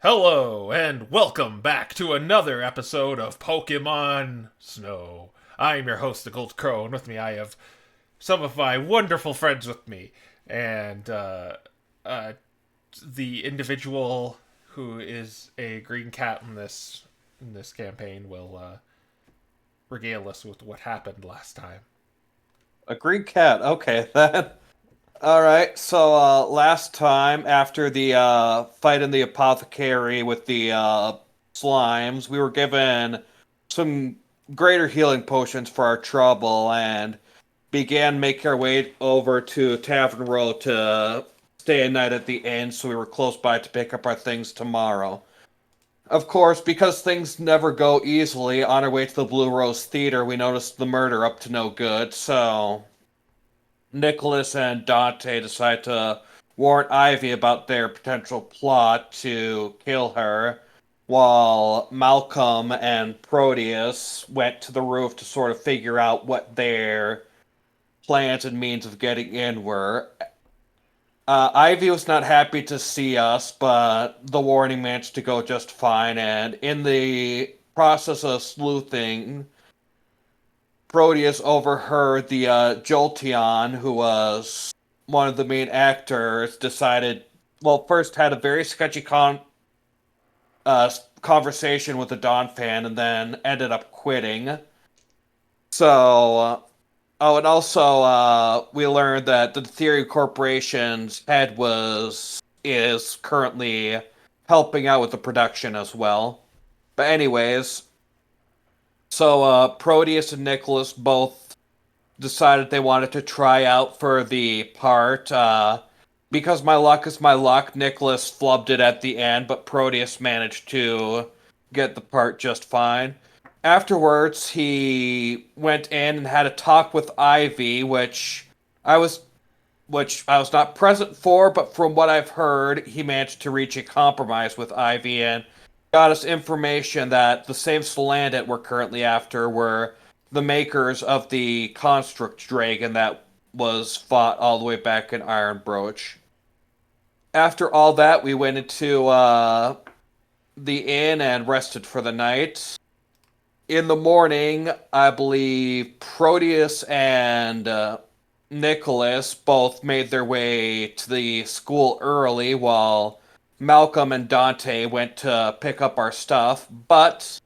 Hello, and welcome back to another episode of Pokemon Snow. I'm your host, the Gold Crow, and with me I have some of my wonderful friends with me, and uh, the individual who is a green cat in this campaign will regale us with what happened last time. A green cat. Okay, then. All right. So last time after the fight in the apothecary with the slimes, we were given some greater healing potions for our trouble and began making our way over to Tavern Row to stay a night at the inn, so we were close by to pick up our things tomorrow. Of course, because things never go easily, on our way to the Blue Rose Theater, we noticed the murder up to no good, so Nicholas and Dante decide to warn Ivy about their potential plot to kill her, while Malcolm and Proteus went to the roof to sort of figure out what their plans and means of getting in were. Ivy was not happy to see us, but the warning managed to go just fine, and in the process of sleuthing, Proteus overheard the Jolteon, who was one of the main actors, decided, well, first had a very sketchy conversation with the Dawn fan and then ended up quitting. So, oh, and also we learned that the Theory Corporation's head is currently helping out with the production as well. But anyways, so Proteus and Nicholas both decided they wanted to try out for the part. Because my luck is my luck, Nicholas flubbed it at the end, but Proteus managed to get the part just fine. Afterwards, he went in and had a talk with Ivy, I was which I was not present for, but from what I've heard, he managed to reach a compromise with Ivy and got us information that the same Salandit we're currently after were the makers of the Construct Dragon that was fought all the way back in Iron Broach. After all that, we went into the inn and rested for the night. In the morning, I believe Proteus and Nicholas both made their way to the school early while Malcolm and Dante went to pick up our stuff, but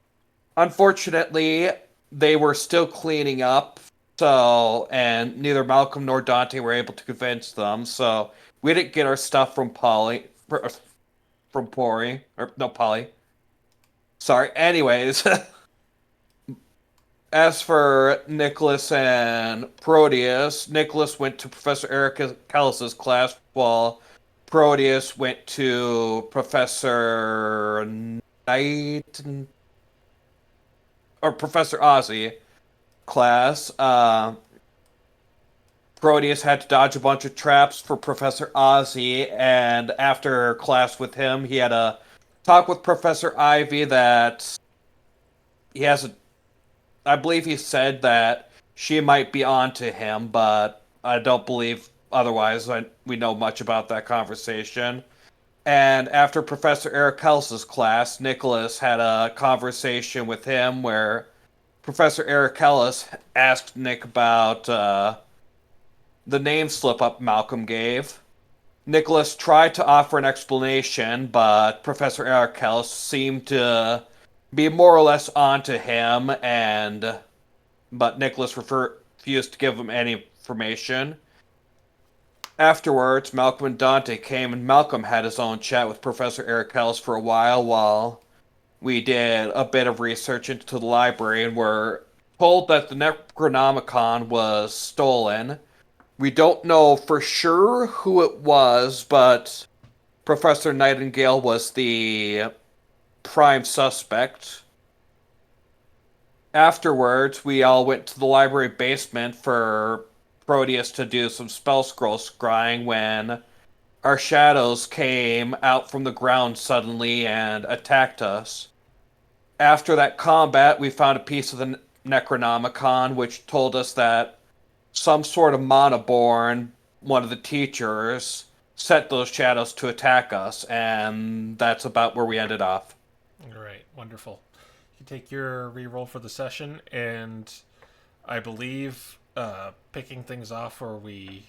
unfortunately, they were still cleaning up, and neither Malcolm nor Dante were able to convince them, so we didn't get our stuff from Pori, or no, Polly. Sorry. Anyways, as for Nicholas and Proteus, Nicholas went to Professor Erica Callis's class while Proteus went to Professor Knight or Professor Ozzy class. Proteus had to dodge a bunch of traps for Professor Ozzy, and after class with him, he had a talk with Professor Ivy that he has a I believe he said that she might be on to him, but I don't believe otherwise. We know much about that conversation. And after Professor Erikel's class, Nicholas had a conversation with him where Professor Erikellis asked Nick about the name slip up Malcolm gave. Nicholas tried to offer an explanation, but Professor Erikellis seemed to be more or less onto him, and but Nicholas refused to give him any information. Afterwards, Malcolm and Dante came, and Malcolm had his own chat with Professor Eric Hells for a while we did a bit of research into the library and were told that the Necronomicon was stolen. We don't know for sure who it was, but Professor Nightingale was the prime suspect. Afterwards, we all went to the library basement for Proteus to do some spell scroll scrying when our shadows came out from the ground suddenly and attacked us. After that combat, we found a piece of the Necronomicon which told us that some sort of Monoborn, one of the teachers, set those shadows to attack us, and that's about where we ended off. All right, wonderful. You take your reroll for the session, and I believe picking things off where we,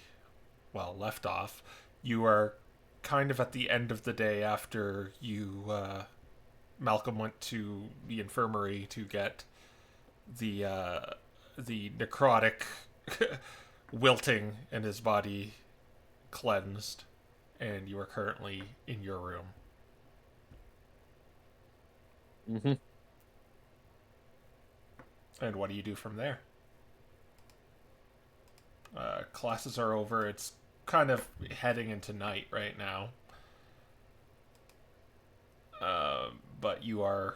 well, left off, you are kind of at the end of the day after you, Malcolm went to the infirmary to get the necrotic wilting in his body cleansed, and you are currently in your room. Hmm. And what do you do from there? Classes are over. It's kind of heading into night right now. But you are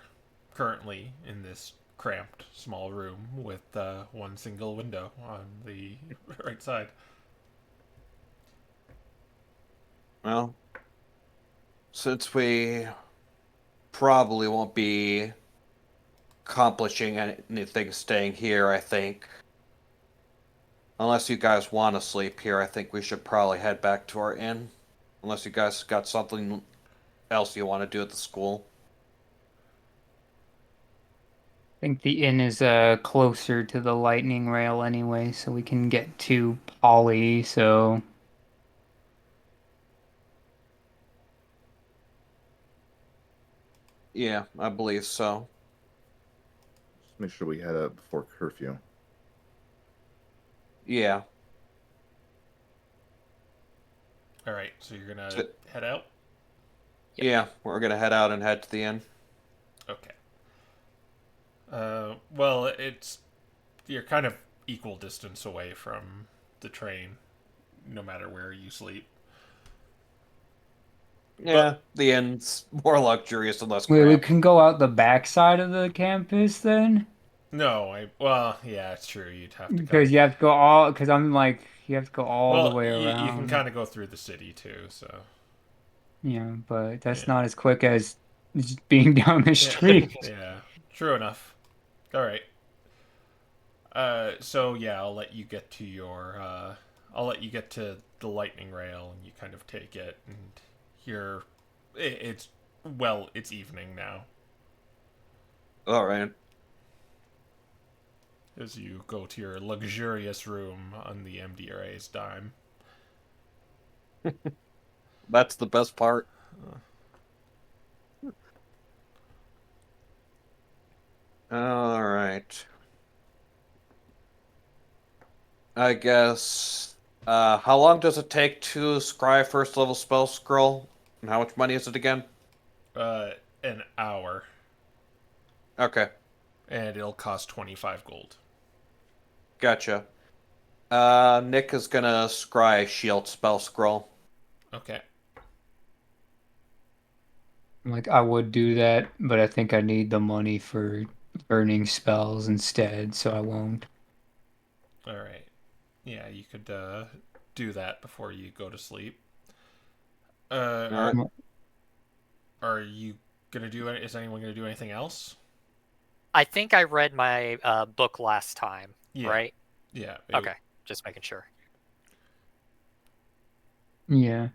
currently in this cramped small room with one single window on the right side. Well, since we probably won't be accomplishing anything staying here, I think. Unless you guys want to sleep here, I think we should probably head back to our inn. Unless you guys got something else you want to do at the school. I think the inn is closer to the lightning rail anyway, so we can get to Polly, so Yeah, I believe so. Just make sure we head out before curfew. Yeah. All right, so you're gonna So- head out. Yeah, we're gonna head out and head to the inn. Okay. Well, it's you're kind of equal distance away from the train, no matter where you sleep. Yeah, the inn's more luxurious and less we cramped. can go out the back side of the campus then, No, well, yeah, it's true. You'd have to because come. you have to go all. Because I'm like, you have to go all the Well, way you can around. kind of go through the city too. So Yeah, but that's yeah, not as quick as just being down the yeah, street. yeah. True enough. All right. So yeah, I'll let you get to your. I'll let you get to the lightning rail, and you kind of take it, and you're. It's well, it's evening now All right. as you go to your luxurious room on the MDRA's dime. That's the best part. All right. I guess. How long does it take to scry first level spell scroll? And how much money is it again? Uh, an hour, Okay, and it'll cost 25 gold. gotcha. Nick is gonna scry shield spell scroll. Okay. Like I would do that, but I think I need the money for burning spells instead, so I won't. All right. Yeah, you could do that before you go to sleep. Uh, All are, right. are you gonna do it? Is anyone gonna do anything else? I think I read my book last time, Yeah. right? Yeah. Okay, just making sure. Yeah.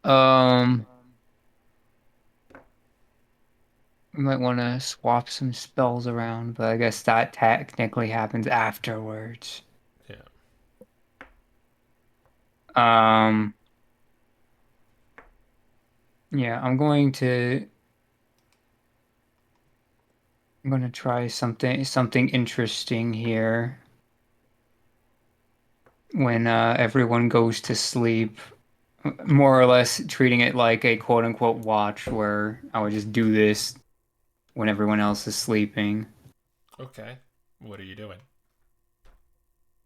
Um, we might want to swap some spells around, but I guess that technically happens afterwards. Yeah. Um, yeah, I'm going to try something interesting here. When everyone goes to sleep, more or less treating it like a quote unquote watch where I would just do this when everyone else is sleeping. Okay. What are you doing?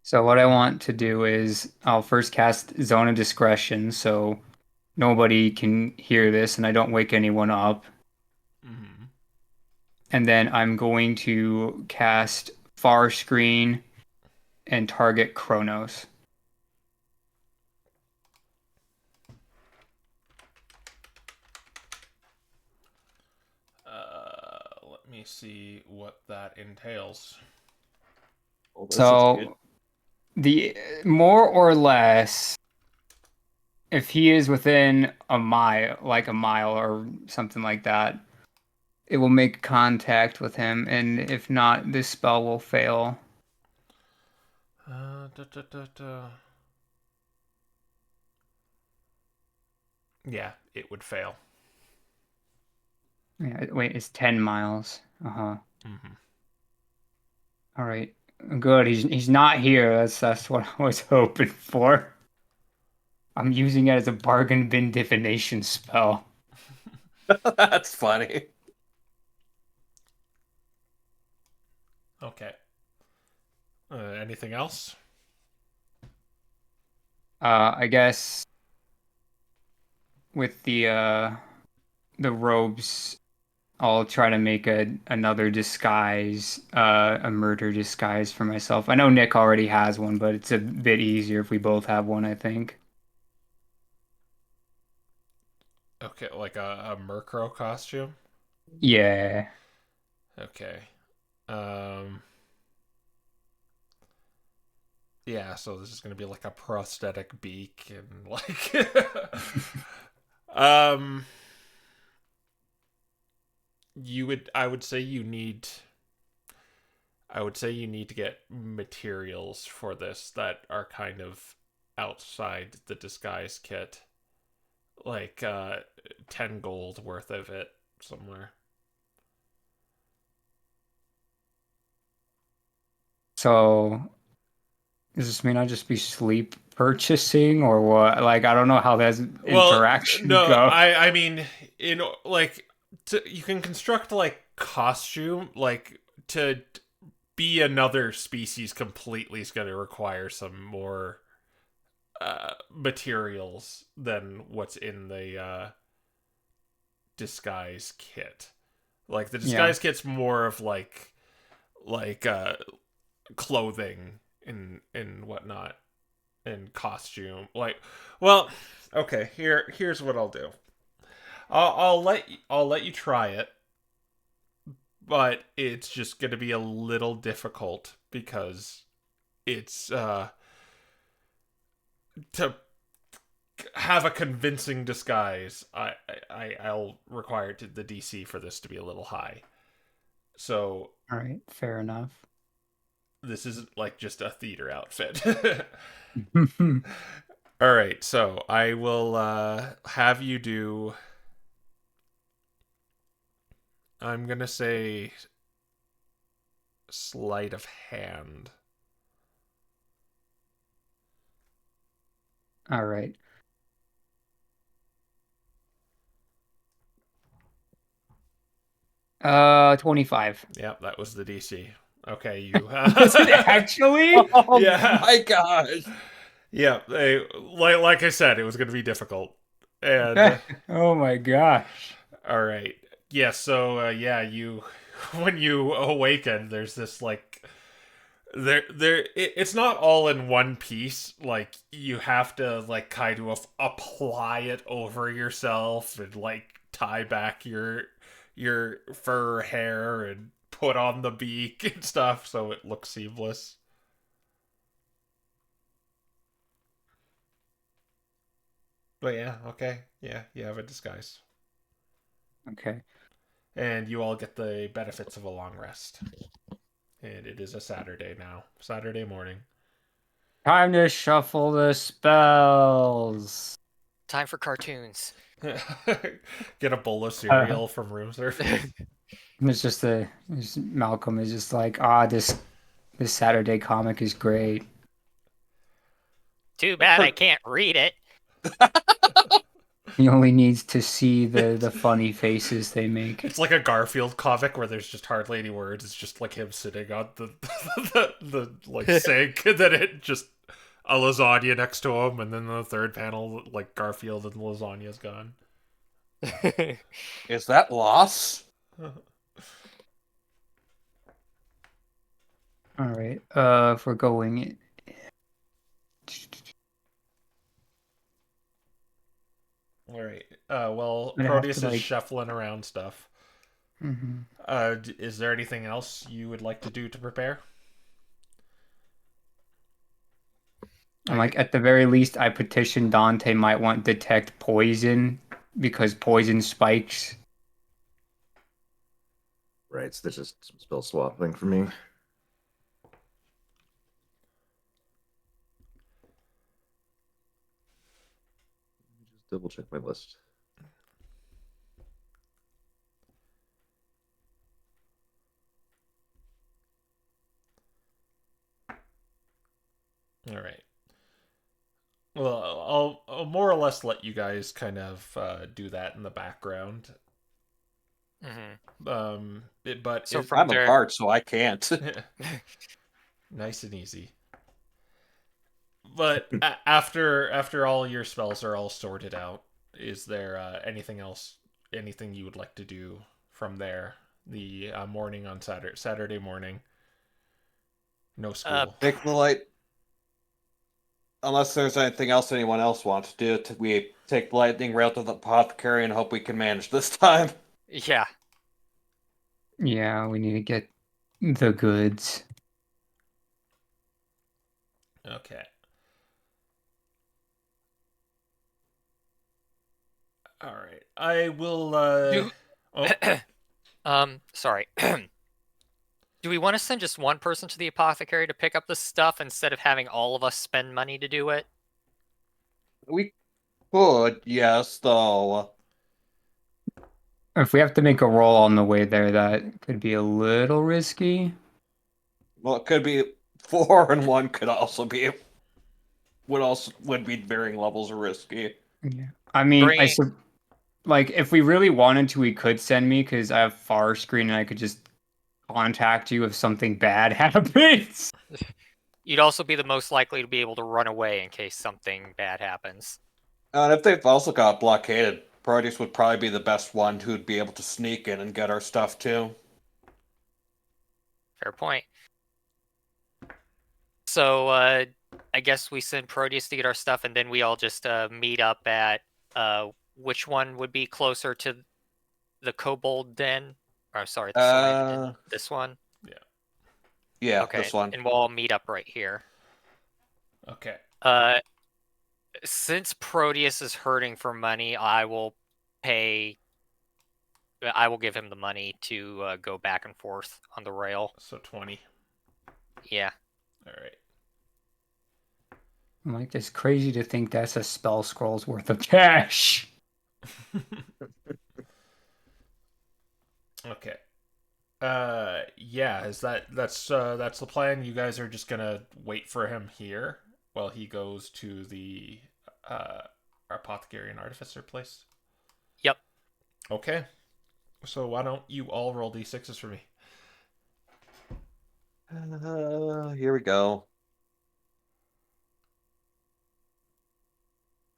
So what I want to do is I'll first cast Zone of Discretion so nobody can hear this and I don't wake anyone up. Mm-hmm. And then I'm going to cast Far Screen and target Kronos. Let me see what that entails. Well, this is good. So the more or less if he is within a mile or something like that, it will make contact with him, and if not, this spell will fail. Da, da, da, da. Yeah, it would fail. Yeah, wait, it's 10 miles. Uh-huh. Mm-hmm. All right. Good. He's not here. That's what I was hoping for. I'm using it as a bargain bin divination spell. That's funny. Okay. Anything else? I guess with the robes, I'll try to make another disguise, a murder disguise for myself. I know Nick already has one, but it's a bit easier if we both have one, I think. Okay, like a Murkrow costume? Yeah. Okay. Um... Yeah, so this is gonna be like a prosthetic beak and like um I would say you need to get materials for this that are kind of outside the disguise kit. Like 10 gold worth of it somewhere. So does this mean I'll just be sleep purchasing or what? Like, I don't know how that Well, interaction no, go. I mean, in like you can construct like costume like to be another species completely is going to require some more materials than what's in the disguise kit. Like the Yeah. disguise kit's more of like clothing and whatnot and costume. Like, well, okay. Here's what I'll do. I'll let you try it, but it's just going to be a little difficult because it's to have a convincing disguise. I'll require the DC for this to be a little high. So All right, fair enough. this isn't like just a theater outfit. All right, so I will have you do. I'm gonna say sleight of hand. All right. Uh, 25. Yep, that was the DC. Okay, you. Is it actually? Oh Yeah. my gosh. Yeah, like I said, it was going to be difficult. And Oh my gosh. all right, yeah. So yeah, you when you awaken, there's this like it's not all in one piece. Like you have to like kind of apply it over yourself and like tie back your fur hair and put on the beak and stuff so it looks seamless. But yeah, okay. Yeah, you have a disguise. Okay. And you all get the benefits of a long rest. And it is a Saturday now. Saturday morning. Time to shuffle the spells. Time for cartoons. Get a bowl of cereal from room service. Malcolm is just like, this Saturday comic is great. Too bad I can't read it. He only needs to see the funny faces they make. It's like a Garfield comic where there's just hardly any words. It's just like him sitting on the like sink, and then it just a lasagna next to him, and then the third panel like Garfield and the lasagna's gone. Is that loss? All right. If we're going, All right. Well, I'd have Proteus to, is like- shuffling around stuff. Mhm. Is there anything else you would like to do to prepare? I'm like, at the very least, I petitioned Dante might want detect poison because poison spikes. Right, so there's just some spell swapping for me. Just double check my list. All right. Well, I'll more or less let you guys kind of do that in the background. But So it, from I'm a there, bard, so I can't. nice and easy. But after all your spells are all sorted out, is there anything else, anything you would like to do from there? The morning on Saturday morning. No school. Take the light. Unless there's anything else anyone else wants to do, we take the lightning rail to the apothecary and hope we can manage this time. yeah, Yeah, we need to get the goods. Okay. All right. I will. Do- Oh, sorry. Do we want to send just one person to the apothecary to pick up the stuff instead of having all of us spend money to do it? We could, yes, though. If we have to make a roll on the way there, that could be a little risky. Well, it could be 4 and 1 could also be would be varying levels of risky. Yeah. I mean, Bring like if we really wanted to, we could send me because I have far screen and I could just contact you if something bad happens. You'd also be the most likely to be able to run away in case something bad happens. And if they've also got blockaded, Proteus would probably be the best one who'd be able to sneak in and get our stuff too. Fair point. So I guess we send Proteus to get our stuff, and then we all just meet up at which one would be closer to the Kobold Den? Or sorry, the Slime Den. This one. Yeah, Okay, this one. and we'll all meet up right here. okay. Since Proteus is hurting for money, I will give him the money to go back and forth on the rail. So 20. Yeah. All right. I'm like, it's crazy to think that's a spell scroll's worth of cash. Okay. Yeah, that's the plan? You guys are just gonna wait for him here while he goes to the apothecary and artificer place? Yep. Okay. So why don't you all roll d6s for me? Here we go.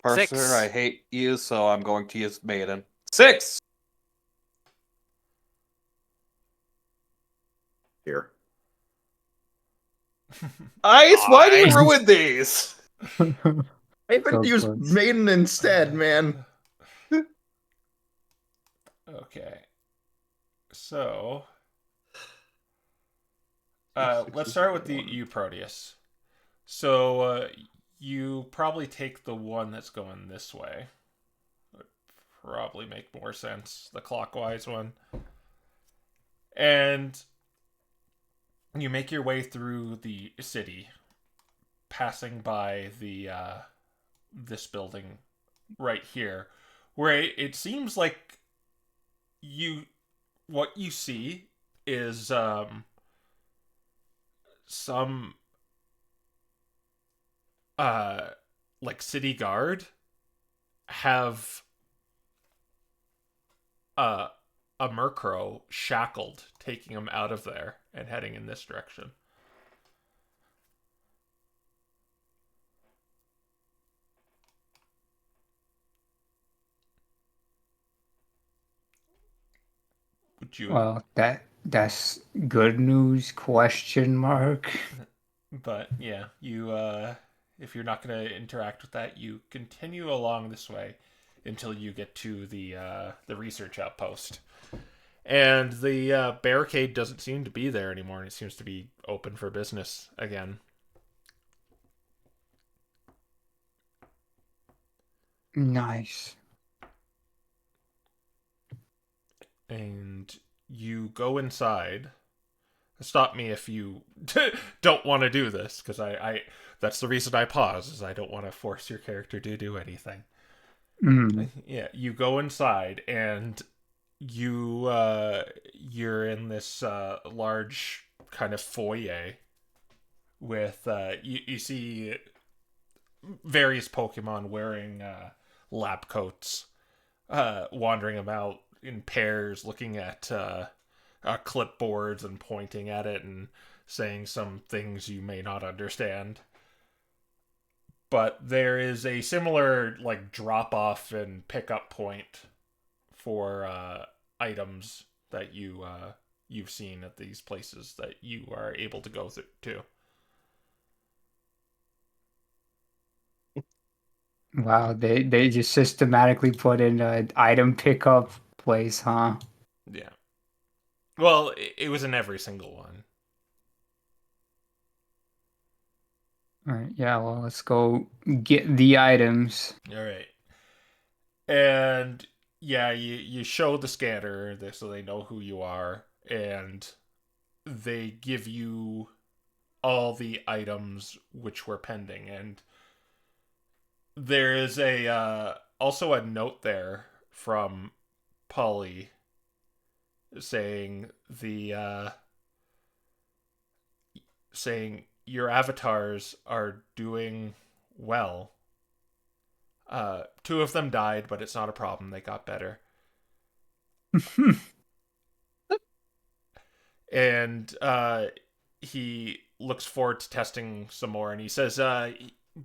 Parser, 6. I hate you, so I'm going to use Maiden. 6! Here. Ice, why do you Ice. ruin these? I even So used close. Maiden instead, man. Okay. So let's start with you, Proteus. So you probably take the one that's going this way. Would probably make more sense, the clockwise one. And you make your way through the city, passing by the this building right here, where it seems like what you see is some like city guard have a Murkrow shackled, taking him out of there and heading in this direction. Would you? Well, that's good news, question mark. But yeah, you if you're not going to interact with that, you continue along this way until you get to the research outpost. And the barricade doesn't seem to be there anymore, and it seems to be open for business again. Nice. And you go inside. Stop me if you don't want to do this, because I that's the reason I pause, is I don't want to force your character to do anything. Mm. Yeah, you go inside and you're in this large kind of foyer with you see various Pokemon wearing lab coats, wandering about in pairs, looking at clipboards and pointing at it and saying some things you may not understand. But there is a similar like drop off and pickup point for items that you've seen at these places that you are able to go to. Wow, they just systematically put in an item pickup place, huh? Yeah. Well, it was in every single one. All right, yeah, well, let's go get the items. All right. And yeah, you show the scanner so they know who you are, and they give you all the items which were pending. And there is a also a note there from Polly saying saying your avatars are doing well. Two of them died, but it's not a problem. They got better. And he looks forward to testing some more, and he says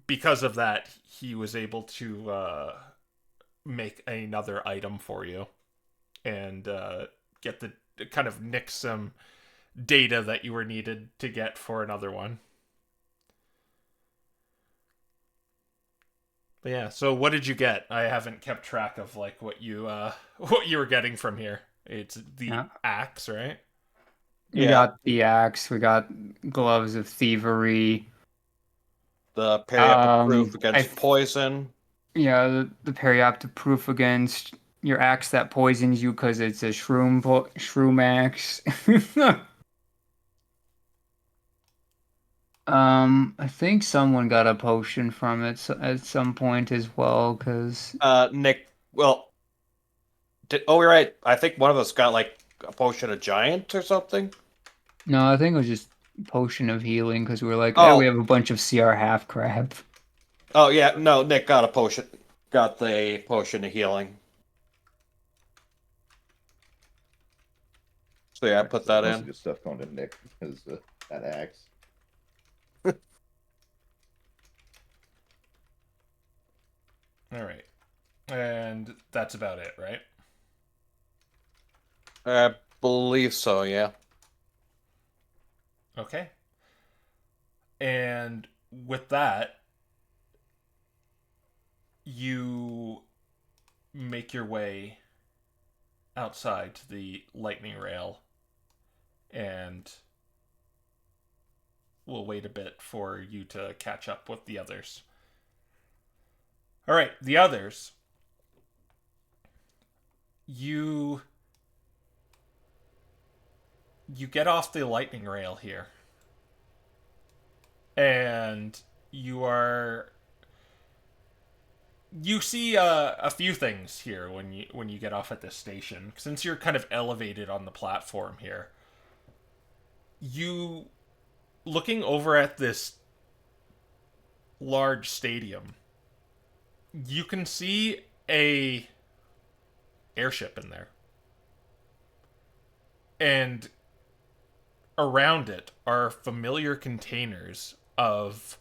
because of that he was able to make another item for you and get the kind of nick some data that you were needed to get for another one. But yeah, so what did you get? I haven't kept track of like what you were getting from here. It's the Yeah. axe, right? We got the axe, we got gloves of thievery. The periapta proof I against poison. Yeah, the periapta proof against your axe that poisons you because it's a shroom axe. I think someone got a potion from it at some point as well, because Nick, well, you're right. I think one of us got like a potion of giant or something. no, I think it was just potion of healing because we were like, we Oh, have a bunch of CR half crap. oh yeah, no, Nick got a potion. Got the potion of healing. So yeah, I put that Most of in. good stuff going to Nick because that axe. All right. And that's about it, right? I believe so, yeah. Okay. And with that, you make your way outside to the lightning rail, and we'll wait a bit for you to catch up with the others. All right, the others. You get off the lightning rail here, and you see a few things here when you get off at this station. Since you're kind of elevated on the platform here, you looking over at this large stadium, you can see a airship in there, and around it are familiar containers of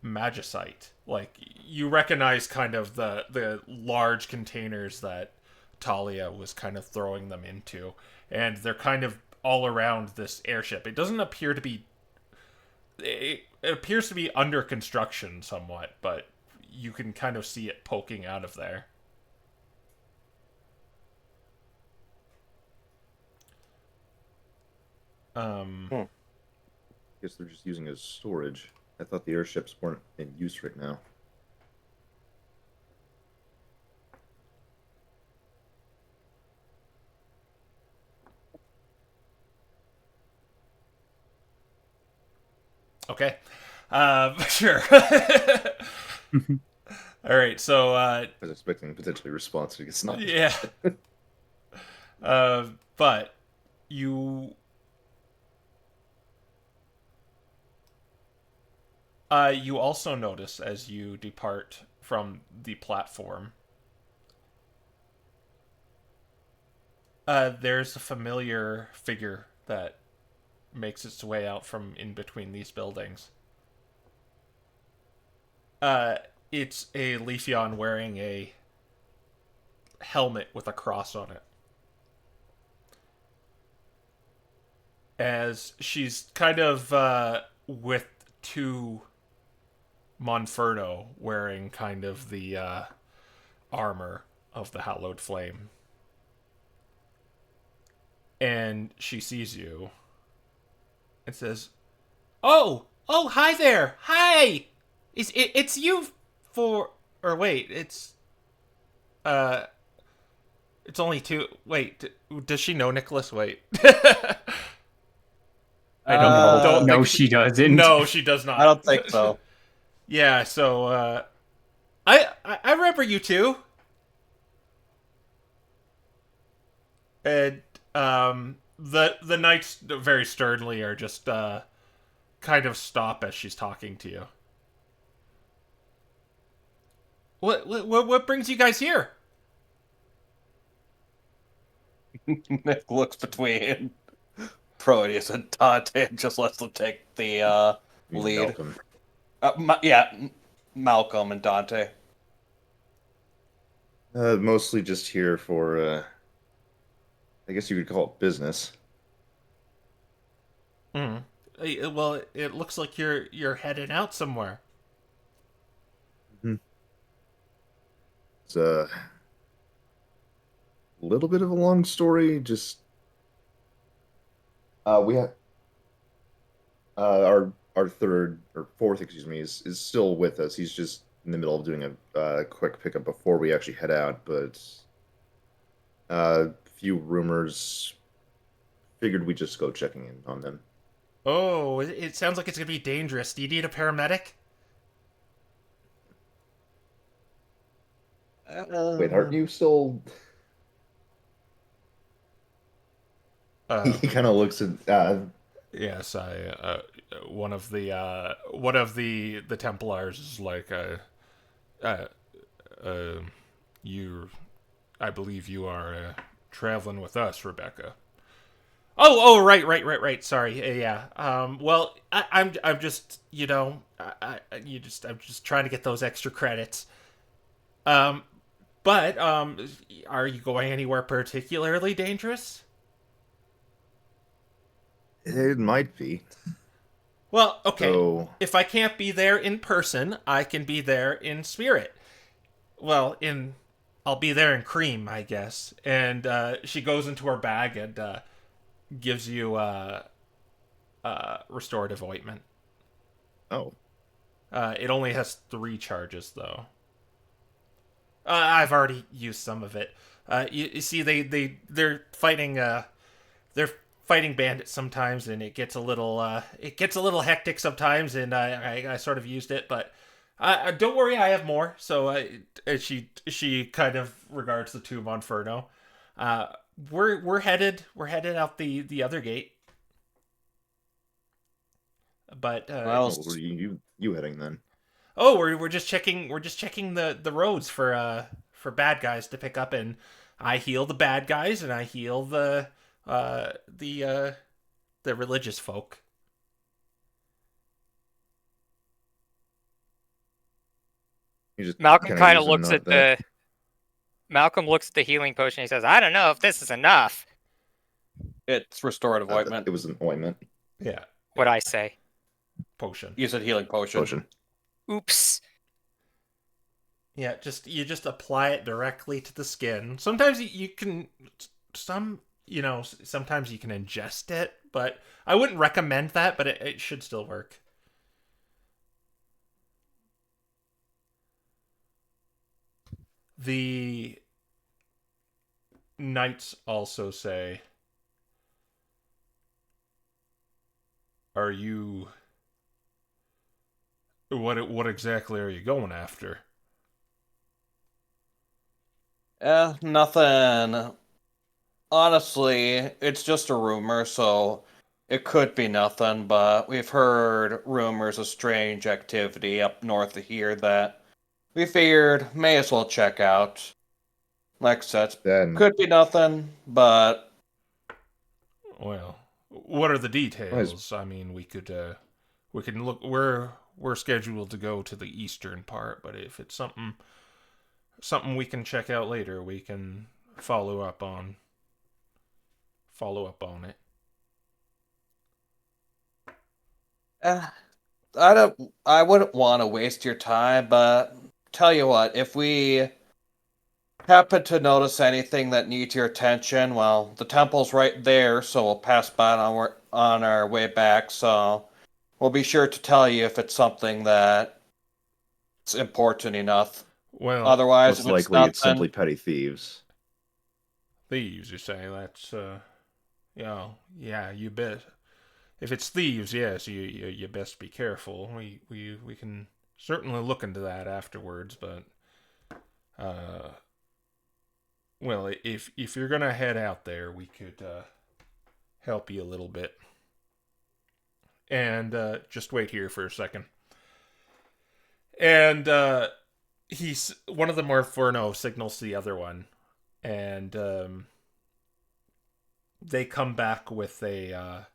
magicite. Like you recognize kind of the large containers that Talia was kind of throwing them into, and they're kind of all around this airship. It doesn't appear to be. It appears to be under construction somewhat, but you can kind of see it poking out of there. Hmm. Guess they're just using it as storage. I thought the airships weren't in use right now. Okay. Sure. All right. So, I was expecting potentially response. It's not. yeah. But you you also notice as you depart from the platform, there's a familiar figure that makes its way out from in between these buildings. Uh, it's a Leafeon wearing a helmet with a cross on it. As she's kind of with two Monferno wearing kind of the armor of the Hallowed Flame. And she sees you and says, "Oh, hi there. Hi. It's you for or wait, uh it's only two. Wait, does she know Nicholas? Wait." I don't No, think she doesn't. No, she does not. I don't think so. Yeah, so I remember you two. And the knights very sternly are just kind of stop as she's talking to you. What brings you guys here? Nick looks between Proteus and Dante and just lets them take the lead. Malcolm. Malcolm and Dante. Mostly just here for, I guess you could call it business. Hmm. Well, it looks like you're heading out somewhere. Mhm. It's a little bit of a long story. Just we have our third or fourth, excuse me, is still with us. He's just in the middle of doing a quick pickup before we actually head out. But a few rumors. Figured we'd just go checking in on them. Oh, it sounds like it's gonna be dangerous. Do you need a paramedic? Wait, aren't you still? Uh, He kind of looks at. yes, I one of the Templars is like uh, uh you I believe you are traveling with us, Rebecca. Oh, right. Sorry. Yeah. Well, I'm just, I'm just trying to get those extra credits. Um, but are you going anywhere particularly dangerous? It might be. Well, okay. So If I can't be there in person, I can be there in spirit. Well, I'll be there in cream, I guess. And she goes into her bag and gives you restorative ointment. oh, It only has 3 charges, though. I've already used some of it. You see, they're fighting they're fighting bandits sometimes, and it gets a little hectic sometimes, and I sort of used it, but don't worry, I have more. So she kind of regards the two Monferno. We're headed out the other gate. But Well, where are you heading then? oh, we're just checking the roads for bad guys to pick up, and I heal the bad guys and I heal the religious folk. You just Malcolm kind of kind use of them, looks not at that. Malcolm looks at the healing potion. He says, "I don't know if this is enough." it's restorative ointment. It was an ointment Yeah, What I say? potion. You said healing potion. potion. Oops. Yeah, you just apply it directly to the skin. Sometimes you can sometimes you can ingest it, but I wouldn't recommend that. But it should still work. The knights also say, "Are you What exactly are you going after? Nothing. Honestly, it's just a rumor, so it could be nothing, but we've heard rumors of strange activity up north of here that we figured may as well check out. Like I said, Then, could be nothing, but Well, what are the Nice. details? I mean, we can look. We're scheduled to go to the eastern part, but if it's something we can check out later, we can follow up on it. eh, I wouldn't want to waste your time, but tell you what, if we happen to notice anything that needs your attention, well, the temple's right there, so we'll pass by it on our way back, so we'll be sure to tell you if it's something that's important enough. Well, Otherwise, most if it's likely it's simply nothing, petty thieves. thieves, you say? That's yeah, you bet. If it's thieves, yes, you best be careful. We can certainly look into that afterwards, but uh, well, if you're gonna head out there, we could help you a little bit. And just wait here for a second. And he's one of the Morforno signals to the other one, and they come back with a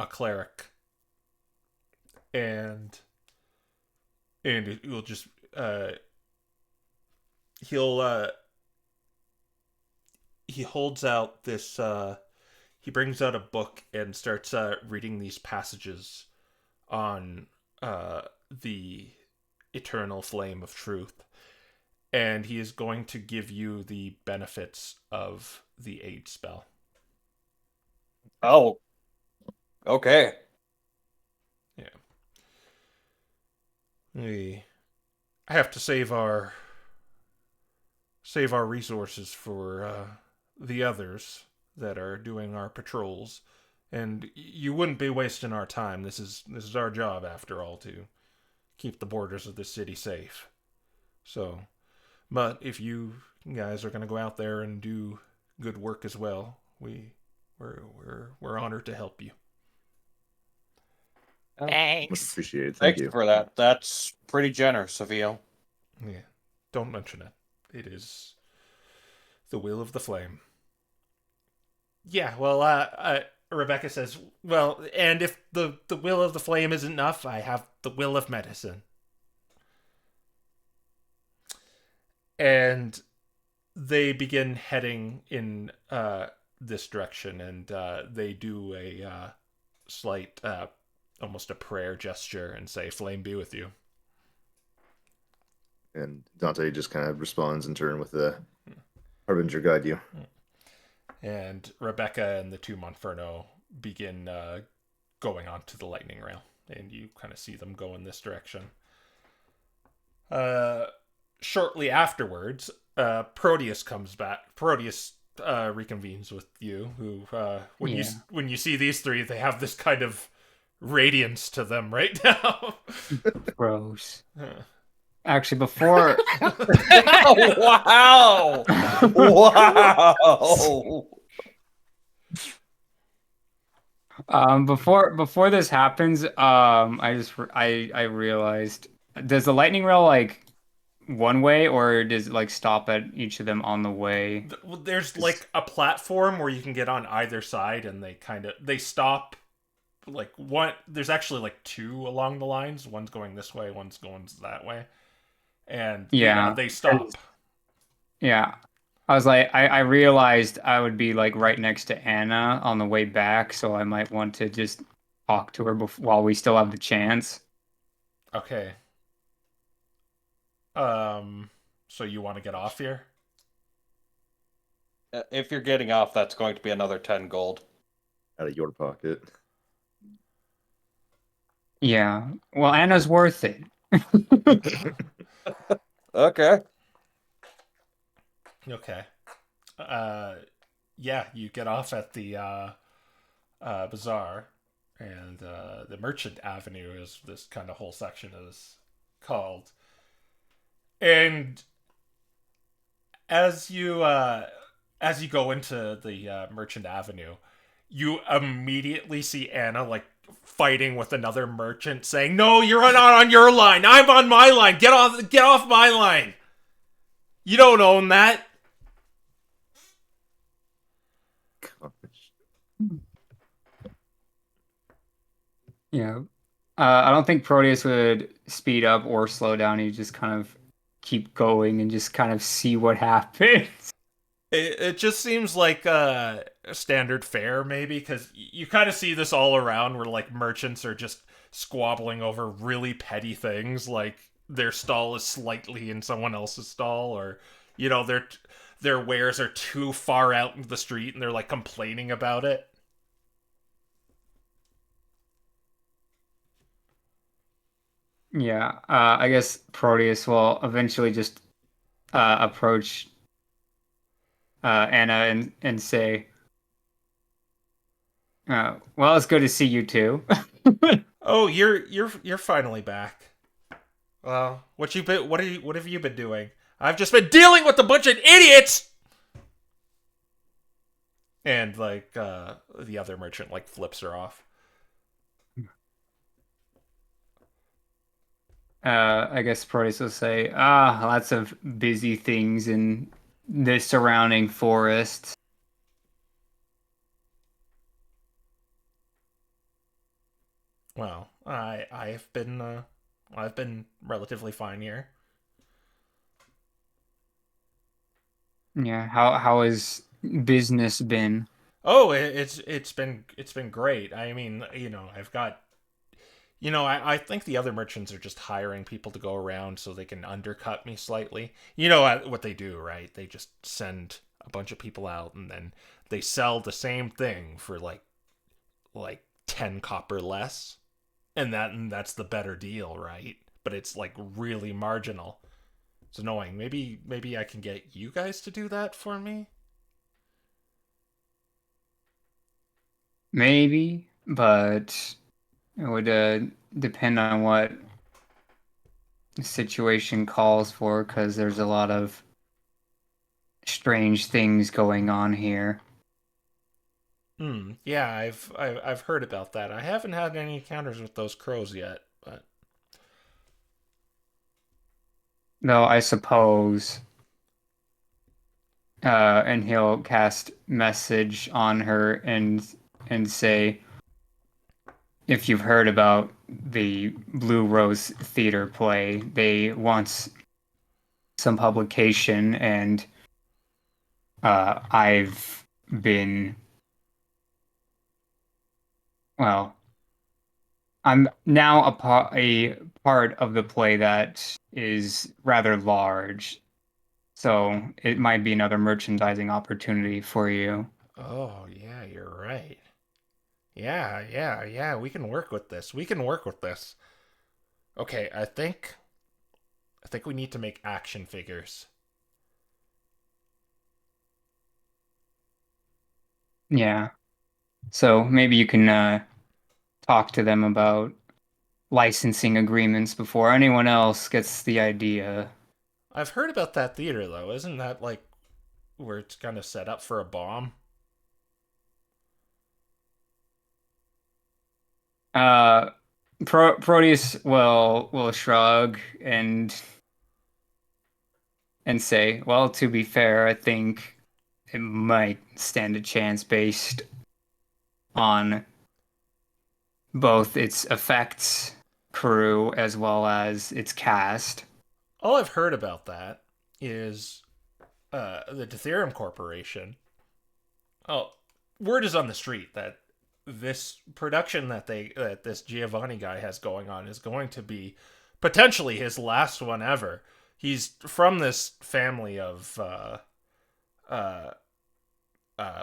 cleric, and it will just he'll he holds out this he brings out a book and starts reading these passages on the eternal flame of truth, and he is going to give you the benefits of the aid spell. oh, okay. Yeah. I have to save our resources for the others that are doing our patrols, and you wouldn't be wasting our time. This is our job, after all, to keep the borders of the city safe. So, but if you guys are going to go out there and do good work as well, we're honored to help you. Much Thanks. appreciated. Thank Thanks you. for that. That's pretty generous of you. Yeah, don't mention it. It is the will of the flame. Yeah, well, Rebecca says, well, and if the will of the flame isn't enough, I have the will of medicine. And they begin heading in this direction, and they do a slight, almost a prayer gesture, and say, "Flame be with you." And Dante just kind of responds in turn with the Harbinger guide you. And Rebecca and the two Monferno begin going onto the lightning rail, and you kind of see them go in this direction. Shortly afterwards, Proteus comes back. Proteus reconvenes with you. Who, when you see these three, they have this kind of radiance to them right now. Gross. Actually, before Wow! Wow! before this happens, I realized, does the lightning rail like one way, or does it like stop at each of them on the way? There's like a platform where you can get on either side, and they stop. Like one, there's actually like two along the lines. One's going this way, one's going that way, and Yeah, they stop. yeah. I was like, I realized I would be like right next to Anna on the way back, so I might want to just talk to her while we still have the chance. Okay. So you want to get off here? If you're getting off, that's going to be another 10 gold. Out of your pocket. Yeah. Well, Anna's worth it. Okay. Okay. Yeah, you get off at the bazaar, and the Merchant Avenue is this kind of whole section is called. And as you go into the Merchant Avenue, you immediately see Anna like fighting with another merchant, saying, "No, you're not on your line. I'm on my line. Get off my line. You don't own that." Gosh. Yeah. I don't think Proteus would speed up or slow down. He'd just kind of keep going and just kind of see what happens. It just seems like a standard fare, maybe, because you kind of see this all around where like merchants are just squabbling over really petty things, like their stall is slightly in someone else's stall, or their wares are too far out into the street and they're like complaining about it. Yeah. I guess Proteus will eventually just approach Anna and say, "Well, it's good to see you too." Oh, you're finally back. Well, what have you been doing? I've just been dealing with a bunch of idiots. And like the other merchant like flips her off. I guess Proteus will say, lots of busy things in the surrounding forest. Well, I've been relatively fine here. Yeah, how has business been? Oh, it's been great. I mean, I've got I think the other merchants are just hiring people to go around so they can undercut me slightly. You know what they do, right? They just send a bunch of people out and then they sell the same thing for like 10 copper less. And that's the better deal, right? But it's like really marginal. It's annoying. Maybe I can get you guys to do that for me. Maybe, but it would depend on what the situation calls for, because there's a lot of strange things going on here. Yeah, I've heard about that. I haven't had any encounters with those crows yet, but Though I suppose, and he'll cast message on her and say, if you've heard about the Blue Rose Theater play, they want some publication, and I've been, well, I'm now a part of the play that is rather large, so it might be another merchandising opportunity for you. oh yeah, you're right. Yeah. We can work with this. We can work with this. Okay, I think we need to make action figures. Yeah. So maybe you can talk to them about licensing agreements before anyone else gets the idea. I've heard about that theater though. Isn't that like where it's kind of set up for a bomb? Uh, Proteus will shrug and say, "Well, to be fair, I think it might stand a chance based on both its effects, crew, as well as its cast." All I've heard about that is the Deuterium Corporation. Oh, word is on the street that this production that this Giovanni guy has going on is going to be potentially his last one ever. He's from this family of uh,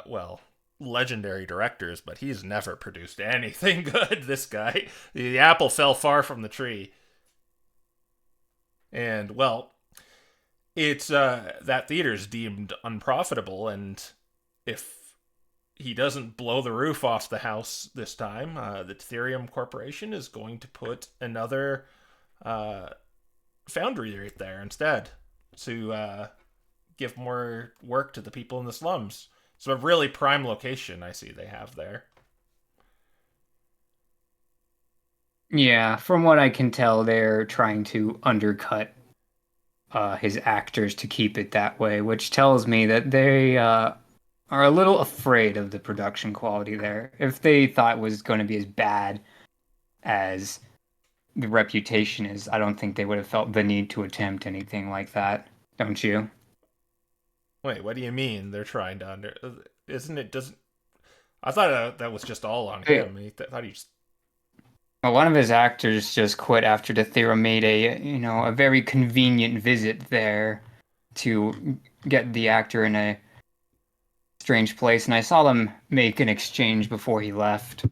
well, legendary directors, but he's never produced anything good. This guy, the apple fell far from the tree, and well, it's that theater's deemed unprofitable, and if he doesn't blow the roof off the house this time, the Ethereum Corporation is going to put another uh, foundry right there instead to give more work to the people in the slums. So a really prime location I see they have there. Yeah, from what I can tell, they're trying to undercut his actors to keep it that way, which tells me that they are a little afraid of the production quality there. If they thought it was going to be as bad as the reputation is, I don't think they would have felt the need to attempt anything like that. Don't you? Wait, what do you mean they're trying to under? Isn't it? Doesn't I thought that was just all on him? Thought he just. Well, one of his actors just quit after the Theorem made a very convenient visit there to get the actor in a strange place, and I saw them make an exchange before he left.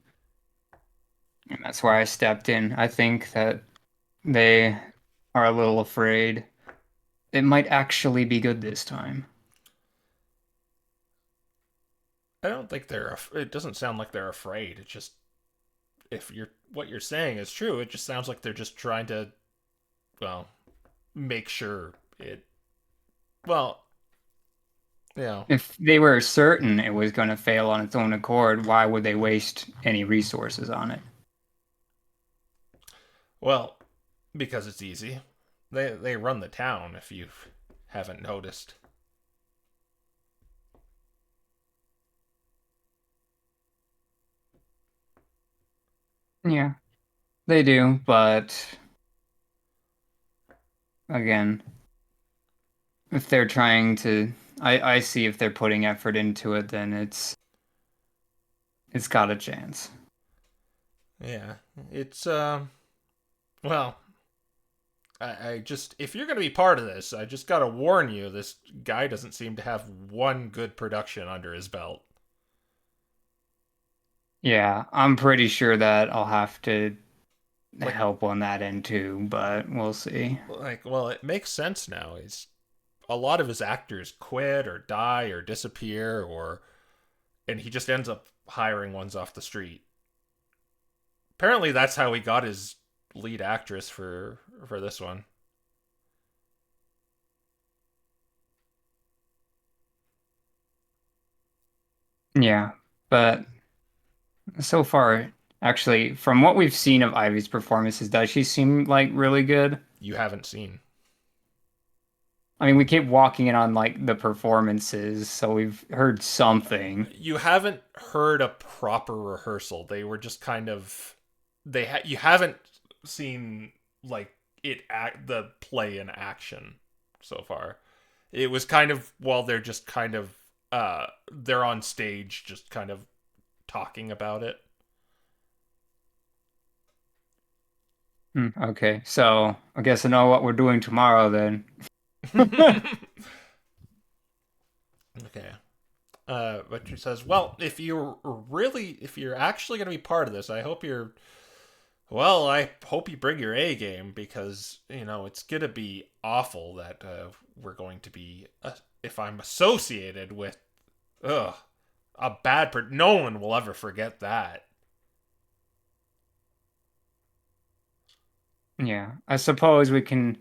And that's why I stepped in. I think that they are a little afraid. It might actually be good this time. I don't think they're. It doesn't sound like they're afraid. It's just if what you're saying is true, it just sounds like they're just trying to, well, make sure it. Well, you know. If they were certain it was going to fail on its own accord, why would they waste any resources on it? Well, because it's easy. They run the town. If you haven't noticed. Yeah, they do, but again, if they're trying to, I see if they're putting effort into it, then it's got a chance. Yeah, it's well, I just if you're gonna be part of this, I just gotta warn you, this guy doesn't seem to have one good production under his belt. Yeah, I'm pretty sure that I'll have to Like, help on that end too, but we'll see. well, it makes sense now. He's a lot of his actors quit or die or disappear, and he just ends up hiring ones off the street. Apparently, that's how he got his lead actress for this one. Yeah, but so far, actually, from what we've seen of Ivy's performances, does she seem like really good? You haven't seen. I mean, we keep walking in on like the performances, so we've heard something. You haven't heard a proper rehearsal. They were just kind of you haven't seen like the play in action so far. It was kind of while they're just kind of they're on stage just kind of talking about it. Okay, so I guess I know what we're doing tomorrow then. Okay. But she says, "Well, if you're actually going to be part of this, I hope you bring your A game because, it's going to be awful that we're going to be, if I'm associated with, ugh, no one will ever forget that." Yeah, I suppose we can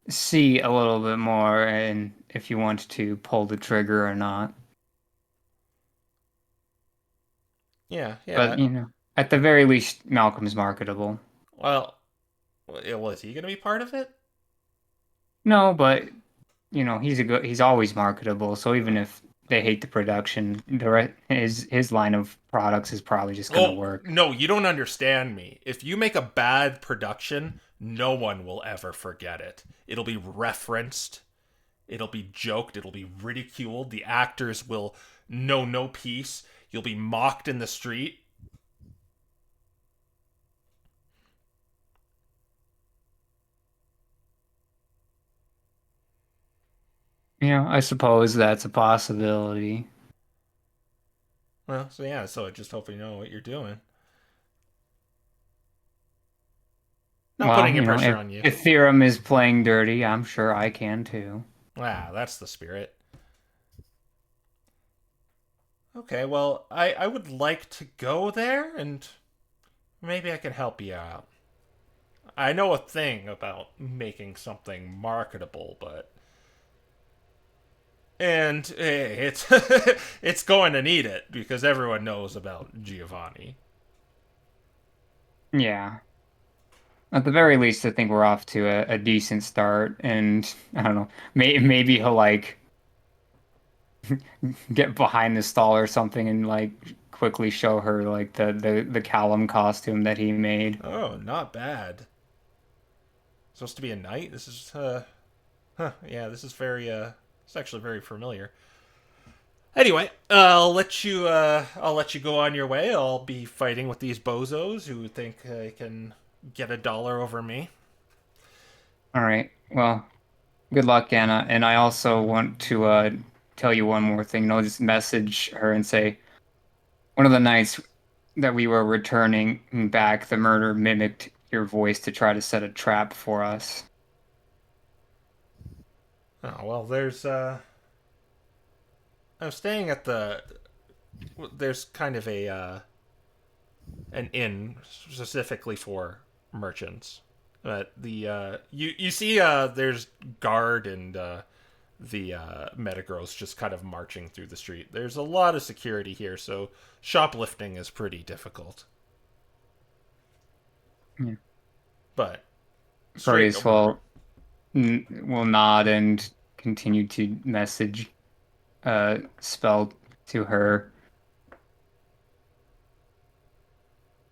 see a little bit more and if you want to pull the trigger or not. Yeah, But, yeah. at the very least, Malcolm's marketable. Well, is he going to be part of it? No, but he's always marketable. So even if they hate the production, his line of products is probably just gonna Oh, work. no, you don't understand me. If you make a bad production, no one will ever forget it. It'll be referenced, it'll be joked, it'll be ridiculed. The actors will know no peace. You'll be mocked in the street. Yeah, I suppose that's a possibility. Well, so yeah, so I just hope you know what you're doing. Not Well, putting any pressure if on you. if Theorem is playing dirty, I'm sure I can too. Ah, that's the spirit. Okay, well, I would like to go there, and maybe I can help you out. I know a thing about making something marketable, but and hey, it's it's going to need it because everyone knows about Giovanni. Yeah. At the very least, I think we're off to a decent start, and I don't know, maybe he'll like get behind the stall or something and like quickly show her like the Callum costume that he made. Oh, not bad. Supposed to be a knight. This is yeah, this is very it's actually very familiar. Anyway, I'll let you go on your way. I'll be fighting with these bozos who think they can get $1 over me. All right. Well, good luck, Anna. And I also want to tell you one more thing. I'll just message her and say one of the nights that we were returning back, the murder mimicked your voice to try to set a trap for us. Oh well, there's I'm staying at the there's kind of a an inn specifically for merchants. But the you see there's guard and the Metagross just kind of marching through the street. There's a lot of security here, so shoplifting is pretty difficult. Yeah. But straight Proteus no murder. will nod and continue to message spell to her.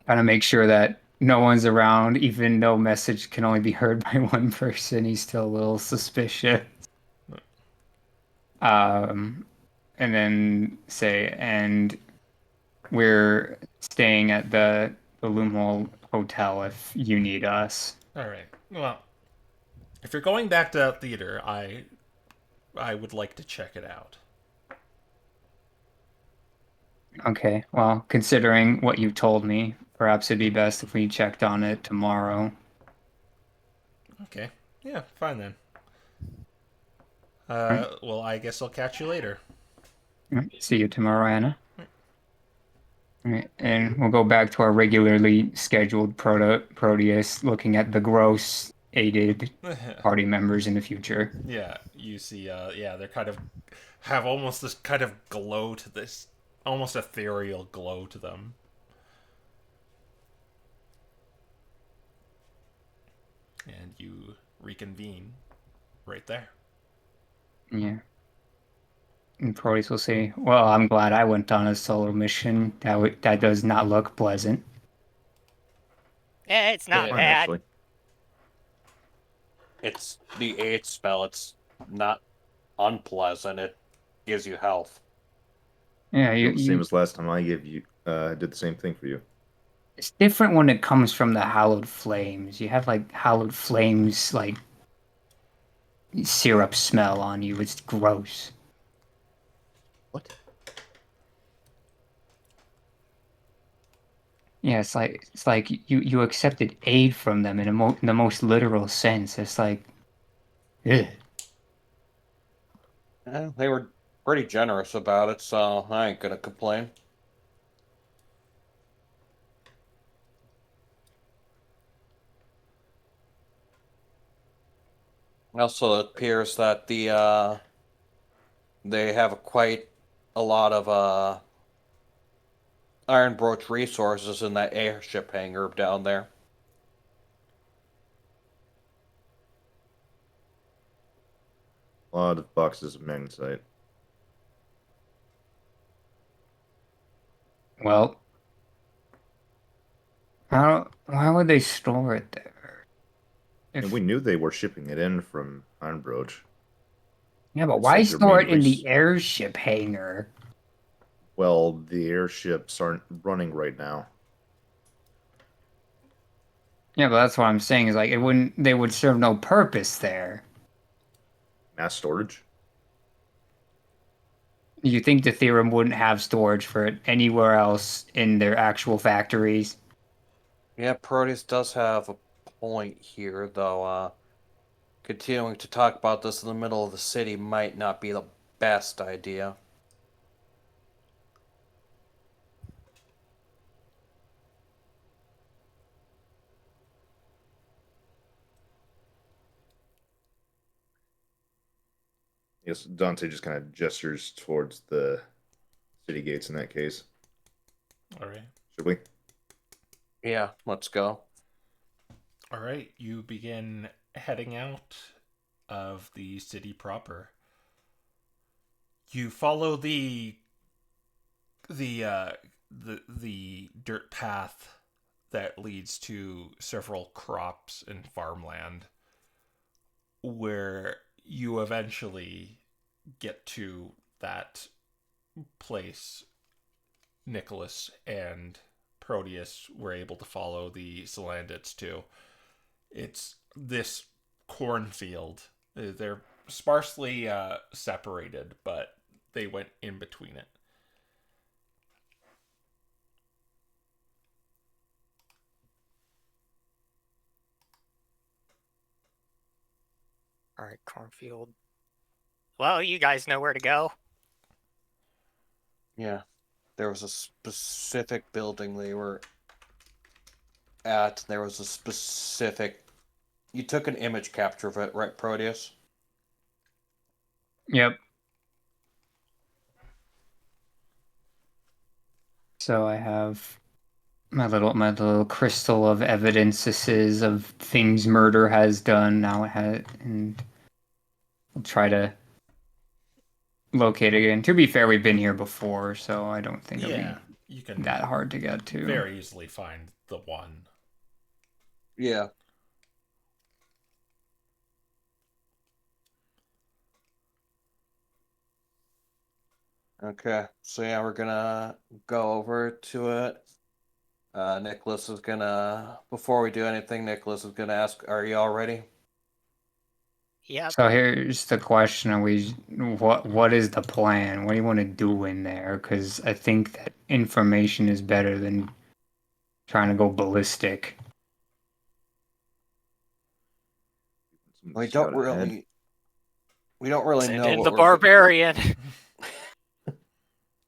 Trying to make sure that no one's around, even though message can only be heard by one person. He's still a little suspicious. Um, and then say, and we're staying at the Loomhole Hotel if you need us. All right. Well, if you're going back to that theater, I would like to check it out. Okay, well, considering what you've told me, perhaps it'd be best if we checked on it tomorrow. Okay. Yeah, fine then. Right. Well, I guess I'll catch you later. Right. See you tomorrow, Anna. Right. And we'll go back to our regularly scheduled Proteus, looking at the gross aided party members in the future. Yeah, you see, yeah, they're kind of have almost this kind of glow to this, almost ethereal glow to them. And you reconvene right there. Yeah. And Proteus will say, "Well, I'm glad I went on a solo mission. That does not look pleasant." Yeah, it's not Yeah. Fine, bad. actually. It's the 8th spell. It's not unpleasant. It gives you health. Yeah, Feel the same as last time I gave you did the same thing for you. it's different when it comes from the hallowed flames. You have like hallowed flames, like syrup smell on you. It's gross. What? Yeah, it's like you accepted aid from them in in the most literal sense. It's like, ugh. They were pretty generous about it, so I ain't gonna complain. Also, it appears that they have quite a lot of iron broach resources in that airship hangar down there. A lot of boxes of magnetite. Well, why would they store it there? And If we knew they were shipping it in from Ironbroach. Yeah, but It's why like their store main it in the airship hangar? Well, the airships aren't running right now. Yeah, but that's what I'm saying is like they would serve no purpose there. Mass storage? You think the theorem wouldn't have storage for it anywhere else in their actual factories? Yeah, Proteus does have a point here, though. Continuing to talk about this in the middle of the city might not be the best idea. Yes, Dante just kind of gestures towards the city gates in that case. All right. Should we? Yeah, let's go. All right. You begin heading out of the city proper. You follow the the dirt path that leads to several crops and farmland, where you eventually get to that place Nicholas and Proteus were able to follow the Salandits to. It's this cornfield. They're sparsely separated, but they went in between it. All right, cornfield. Well, you guys know where to go. Yeah. There was a specific building they were at. There was a specific... You took an image capture of it, right, Proteus? Yep. So I have my little crystal of evidences of things murder has done. Now it has, and I'll try to locate it again. To be fair, we've been here before, so I don't think it'll Yeah, you be can that hard to get to. very easily find the one. Yeah. Okay, so yeah, we're gonna go over to it. Nicholas is gonna, before we do anything, Nicholas is gonna ask, are you all ready? Yep. So here's the question: what is the plan? What do you want to do in there? Because I think that information is better than trying to go ballistic. We don't really, we don't really Send know in what the we're barbarian.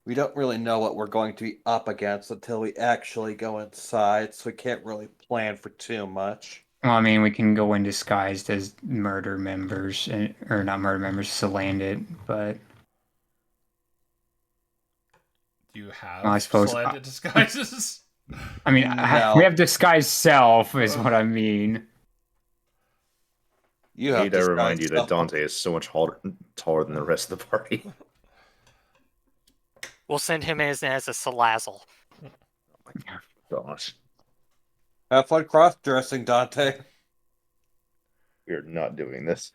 we don't really know what we're going to be up against until we actually go inside, so we can't really plan for too much. Well, I mean, we can go in disguised as murder members, or not murder members, Salandit, but Do you have well, I suppose. slanted disguises? I mean, No. we have disguised self, is what I mean. You I have need to remind you disguised that Dante is so much taller than the rest of the party. We'll send him as a salazzle. Gosh, Have fun cross-dressing, Dante. we are not doing this.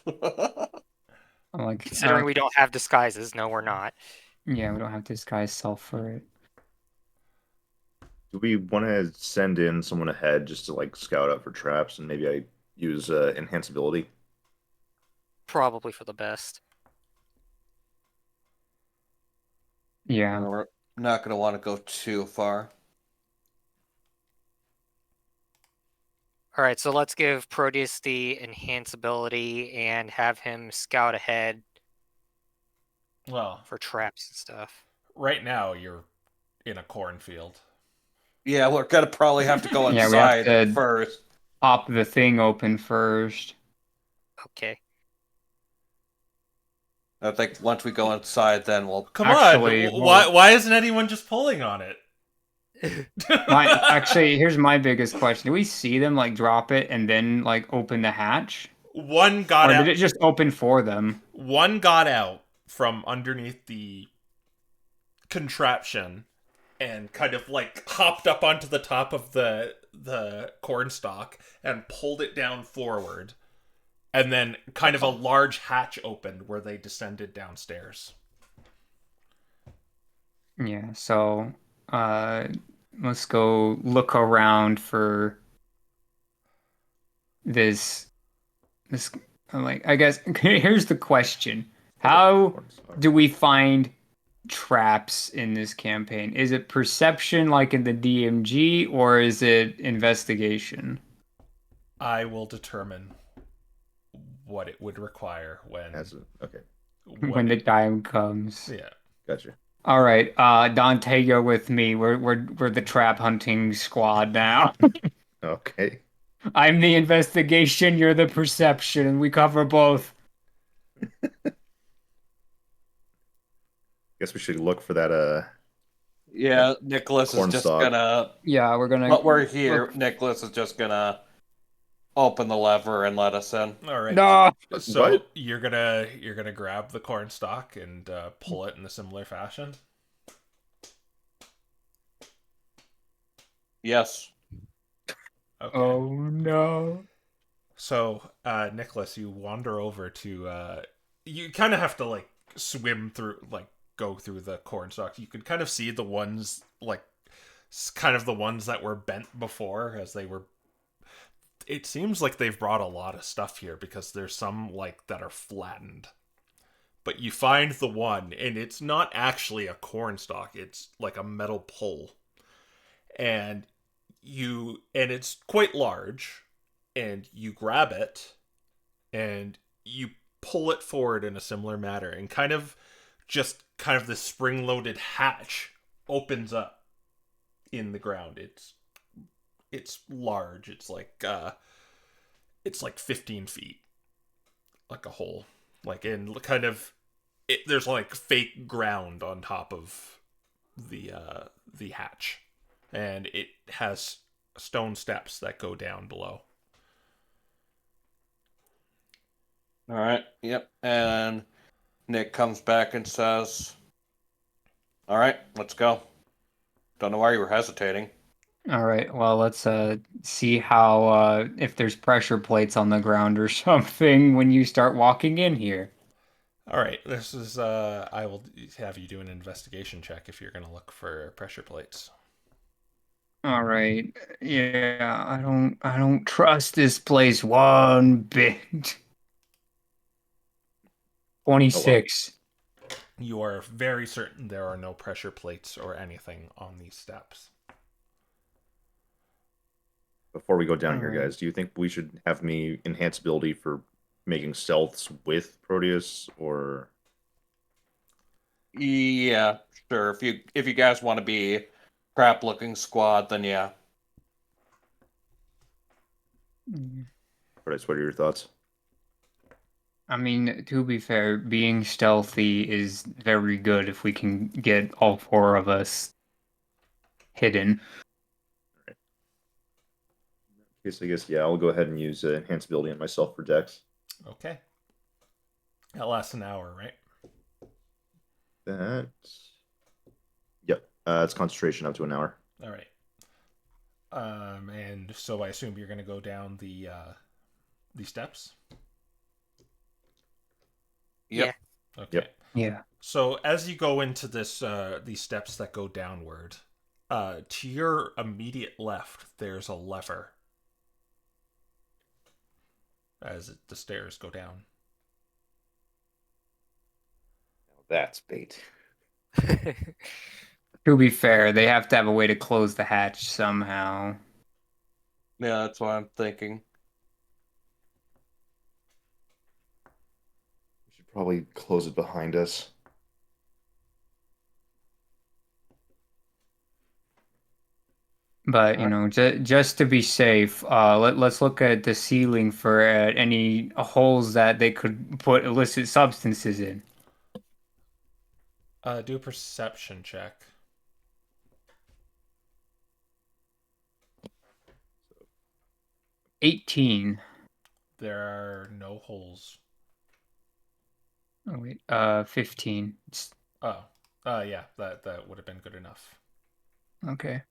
I'm like, Considering we don't have disguises, no, we're not. yeah, we don't have disguised self for it. Do we want to send in someone ahead just to like scout out for traps and maybe I use enhanceability? Probably for the best. Yeah. We're not going to want to go too far. All right, so let's give Proteus the enhance ability and have him scout ahead Well, for traps and stuff. right now you're in a cornfield. Yeah, we're going to probably have to go Yeah, we have inside to- first. Pop the thing open first. Okay. I think once we go inside, then we'll... Come Actually, on, why isn't anyone just pulling on it? Actually, here's my biggest question: do we see them like drop it and then like open the hatch, one got or out. did it just open for them? One got out from underneath the contraption and kind of like hopped up onto the top of the cornstalk and pulled it down forward, and then kind of a large hatch opened where they descended downstairs. Yeah. So, let's go look around for this. Like, I guess here's the question: how do we find traps in this campaign? Is it perception like in the DMG, or is it investigation? I will determine what it would require when Okay, When the time comes. yeah. gotcha. All right, Dante, you're with me. We're the trap hunting squad now. Okay. I'm the investigation. You're the perception. We cover both. Guess we should look for that. Yeah, Nicholas is just Cornstalk. gonna. Yeah, we're gonna. But we're here. look- Nicholas is just gonna open the lever and let us in. All right. No. So What? you're gonna grab the corn stalk and pull it in a similar fashion. Yes. Okay. Oh no. So, Nicholas, you wander over to. You kind of have to like swim through, like go through the corn stalks. You can kind of see the ones like, kind of the ones that were bent before, as they were. It seems like they've brought a lot of stuff here because there's some like that are flattened. But you find the one, and it's not actually a corn stalk. It's like a metal pole, and it's quite large, and you grab it and you pull it forward in a similar manner, and kind of the spring-loaded hatch opens up in the ground. It's large. It's like 15 feet, like a hole, like in kind of there's like fake ground on top of the hatch, and it has stone steps that go down below. All right. Yep. And Nick comes back and says, "All right, let's go." Don't know why you were hesitating. All right. Well, let's see how if there's pressure plates on the ground or something when you start walking in here. All right, this is I will have you do an investigation check if you're going to look for pressure plates. All right. Yeah, I don't trust this place one bit. 26. You are very certain there are no pressure plates or anything on these steps. Before we go down here, Alright. guys, do you think we should have me enhance ability for making stealths with Proteus, or Yeah, sure. If you guys want to be crap looking squad, then yeah. Proteus? What are your thoughts? I mean, to be fair, being stealthy is very good if we can get all four of us hidden. I guess yeah, I'll go ahead and use enhance ability on myself for Dex. Okay. That lasts an hour, right? That. Yep. It's concentration up to an hour. All right. And so I assume you're going to go down the steps. Yep. Okay. Yep. Yeah. So as you go into this these steps that go downward, to your immediate left, there's a lever. As the stairs go down. That's bait. To be fair, they have to have a way to close the hatch somehow. Yeah, that's what I'm thinking. We should probably close it behind us. But, you know, just to be safe, let's look at the ceiling for any holes that they could put illicit substances in. Do a perception check. 18. There are no holes. Oh, wait, 15. Oh, yeah, that would have been good enough. Okay.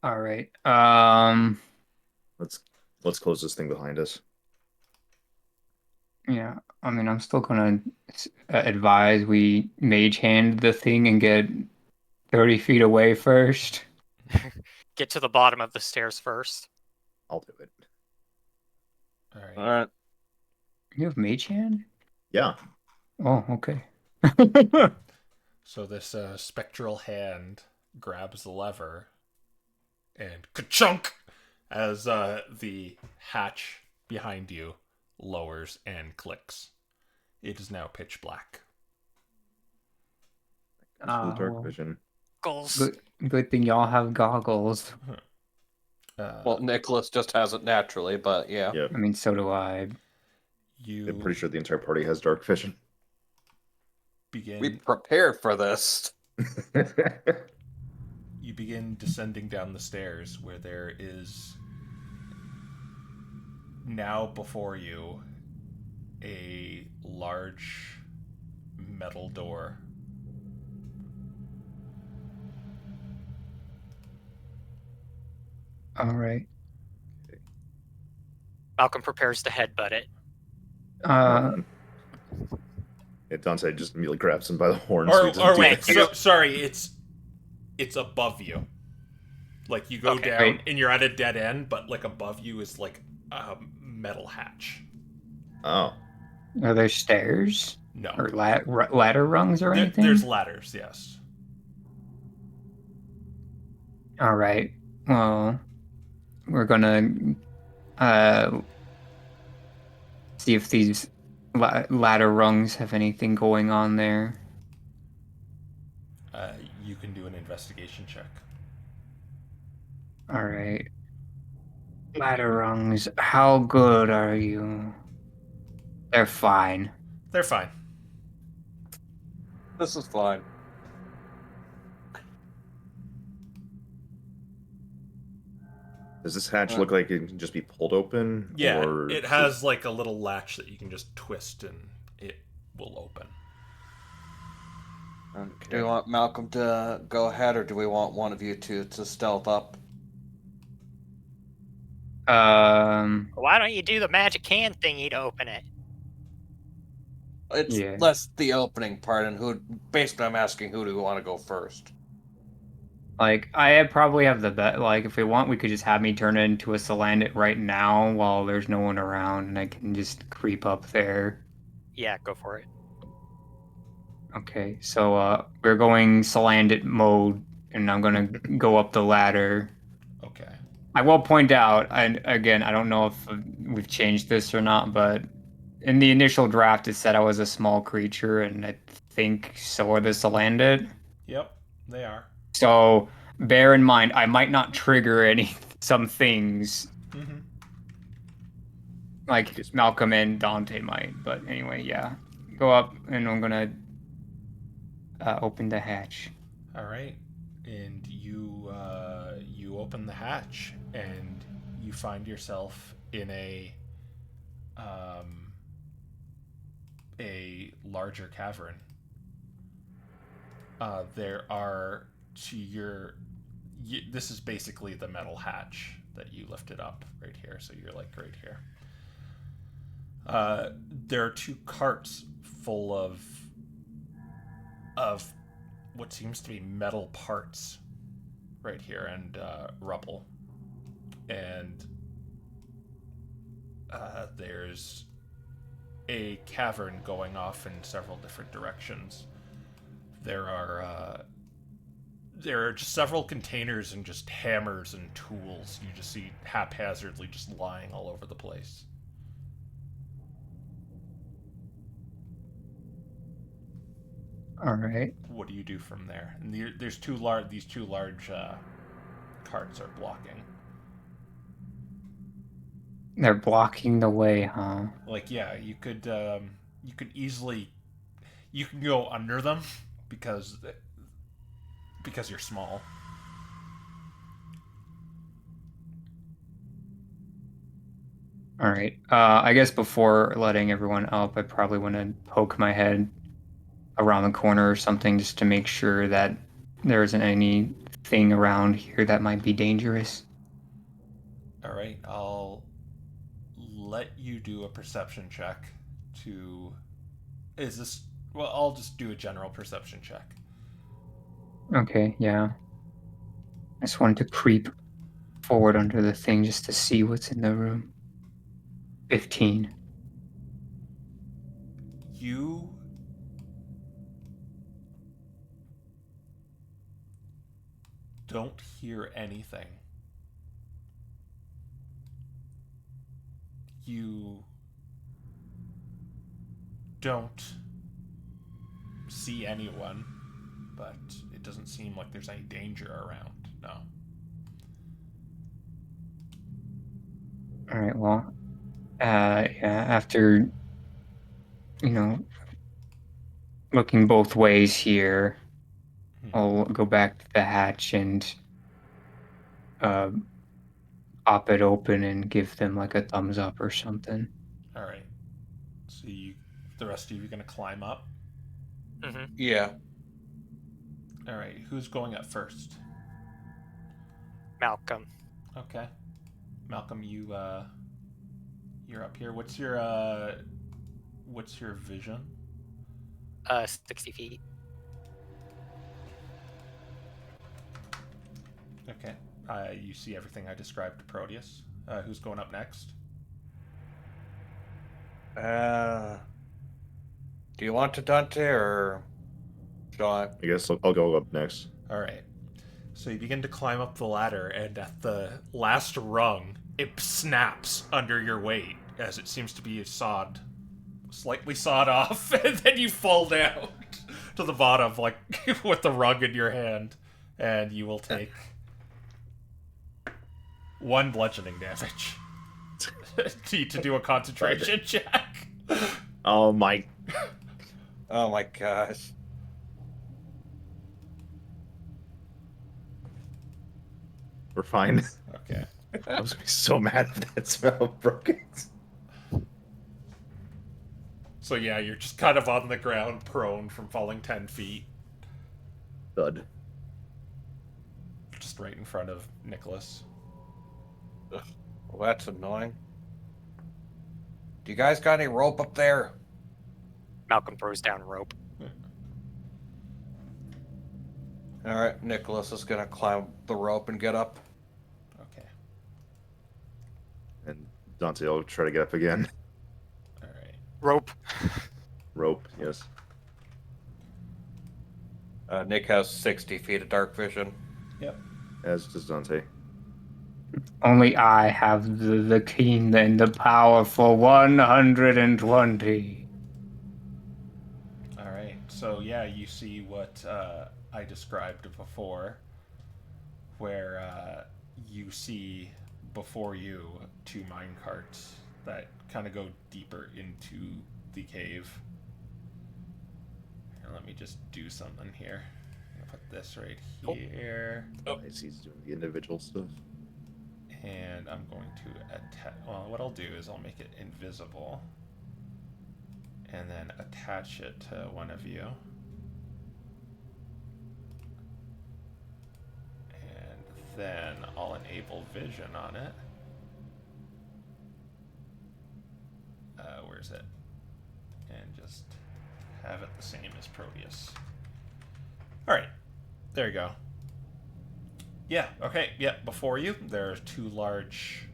All right. Let's close this thing behind us. Yeah. I mean, I'm still gonna advise we mage hand the thing and get 30 feet away first. Get to the bottom of the stairs first. I'll do it. All right. All right. You have mage hand? Yeah. Oh, okay. So this spectral hand grabs the lever and ka-chunk as the hatch behind you lowers and clicks. It is now pitch black. Absolute dark well, vision. Goals. good thing y'all have goggles. Well, Nicholas just has it naturally, but yeah. Yeah. I mean, so do I. You I'm pretty sure the entire party has dark vision. We begin prepared for this. you begin descending down the stairs where there is now before you a large metal door. All right. Malcolm prepares to headbutt it. Yeah, Dante just immediately grabs him by the horn Or, so he doesn't or do wait, this. sorry, it's above you. Like you go Okay. down Wait. and you're at a dead end, but like above you is like a metal hatch. Oh. Are there stairs No, or ladder rungs or anything? there's ladders. Yes. All right. Well, we're gonna see if these ladder rungs have anything going on there. You can do an investigation check. All right. Ladder rungs, how good are you? They're fine. They're fine. This is fine. Does this hatch look like it can just be pulled open? Yeah, or it has like a little latch that you can just twist and it will open. Do we want Malcolm to go ahead, or do we want one of you two to stealth up? Why don't you do the magic hand thingy to open it? It's Yeah. less the opening part, and who. Basically, I'm asking who do we want to go first. Like, I probably have the bet. Like, if we want, we could just have me turn it into a Salandit right now while there's no one around, and I can just creep up there. Yeah, go for it. Okay, so we're going Salandit mode, and I'm gonna go up the ladder. Okay. I will point out, and again, I don't know if we've changed this or not, but in the initial draft, it said I was a small creature, and I think so are the Salandit. Yep, they are. So bear in mind, I might not trigger some things Mm-hmm. like Malcolm and Dante might. But anyway, yeah, go up, and I'm gonna open the hatch. All right, and you open the hatch and you find yourself in a larger cavern. There are this is basically the metal hatch that you lifted up right here. So you're like right here. There are two carts full of what seems to be metal parts right here and rubble. And there's a cavern going off in several different directions. There are just several containers and just hammers and tools you just see haphazardly just lying all over the place. All right. What do you do from there? And there's these two large carts are blocking. They're blocking the way, huh? Like, yeah, you could easily you can go under them because you're small. All right. I guess before letting everyone up, I probably want to poke my head around the corner or something just to make sure that there isn't anything around here that might be dangerous. All right, I'll let you do a perception check to. Is this? Well, I'll just do a general perception check. Okay, yeah. I just wanted to creep forward under the thing just to see what's in the room. 15. You don't hear anything. You don't see anyone, but it doesn't seem like there's any danger around. No. All right, well, yeah, after, you know, looking both ways here. I'll go back to the hatch and uh, pop it open and give them like a thumbs up or something. All right. So the rest of you are gonna climb up. Hmm. Yeah. All right. Who's going up first? Malcolm. Okay. Malcolm, you're up here. What's your vision? 60 feet. Okay. You see everything I described to Proteus. Who's going up next? Do you want to Dante or Sean? I guess I'll go up next. All right. So you begin to climb up the ladder, and at the last rung, it snaps under your weight as it seems to be slightly sawed off, and then you fall down to the bottom, like with the rung in your hand, and you will take 1 bludgeoning damage. to do a concentration check. Oh my! Oh my gosh. We're fine. Okay. I was gonna be so mad if that spell broke it. So yeah, you're just kind of on the ground, prone from falling 10 feet, Thud. just right in front of Nicholas. Well, that's annoying. Do you guys got any rope up there? Malcolm throws down rope. All right, Nicholas is gonna climb the rope and get up. Okay. And Dante will try to get up again. All right. Rope. Rope, yes. Nick has 60 feet of dark vision. Yep. As does Dante. Only I have the keen and the power for 120. All right. So yeah, you see what I described before, where you see before you 2 mine carts that kind of go deeper into the cave. Here, let me just do something here. I'm gonna put this right here, I see he's doing the individual stuff. and I'm going to attach. Well, what I'll do is I'll make it invisible, and then attach it to one of you. And then I'll enable vision on it. Where's it? And just have it the same as Proteus. Alright. There you go. Yeah, okay, yeah, before you, there are two large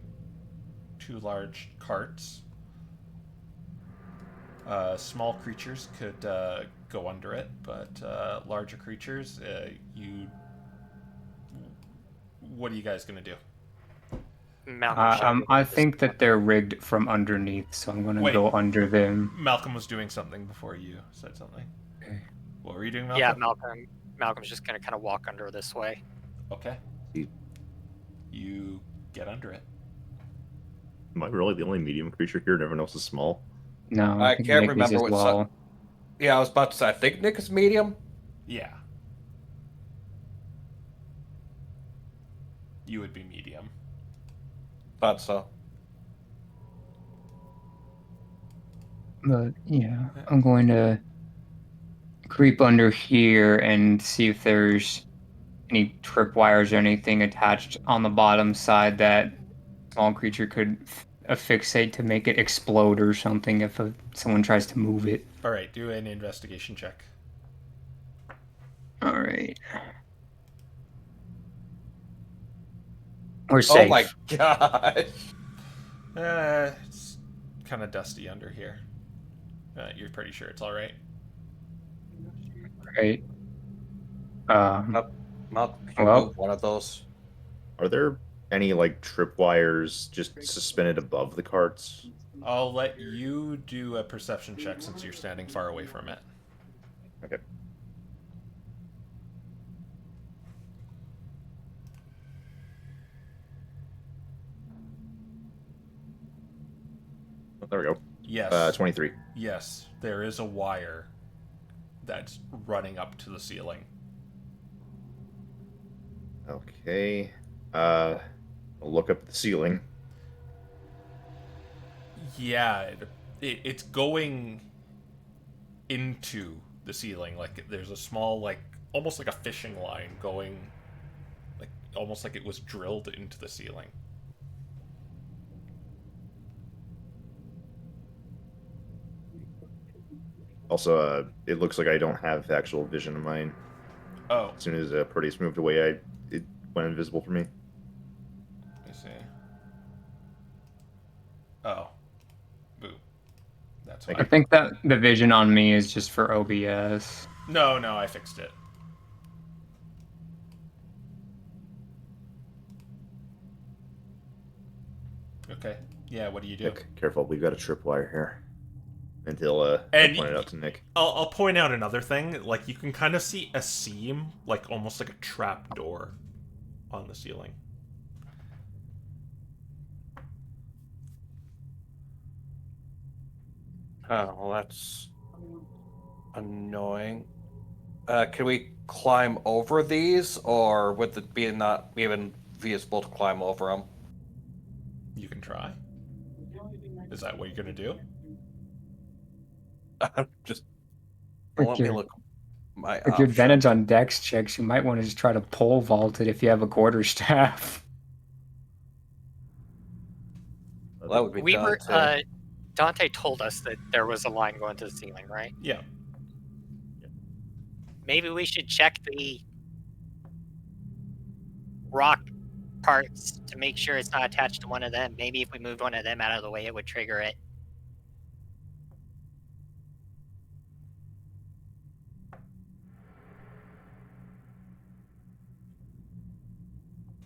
carts. Small creatures could go under it, but larger creatures, what are you guys gonna do? Malcolm shouted I at this think that point. they're rigged from underneath, so I'm gonna Wait. go under them. Malcolm was doing something before you said something. Okay. What were you doing, Malcolm? Yeah, Malcolm's just gonna kind of walk under this way. Okay. See. You get under it. Am I really the only medium creature here and everyone else is small? No, I think can't Nick is remember as what well. Yeah, I was about to say, I think Nick is medium. Yeah. You would be medium. Thought so. But yeah, I'm going to creep under here and see if there's any tripwires or anything attached on the bottom side that small creature could affixate to make it explode or something if someone tries to move it. All right, do an investigation check. All right. We're safe. Oh my gosh. It's kind of dusty under here. You're pretty sure it's all right. Right. Malcolm, can you Well- move one of those? Are there any like tripwires just suspended above the carts? I'll let you do a perception check since you're standing far away from it. Okay. Oh, there we go. Yes. 23. Yes, there is a wire that's running up to the ceiling. Okay. I'll look up at the ceiling. Yeah, it's going into the ceiling. Like there's a small, like almost like a fishing line going, like almost like it was drilled into the ceiling. Also, it looks like I don't have actual vision of mine. Oh, As soon as Proteus moved away, it went invisible for me. let me see. Oh, boo. That's Thank why. I think that the vision on me is just for OBS. No, I fixed it. Okay. Yeah, what do you do? Nick, careful, we've got a tripwire here. And he'll And point it out to Nick. I'll point out another thing. Like you can kind of see a seam, like almost like a trap door, on the ceiling. Oh, well, that's annoying. Can we climb over these, or would it be not even feasible to climb over them? You can try. Is that what you're gonna do? Just With let me your, look my with your options. advantage on dex checks, you might want to just try to pole vault it if you have a quarterstaff. Well, that would be We were Dante. Dante told us that there was a line going to the ceiling, right? Yeah. Maybe we should check the rock parts to make sure it's not attached to one of them. Maybe if we moved one of them out of the way, it would trigger it.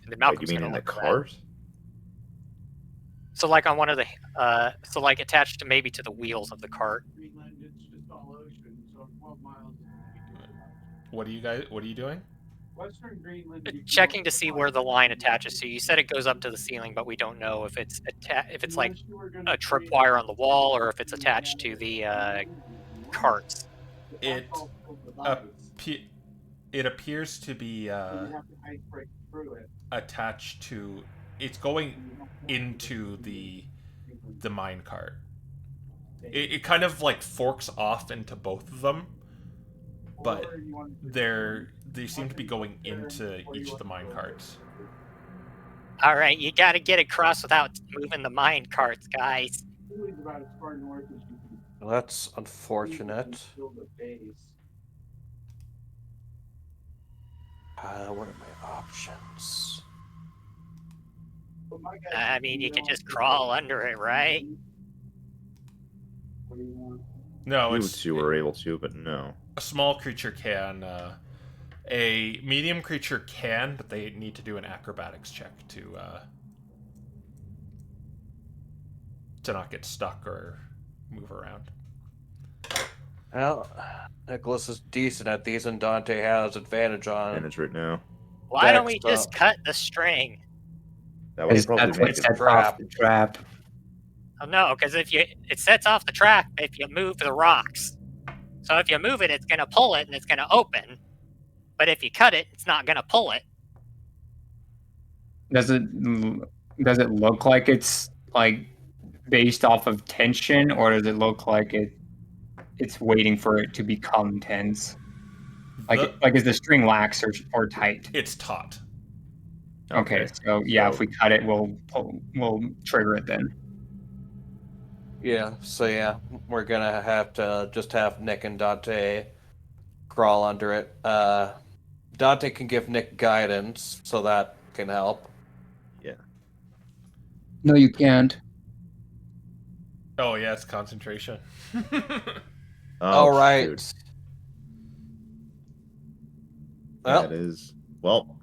And then Wait, Malcolm's you mean gonna in the look for that. cart? So like on one of the so like attached to maybe to the wheels of the cart. What are you doing? Checking to see where the line attaches to. You said it goes up to the ceiling, but we don't know if it's if it's like a tripwire on the wall or if it's attached to the carts. It it appears to be attached to. It's going into the mine cart. It kind of like forks off into both of them, but they seem to be going into each of the mine carts. All right, you got to get across without moving the mine carts, guys. Well, that's unfortunate. What are my options? I mean, you could just crawl under it, right? No, You it's two were able to, but no. a small creature can. A medium creature can, but they need to do an acrobatics check to not get stuck or move around. Well, Nicholas is decent at these, and Dante has advantage on. Advantage right now. Why don't we Next just up. cut the string? That would probably That's what make it. sets trap. off the trap. Oh no, because if it sets off the trap if you move the rocks. So if you move it, it's gonna pull it and it's gonna open. But if you cut it, it's not gonna pull it. Does it look like it's like based off of tension, or does it look like it's waiting for it to become tense? Like is the string lax or tight? It's taut. Okay, so yeah, if we cut it, we'll trigger it then. Yeah, so yeah, we're gonna have to just have Nick and Dante crawl under it. Dante can give Nick guidance, so that can help. Yeah. No, you can't. Oh yeah, it's concentration. All right. Shoot. Well, That is. Well,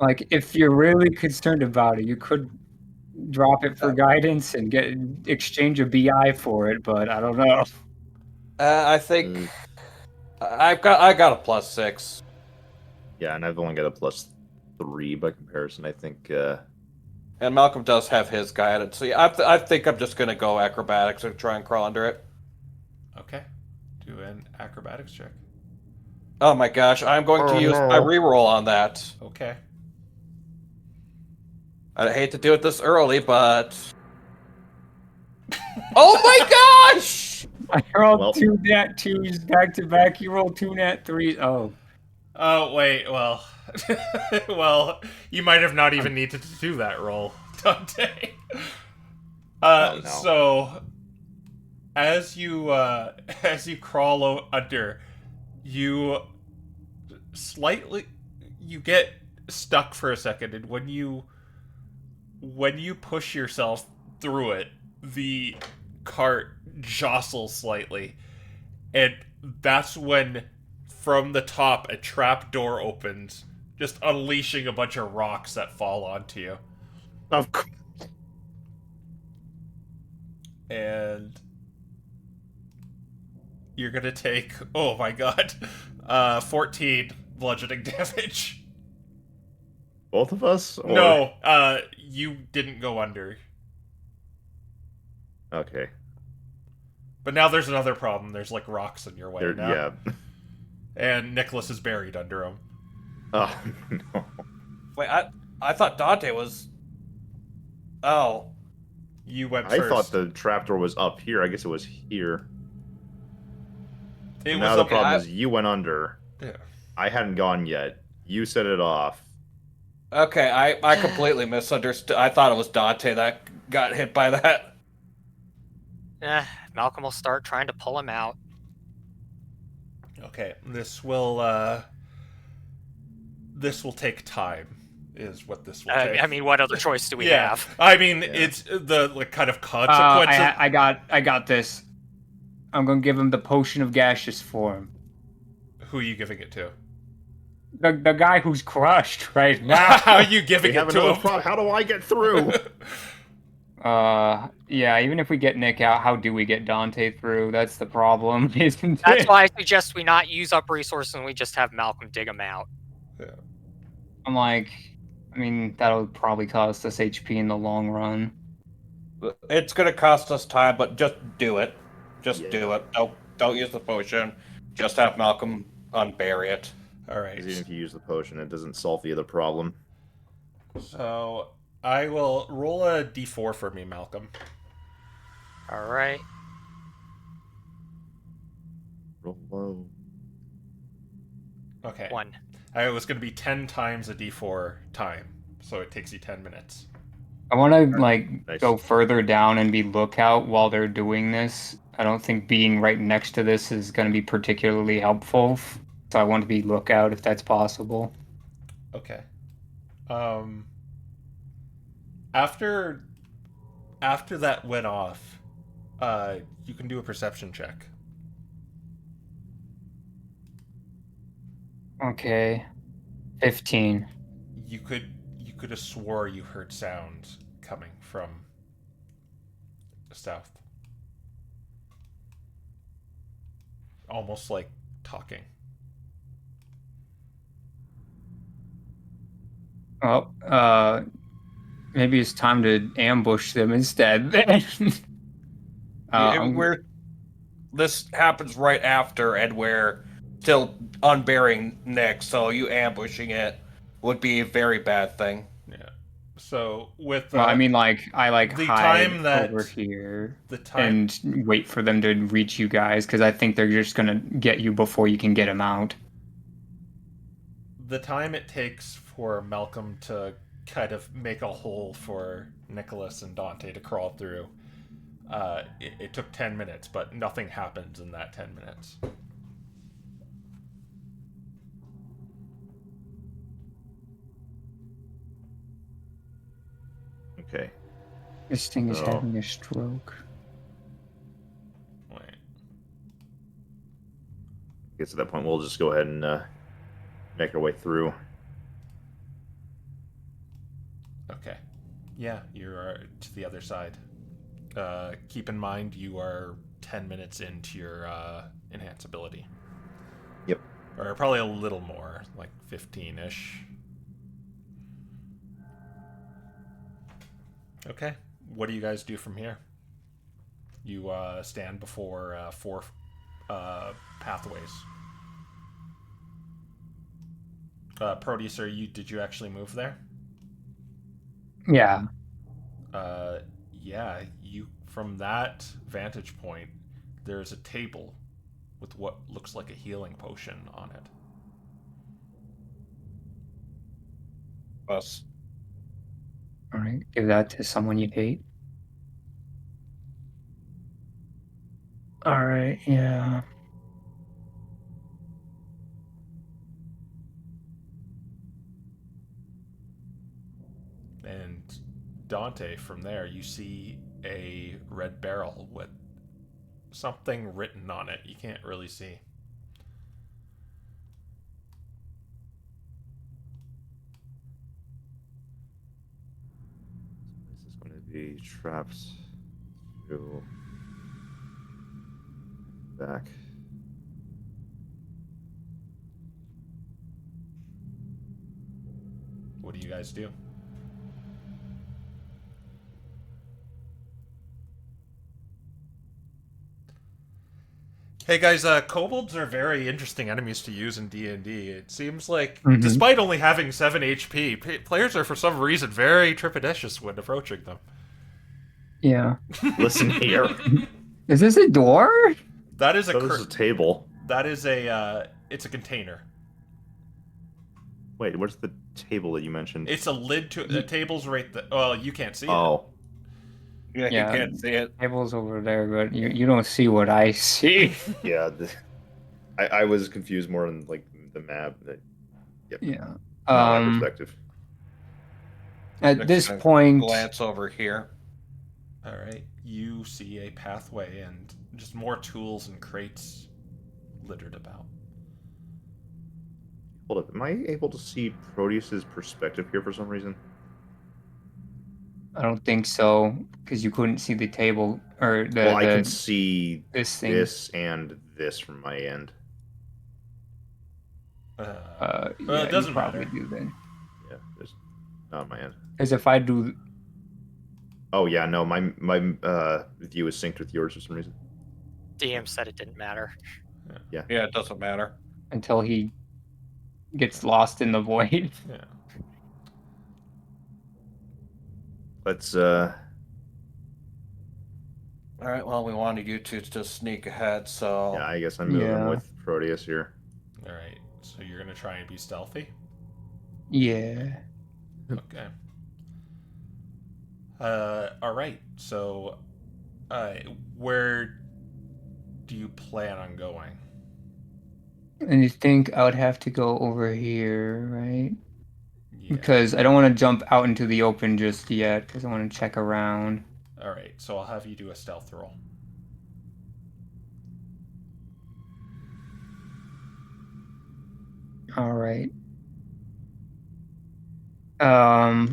Like, if you're really concerned about it, you could drop it for guidance and exchange a BI for it, but I don't know. I think I got a +6. yeah, and I've only got a +3 by comparison. I think. And Malcolm does have his guidance. So yeah, I think I'm just gonna go acrobatics and try and crawl under it. Okay. Do an acrobatics check. Oh my gosh, I'm going to use my reroll on that. Okay. I hate to do it this early, but... Oh my gosh! I rolled Well. 2 nat 2s back to back. You rolled 2 nat 3s. Oh. Oh, wait, well... well, you might have not even needed to do that roll, Dante. Oh, no. So... As you crawl under, you slightly... You get stuck for a second, and when you push yourself through it, the cart jostles slightly, and that's when, from the top, a trap door opens, just unleashing a bunch of rocks that fall onto you. Of course. And you're gonna take, oh my god, 14 bludgeoning damage. Both of us? Or... No, you didn't go under. Okay. But now there's another problem. There's like rocks in your way There, now. yeah. And Nicholas is buried under him. Oh, no. Wait, I thought Dante was... Oh. You went I first. thought the trapdoor was up here. I guess it was here. It Now was the okay. problem is you went under. Yeah. I hadn't gone yet. You set it off. Okay, I completely misunderstood. I thought it was Dante that got hit by that. Malcolm will start trying to pull him out. Okay, this will take time, is what this will take. I mean, what other choice do we yeah. have? I mean, it's the like kind of consequences. I got this. I'm gonna give him the potion of gaseous form. Who are you giving it to? The guy who's crushed right now. How are you giving We it have to another him? problem. How do I get through? Yeah, even if we get Nick out, how do we get Dante through? That's the problem, isn't That's it? why I suggest we not use up resources and we just have Malcolm dig him out. Yeah. I'm like, I mean, that'll probably cost us HP in the long run. It's gonna cost us time, but just do it. Just Yeah. do it. Don't use the potion. Just have Malcolm unbury it. All right. Because even if you use the potion, it doesn't solve the other problem. So I will roll a d4 for me, Malcolm. All right. Roll low. Okay. 1. It was going to be 10 times a d4 time, so it takes you 10 minutes. I want to like Nice. go further down and be lookout while they're doing this. I don't think being right next to this is going to be particularly helpful. So I want to be lookout if that's possible. Okay. After that went off, you can do a perception check. Okay. 15. You could have swore you heard sounds coming from the south. Almost like talking. Oh, maybe it's time to ambush them instead. This happens right after, and we're still unburying Nick, so you ambushing it would be a very bad thing. Yeah. So with well, I mean, like I the hide time that- over here the time and wait for them to reach you guys because I think they're just gonna get you before you can get them out. the time it takes for Malcolm to kind of make a hole for Nicholas and Dante to crawl through, it took 10 minutes, but nothing happens in that 10 minutes. Okay. This thing is So- having a stroke. Wait. I guess at that point we'll just go ahead and make our way through. Okay. Yeah, you're to the other side. Keep in mind you are 10 minutes into your enhance ability. Yep. Or probably a little more, like 15-ish. Okay. What do you guys do from here? You stand before 4 pathways. Proteus, did you actually move there? Yeah. Yeah, you from that vantage point, there's a table with what looks like a healing potion on it. Us. All right. Give that to someone you hate. All right. Yeah. And Dante, from there, you see a red barrel with something written on it. You can't really see. This is going to be trapped to back. What do you guys do? Hey guys, kobolds are very interesting enemies to use in D&D. It seems like, despite only having 7 HP, players are for some reason very trepidatious when approaching them. Yeah. Listen here. Is this a door? That is a So this is a table. that is it's a container. Wait, where's the table that you mentioned? It's a lid to the table's right there. Well, you can't see it. Oh, Yeah, Yeah. you can't see it. Table's over there, but you don't see what I see. yeah. I was confused more on like the map. Yep. Yeah. Not my perspective. At this Next time, point, glance over here. All right, you see a pathway and just more tools and crates littered about. Hold up. Am I able to see Proteus's perspective here for some reason? I don't think so, because you couldn't see the table or Well, I can see this thing. this and this from my end. Yeah, it doesn't you probably matter. do then. Yeah, just not on my end. Because if I do, Oh yeah, no, my view is synced with yours for some reason. DM said it didn't matter. Yeah, it doesn't matter. until he gets lost in the void. Yeah. Let's All right. Well, we wanted you two to sneak ahead, so yeah, I guess I'm moving Yeah. with Proteus here. All right. So you're gonna try and be stealthy. Yeah. Okay. All right. So, where do you plan on going? And you think I would have to go over here, right? Yeah. Because I don't want to jump out into the open just yet, because I want to check around. All right. So I'll have you do a stealth roll. All right.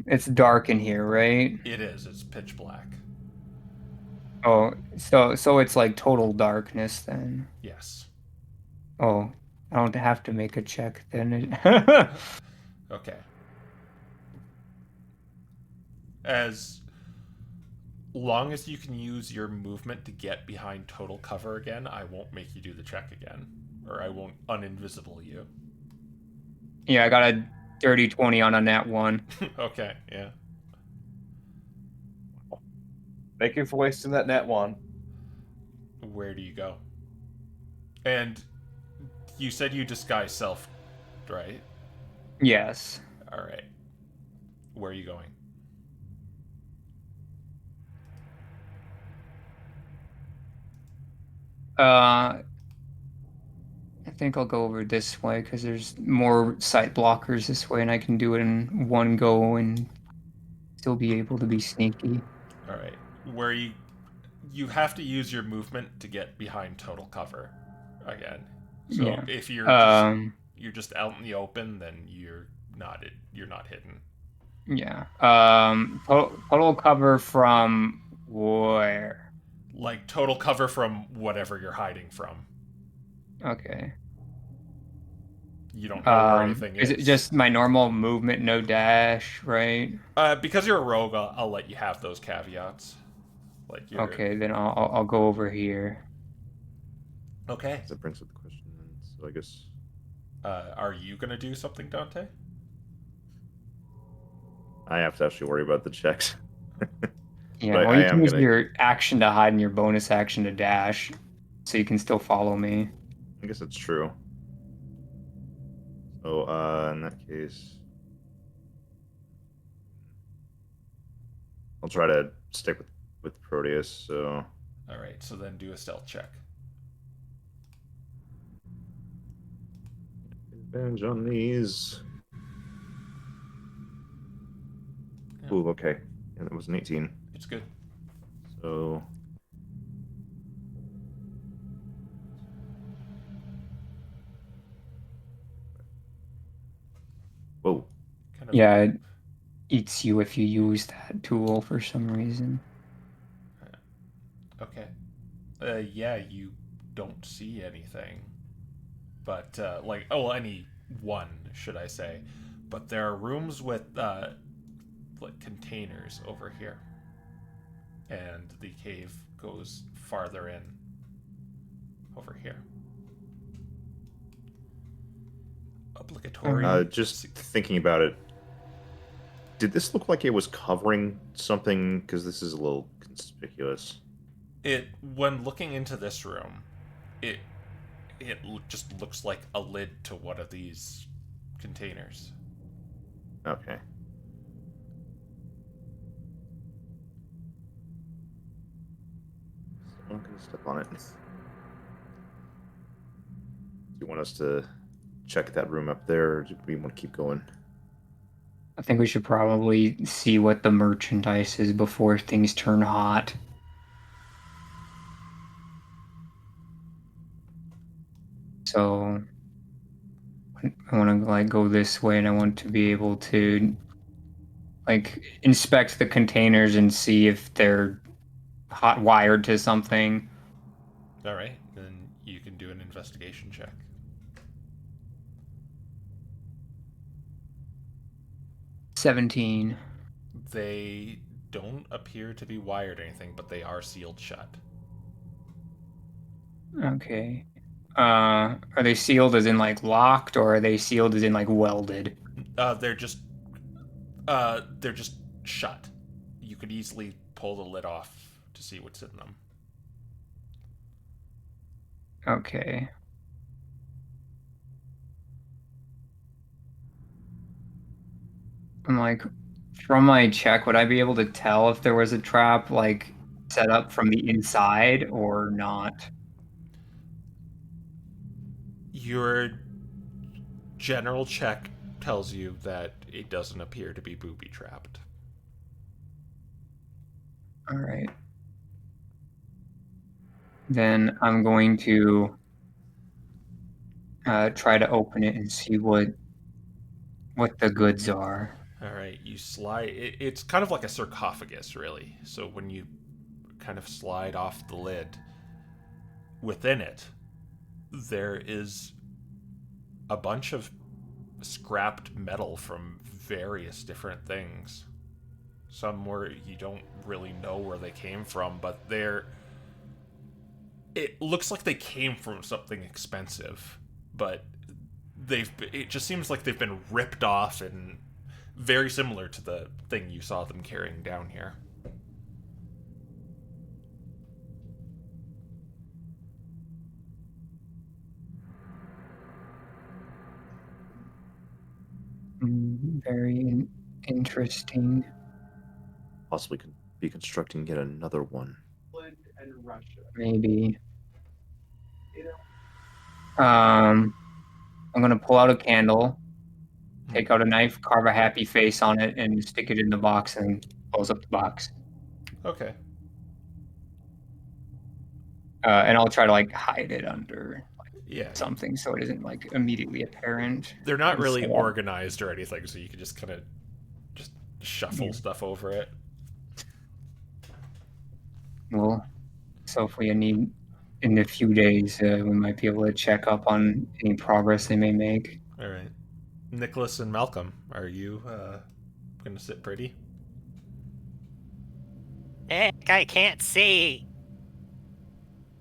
It's dark in here, right? It is. It's pitch black. Oh, so it's like total darkness then. Yes. Oh, I don't have to make a check then. Okay. As long as you can use your movement to get behind total cover again, I won't make you do the check again. Or I won't uninvisible you. Yeah, I got a dirty 20 on a nat 1. Okay, yeah. thank you for wasting that net one. Where do you go? And you said you disguise self, right? Yes. Alright. Where are you going? I think I'll go over this way because there's more sight blockers this way, and I can do it in one go and still be able to be sneaky. Alright. Where you have to use your movement to get behind total cover again. So Yeah. if you're just out in the open, then you're not hidden. Yeah. Total cover from where? Like total cover from whatever you're hiding from. Okay. You don't know where anything is. Is it just my normal movement, no dash, right? Because you're a rogue, I'll let you have those caveats. Like you're Okay, then I'll go over here. Okay. That brings up the question. So I guess Are you gonna do something, Dante? I have to actually worry about the checks. Yeah, But well, I you can am use gonna. your action to hide and your bonus action to dash, so you can still follow me. I guess that's true. So in that case, I'll try to stick with Proteus. So All right. So then do a stealth check. advantage on these. Yeah, Ooh, okay. And it was an 18. it's good. So whoa. Kind of. Yeah, it eats you if you use that tool for some reason. Okay. Yeah, you don't see anything, but any one, should I say? But there are rooms with like containers over here, and the cave goes farther in over here. Obligatory. Just thinking about it, did this look like it was covering something? Because this is a little conspicuous. It when looking into this room, it just looks like a lid to one of these containers. Okay. So I'm gonna step on it. Do you want us to check that room up there, or do we want to keep going? I think we should probably see what the merchandise is before things turn hot. So I want to like go this way, and I want to be able to like inspect the containers and see if they're hot wired to something. All right, then you can do an investigation check. 17. They don't appear to be wired or anything, but they are sealed shut. Okay. Are they sealed as in like locked, or are they sealed as in like welded? They're just they're just shut. You could easily pull the lid off to see what's in them. Okay. I'm like, from my check, would I be able to tell if there was a trap like set up from the inside or not? Your general check tells you that it doesn't appear to be booby trapped. All right. Then I'm going to try to open it and see what the goods are. All right, you slide. It's kind of like a sarcophagus, really. So when you kind of slide off the lid, within it, there is a bunch of scrapped metal from various different things. Some where you don't really know where they came from, but it looks like they came from something expensive, but it just seems like they've been ripped off and very similar to the thing you saw them carrying down here. Very interesting. Possibly could be constructing yet another one. Maybe. I'm gonna pull out a candle, take out a knife, carve a happy face on it, and stick it in the box and close up the box. Okay. And I'll try to like hide it under Yeah. something so it isn't like immediately apparent. They're not and really set up. organized or anything, so you can just kind of just shuffle Yeah. stuff over it. Well, so if we need in a few days, we might be able to check up on any progress they may make. All right. Nicholas and Malcolm, are you gonna sit pretty? Heck, I can't see.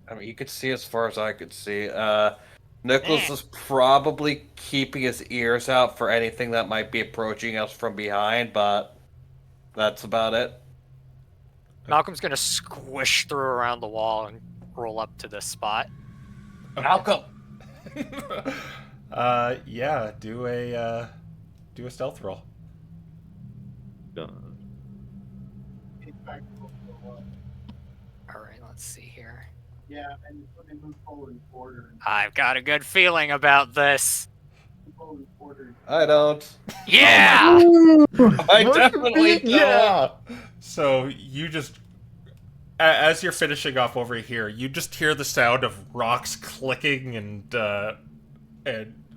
I mean, you could see as far as I could see. Nicholas Man. is probably keeping his ears out for anything that might be approaching us from behind, but that's about it. Malcolm's gonna squish through around the wall and roll up to this spot. Malcolm! Yeah, do a stealth roll. Done. All right, let's see here. Yeah, and when they move forward order. I've got a good feeling about this. I don't. Yeah! I definitely don't. Yeah. So you just, as you're finishing up over here, you just hear the sound of rocks clicking and the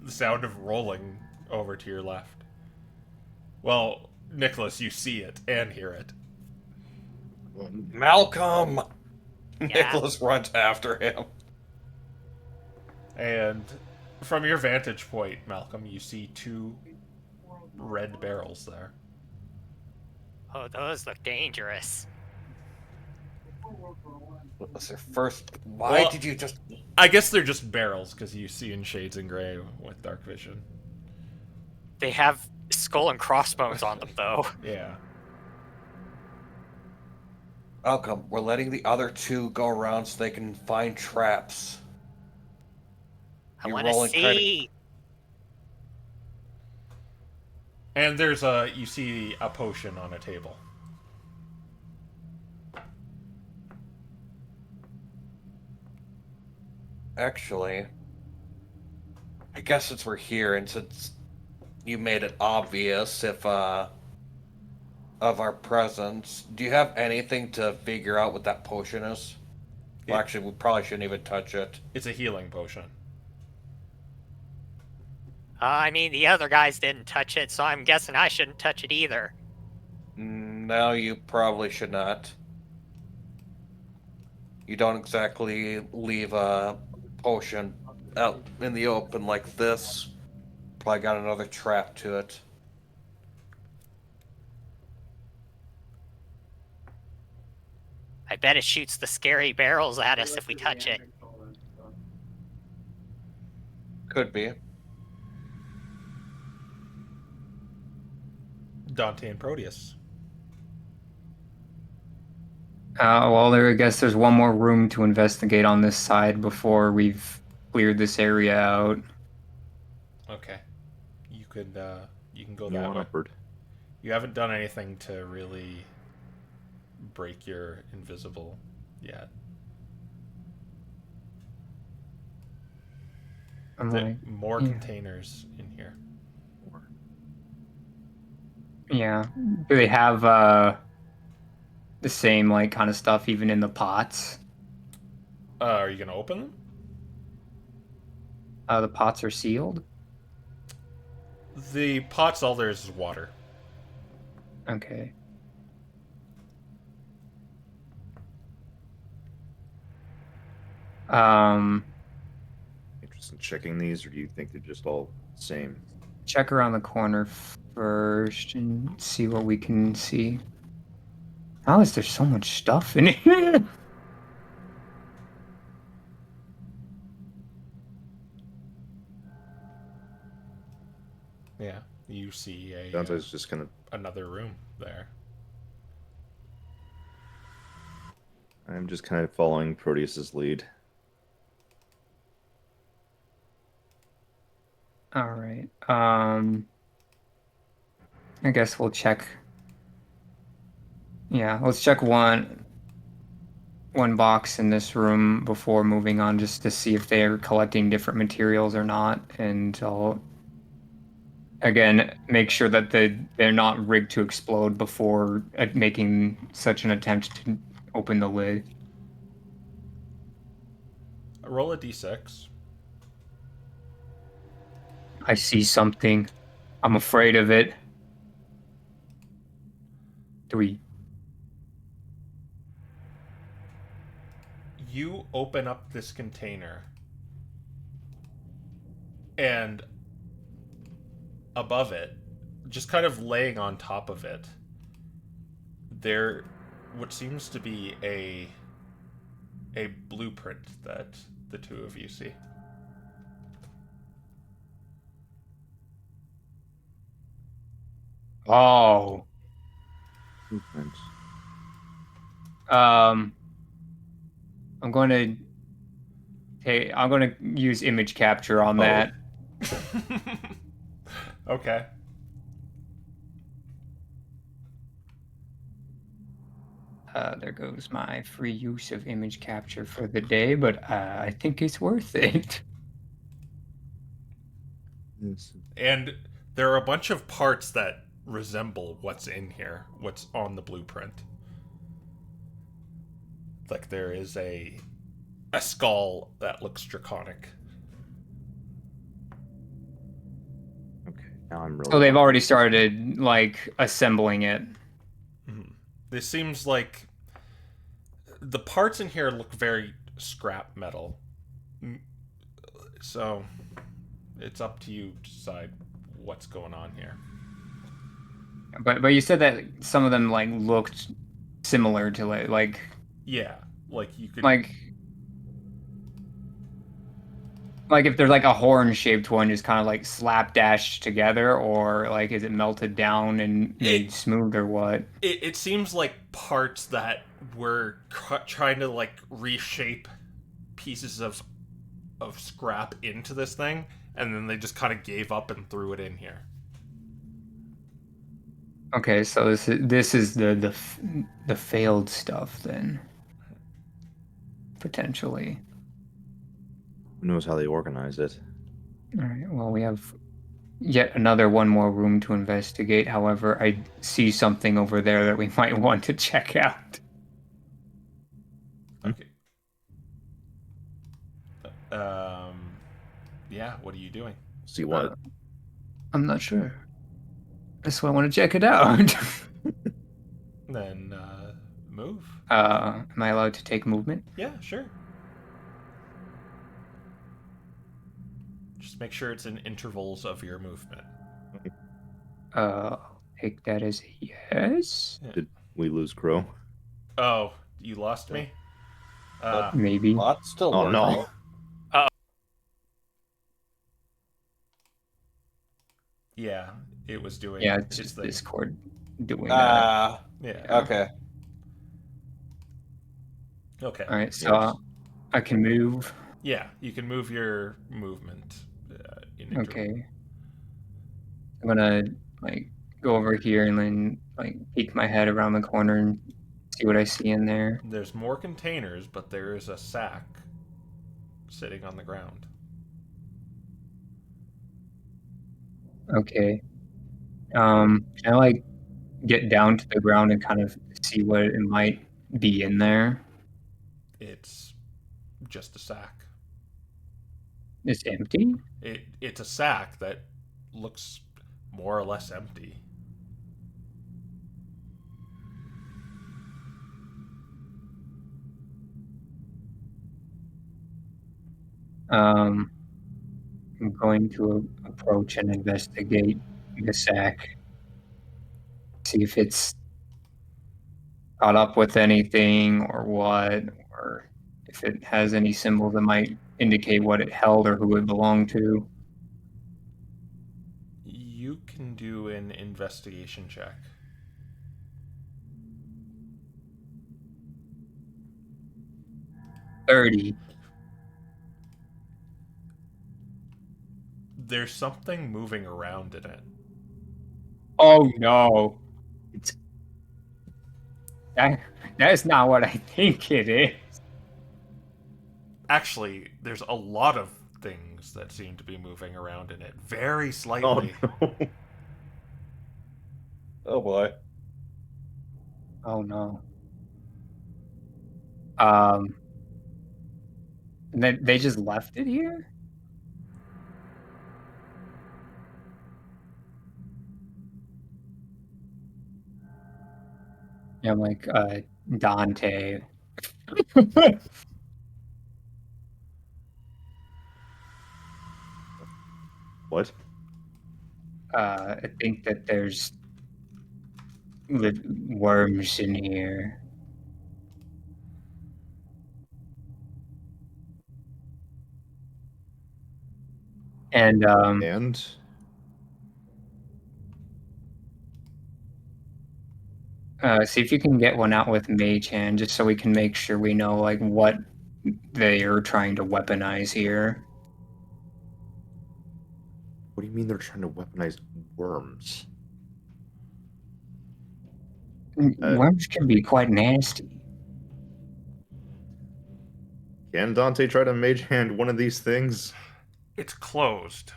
sound of rolling over to your left. Well, Nicholas, you see it and hear it. Malcolm! Nicholas runs after him. And from your vantage point, Malcolm, you see 2 red barrels there. Oh, those look dangerous. What was their first? Why Well, did you just? I guess they're just barrels because you see in shades in gray with dark vision. They have skull and crossbones on them, though. Yeah. Malcolm, we're letting the other 2 go around so they can find traps. I You're want to rolling credit. see. And there's you see a potion on a table. Actually, I guess since we're here and since you made it obvious of our presence, do you have anything to figure out what that potion is? Well, actually, we probably shouldn't even touch it. It's a healing potion. I mean, the other guys didn't touch it, so I'm guessing I shouldn't touch it either. No, you probably should not. You don't exactly leave a potion out in the open like this. Probably got another trap to it. I bet it shoots the scary barrels at us if we touch it. Could be. Dante and Proteus. Well, I guess there's one more room to investigate on this side before we've cleared this area out. Okay. You can go You that want way. upward. You haven't done anything to really break your invisible yet. I'm There like, more yeah. containers in here. yeah. Do they have the same like kind of stuff even in the pots? Are you gonna open them? The pots are sealed. The pots, all there is water. Okay. Interested in checking these, or do you think they're just all the same? Check around the corner first and see what we can see. How is there so much stuff in here? Yeah. You see Dante's just kind of. another room there. I'm just kind of following Proteus's lead. All right. I guess we'll check. Yeah, let's check one box in this room before moving on, just to see if they're collecting different materials or not. And I'll again make sure that they're not rigged to explode before making such an attempt to open the lid. Roll a d6. I see something. I'm afraid of it. 3. You open up this container, and above it, just kind of laying on top of it, there what seems to be a a blueprint that the two of you see. Oh. Blueprint. I'm going to use image capture on that. Okay. There goes my free use of image capture for the day, but I think it's worth it. Yes. And there are a bunch of parts that resemble what's in here, what's on the blueprint. Like there is a skull that looks draconic. Okay, now I'm really. So they've already started like assembling it. This seems like the parts in here look very scrap metal. So it's up to you to decide what's going on here. But you said that some of them like looked similar to like Yeah, like you could. like if there's like a horn shaped one just kind of like slapdashed together, or like is it melted down and made smooth or what? It seems like parts that were trying to like reshape pieces of scrap into this thing, and then they just kind of gave up and threw it in here. Okay, so this is the failed stuff then, potentially. Who knows how they organize it? All right. Well, we have yet one more room to investigate. However, I see something over there that we might want to check out. Okay. Yeah. What are you doing? See what? I'm not sure. That's why I want to check it out. Then move. Am I allowed to take movement? Yeah, sure. Just make sure it's in intervals of your movement. I'll take that as a yes. Did we lose Crow? Oh, you lost me? Maybe. Bot's still Oh working. no! Yeah, it was doing Yeah, it's its just thing. Discord doing that. Yeah. Okay. Okay. All right, so Yes. I can move. Yeah, you can move your movement in interval. Okay. I'm gonna like go over here and then like peek my head around the corner and see what I see in there. There's more containers, but there is a sack sitting on the ground. Okay. Can I like get down to the ground and kind of see what it might be in there? It's just a sack. It's empty? It's a sack that looks more or less empty. I'm going to approach and investigate the sack. See if it's caught up with anything or what, or if it has any symbol that might indicate what it held or who it belonged to. You can do an investigation check. $30. There's something moving around in it. Oh no. That's not what I think it is. Actually, there's a lot of things that seem to be moving around in it, very Oh slightly. no! Oh boy. Oh no. And then they just left it here? Yeah, I'm like, Dante. What? I think that there's worms in here. And And see if you can get one out with Mage Hand, just so we can make sure we know like what they are trying to weaponize here. what do you mean they're trying to weaponize worms? Worms can be quite nasty. Can Dante try to mage hand one of these things? It's closed.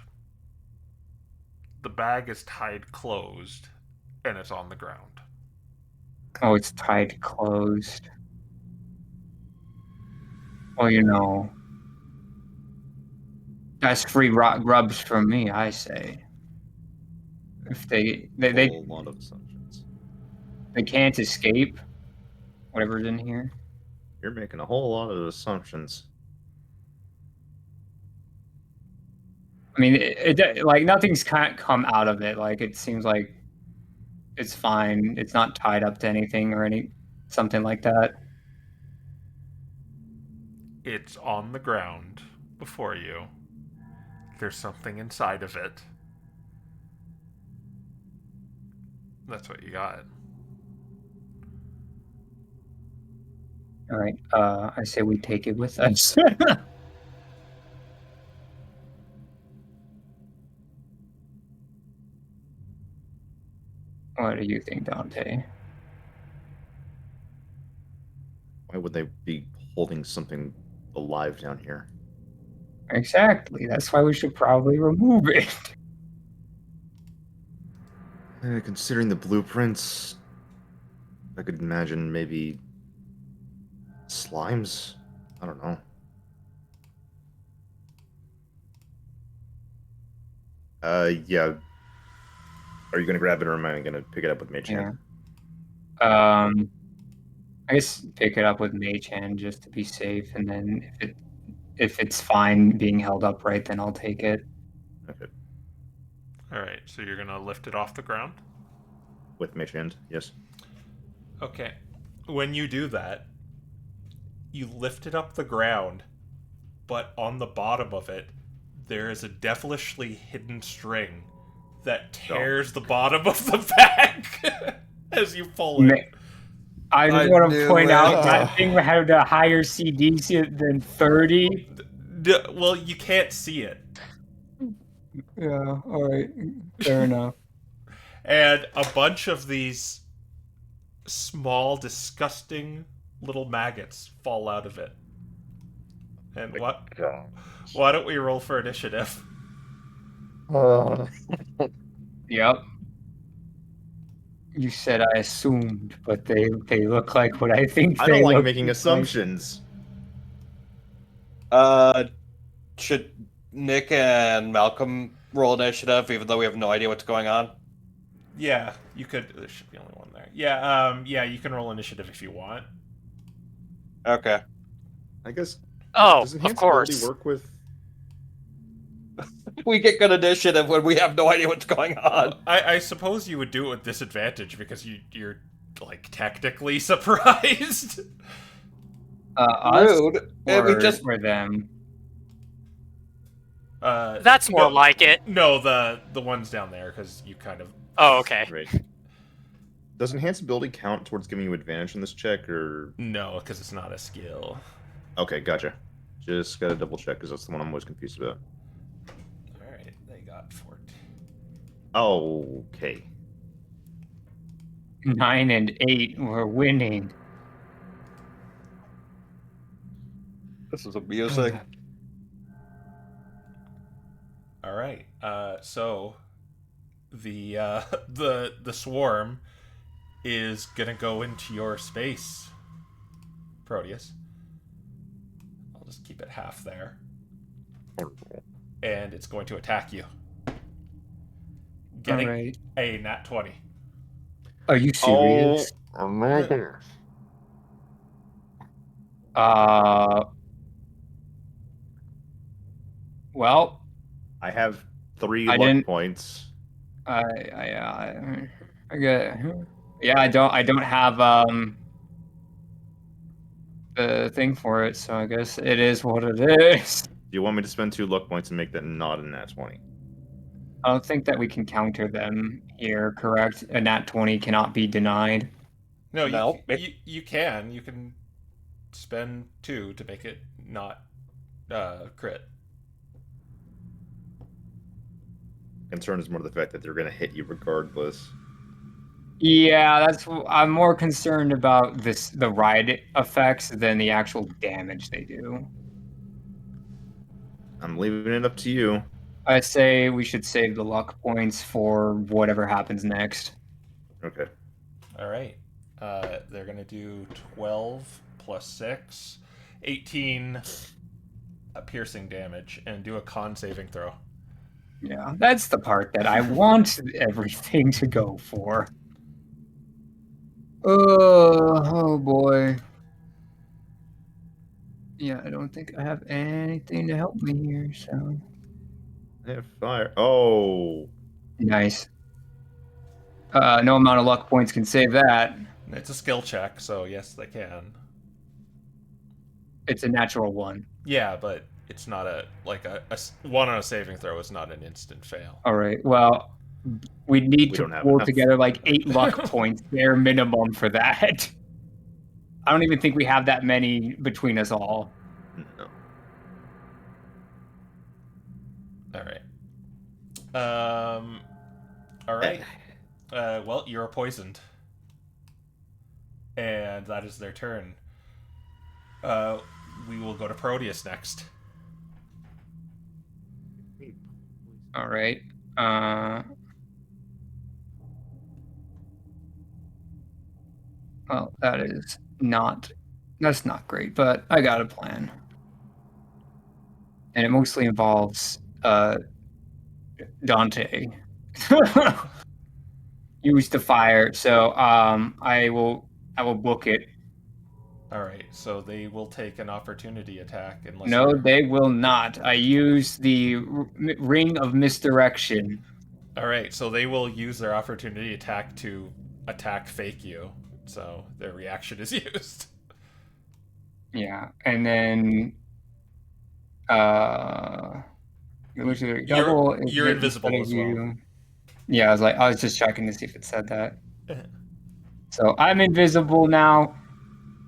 The bag is tied closed, and it's on the ground. Oh, it's tied closed. Well, you know, that's free grubs from me, I say. If they A lot of assumptions. they can't escape whatever's in here. You're making a whole lot of assumptions. I mean, like nothing's can't come out of it. Like it seems like it's fine. It's not tied up to anything or something like that. It's on the ground before you. There's something inside of it. That's what you got. All right. I say we take it with us. What do you think, Dante? Why would they be holding something alive down here? Exactly. That's why we should probably remove it. Considering the blueprints, I could imagine maybe slimes. I don't know. Yeah. Are you gonna grab it, or am I gonna pick it up with Mage Hand? I guess pick it up with Mage Hand just to be safe, and then if it's fine being held upright, then I'll take it. Okay. Alright, so you're gonna lift it off the ground? With Mage Hand, yes. Okay. When you do that, you lift it up the ground, but on the bottom of it, there is a devilishly hidden string that tears the bottom of the bag as you pull it. I just I want to knew point it. out that thing had a higher CDC than 30. Well, you can't see it. Yeah, all right. Fair enough. And a bunch of these small, disgusting little maggots fall out of it. And what? Why don't we roll for initiative? Yep. You said I assumed, but they look like what I think I they don't like look making like. assumptions. Should Nick and Malcolm roll initiative, even though we have no idea what's going on? Yeah, you could. There should be only one there. Yeah, you can roll initiative if you want. Okay. I guess. Oh, Does of enhanced course. ability work with? We get good initiative when we have no idea what's going on. I suppose you would do it with disadvantage because you're like technically surprised. Us Rude. And we just or them. That's more no, like it. No, the ones down there because you kind of. Oh, okay. Right. Does enhanced ability count towards giving you advantage in this check, or? No, because it's not a skill. Okay, gotcha. Just gotta double check because that's the one I'm always confused about. Alright, they got 14. Okay. 9 and 8, we're winning. This is amusing. Alright, so the the swarm is gonna go into your space, Proteus. I'll just keep it half there. And it's going to attack you. Getting Alright. a nat 20. Are you serious? Oh my goodness. Well, I have 3 I luck didn't- points. I get. Yeah, I don't have the thing for it, so I guess it is what it is. Do you want me to spend 2 luck points and make that not a nat 20? I don't think that we can counter them here, correct? A nat 20 cannot be denied. No, No, you can. You can spend 2 to make it not crit. Concern is more the fact that they're going to hit you regardless. Yeah, I'm more concerned about the ride effects than the actual damage they do. I'm leaving it up to you. I say we should save the luck points for whatever happens next. Okay. All right. They're going to do 12 plus 6, 18 piercing damage, and do a con saving throw. Yeah, that's the part that I want everything to go for. Oh boy. Yeah, I don't think I have anything to help me here, so. Yeah, fire. Oh. Nice. No amount of luck points can save that. It's a skill check, so yes, they can. It's a natural 1. Yeah, but it's not a 1 on a saving throw is not an instant fail. All right. Well, we need to don't have pull enough. together like 8 luck points, bare minimum for that. I don't even think we have that many between us all. No. All right. All right. Well, you're poisoned, and that is their turn. We will go to Proteus next. All right. Well, that's not great, but I got a plan. And it mostly involves Dante. Use the fire. So I will book it. All right, so they will take an opportunity attack unless No, you're... they will not. I use the ring of misdirection. All right, so they will use their opportunity attack to attack fake you. So their reaction is used. Yeah, and then You're invisible as well. Yeah, I was just checking to see if it said that. So I'm invisible now,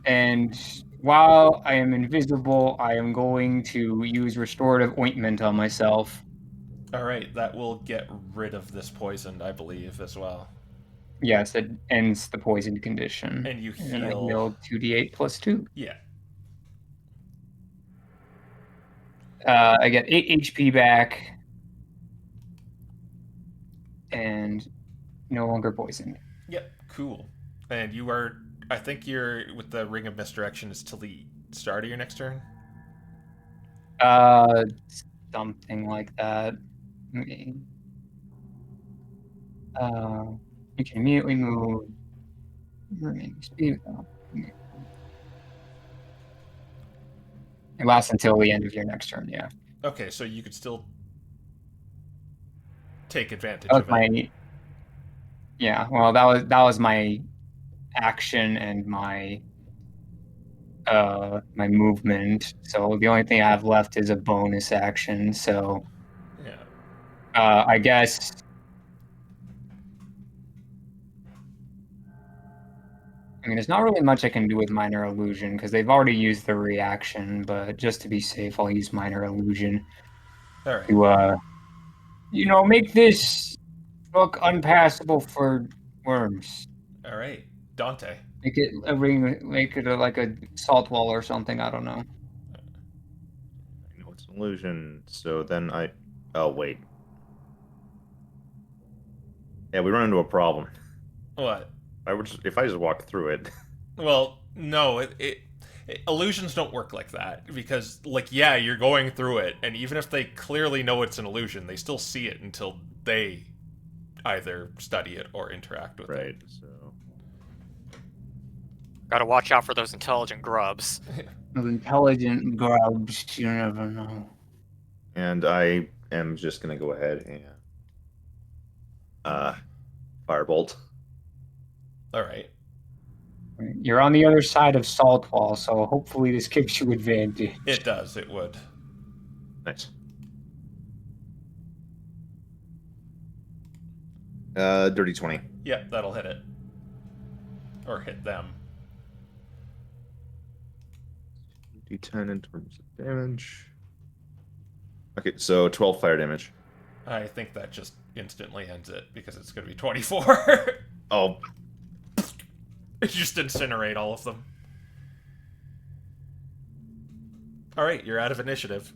and while I am invisible, I am going to use restorative ointment on myself. All right, that will get rid of this poison, I believe, as well. Yes, it ends the poison condition. And you heal. And I heal 2d8 plus 2. Yeah. I get 8 HP back. And no longer poisoned. Yep, cool. And you are... I think you're... With the Ring of Misdirection is till the start of your next turn? Something like that. You can immediately move. Speed. It lasts until the end of your next turn. Yeah. Okay, so you could still take advantage That was of it. Yeah. Well, that was my action and my my movement. So the only thing I have left is a bonus action. So Yeah. I guess. I mean, there's not really much I can do with Minor Illusion because they've already used the reaction, but just to be safe, I'll use Minor Illusion All right. to, make this look unpassable for worms. All right. Dante. Make it a ring, make it like a salt wall or something, I don't know. I know it's an illusion, so then oh, wait. Yeah, we run into a problem. What? If I just walk through it. Well, no, illusions don't work like that because, yeah, you're going through it, and even if they clearly know it's an illusion, they still see it until they either study it or interact with it. Right. So. Gotta watch out for those intelligent grubs. Those intelligent grubs, you never know. And I am just gonna go ahead and firebolt. All right. You're on the other side of Salt Wall, so hopefully this gives you advantage. It does. It would. Nice. Dirty 20. Yep, that'll hit it. Or hit them. D10 in terms of damage. Okay, so 12 fire damage. I think that just instantly ends it because it's going to be 24. Oh, It just incinerate all of them. All right, you're out of initiative.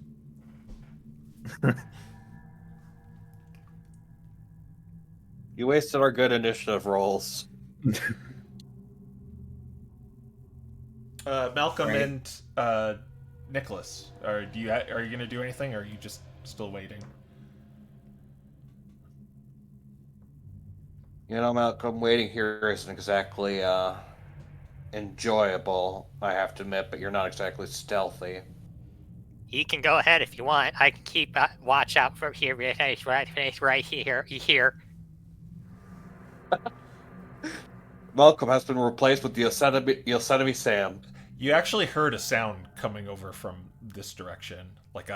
You wasted our good initiative rolls. Malcolm Right. and Nicholas, are you going to do anything, or are you just still waiting? You know, Malcolm, waiting here isn't exactly enjoyable, I have to admit, but you're not exactly stealthy. You can go ahead if you want. I can keep watch out from here. Right here. Here. Malcolm has been replaced with Yosemite Sam. You actually heard a sound coming over from this direction, like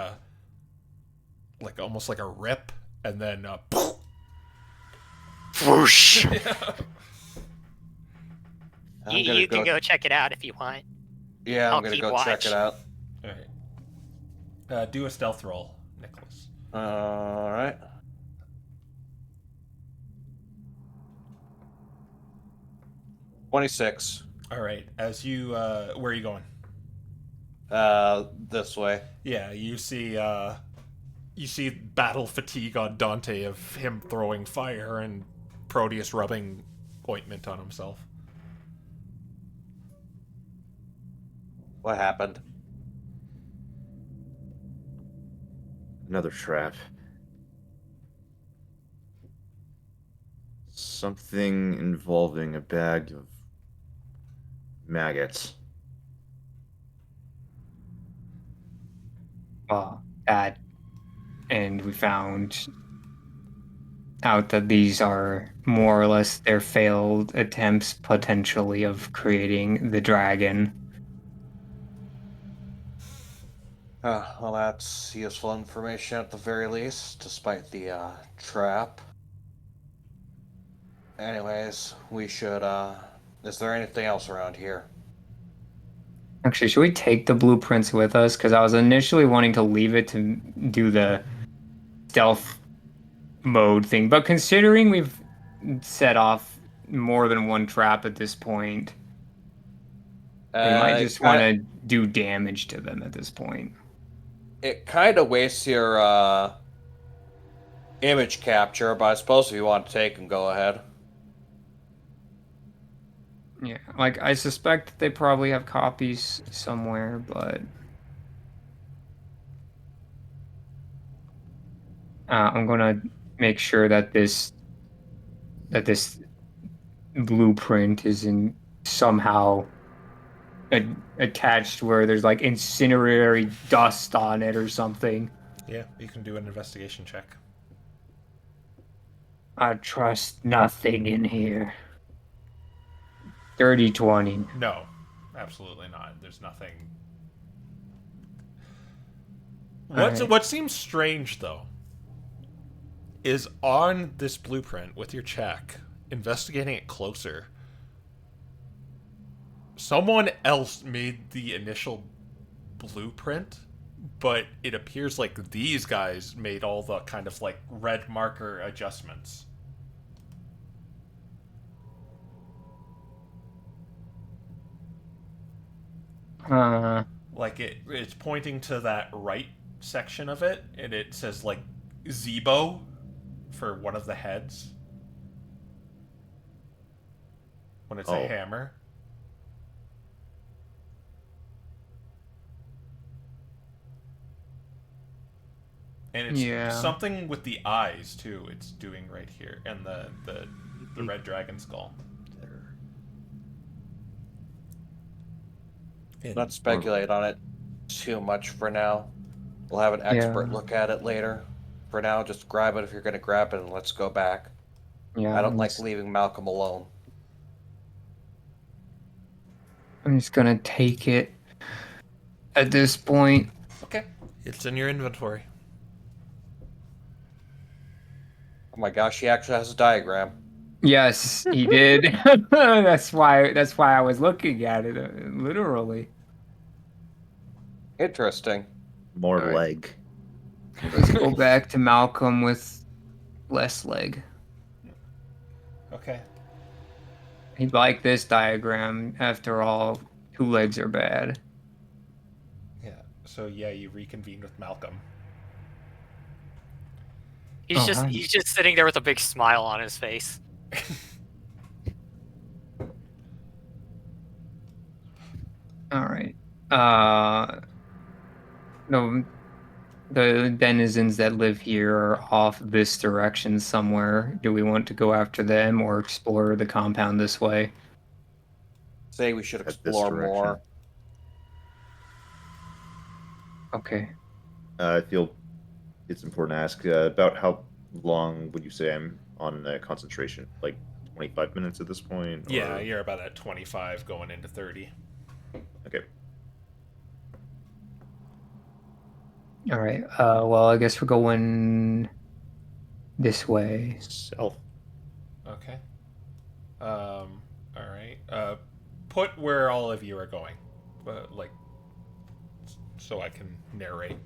almost like a rip, and then Whoosh. I'm You gonna can go check it out if you want. Yeah, I'll I'm gonna keep go check watch. it out. All right. Do a stealth roll, Nicholas. All right. 26. All right. As you, where are you going? This way. Yeah, you see battle fatigue on Dante of him throwing fire and Proteus rubbing ointment on himself. What happened? another trap. Something involving a bag of maggots. That, and we found out that these are more or less their failed attempts, potentially, of creating the dragon. Well, that's useful information at the very least, despite the trap. Anyways, we should, is there anything else around here? Actually, should we take the blueprints with us? Because I was initially wanting to leave it to do the stealth mode thing, but considering we've set off more than one trap at this point, we might just want to do damage to them at this point. It kind of wastes your, image capture, but I suppose if you want to take them, go ahead. Yeah, like I suspect they probably have copies somewhere, but I'm gonna make sure that this blueprint isn't somehow attached where there's like incinerary dust on it or something. Yeah, you can do an investigation check. I trust nothing in here. 30-20. No, absolutely not. There's nothing. Alright. What seems strange though is on this blueprint with your check, investigating it closer. Someone else made the initial blueprint, but it appears like these guys made all the kind of like red marker adjustments. Like it's pointing to that right section of it, and it says like Zebo for one of the heads when it's a Oh. hammer. And it's Yeah. something with the eyes too. It's doing right here, and the red dragon skull. And Let's speculate on it too much for now. We'll have an expert Yeah. look at it later. For now, just grab it if you're going to grab it, and let's go back. Yeah, I don't like leaving Malcolm alone. I'm just gonna take it at this point. Okay. It's in your inventory. Oh my gosh, he actually has a diagram. Yes, he did. That's why I was looking at it literally. Interesting. More All right. leg. Let's go back to Malcolm with less leg. Okay. He'd like this diagram. After all, 2 legs are bad. Yeah. So yeah, you reconvene with Malcolm. He's Oh, just hi. he's just sitting there with a big smile on his face. All right. No, the denizens that live here are off this direction somewhere. Do we want to go after them or explore the compound this way? Say we should Head this explore direction. more. Okay. I feel it's important to ask about how long would you say I'm on concentration? Like 25 minutes at this point? Yeah, Or... you're about at 25 going into 30. Okay. All right. Well, I guess we're going this way. Self. Okay. All right. Put where all of you are going, like, so I can narrate.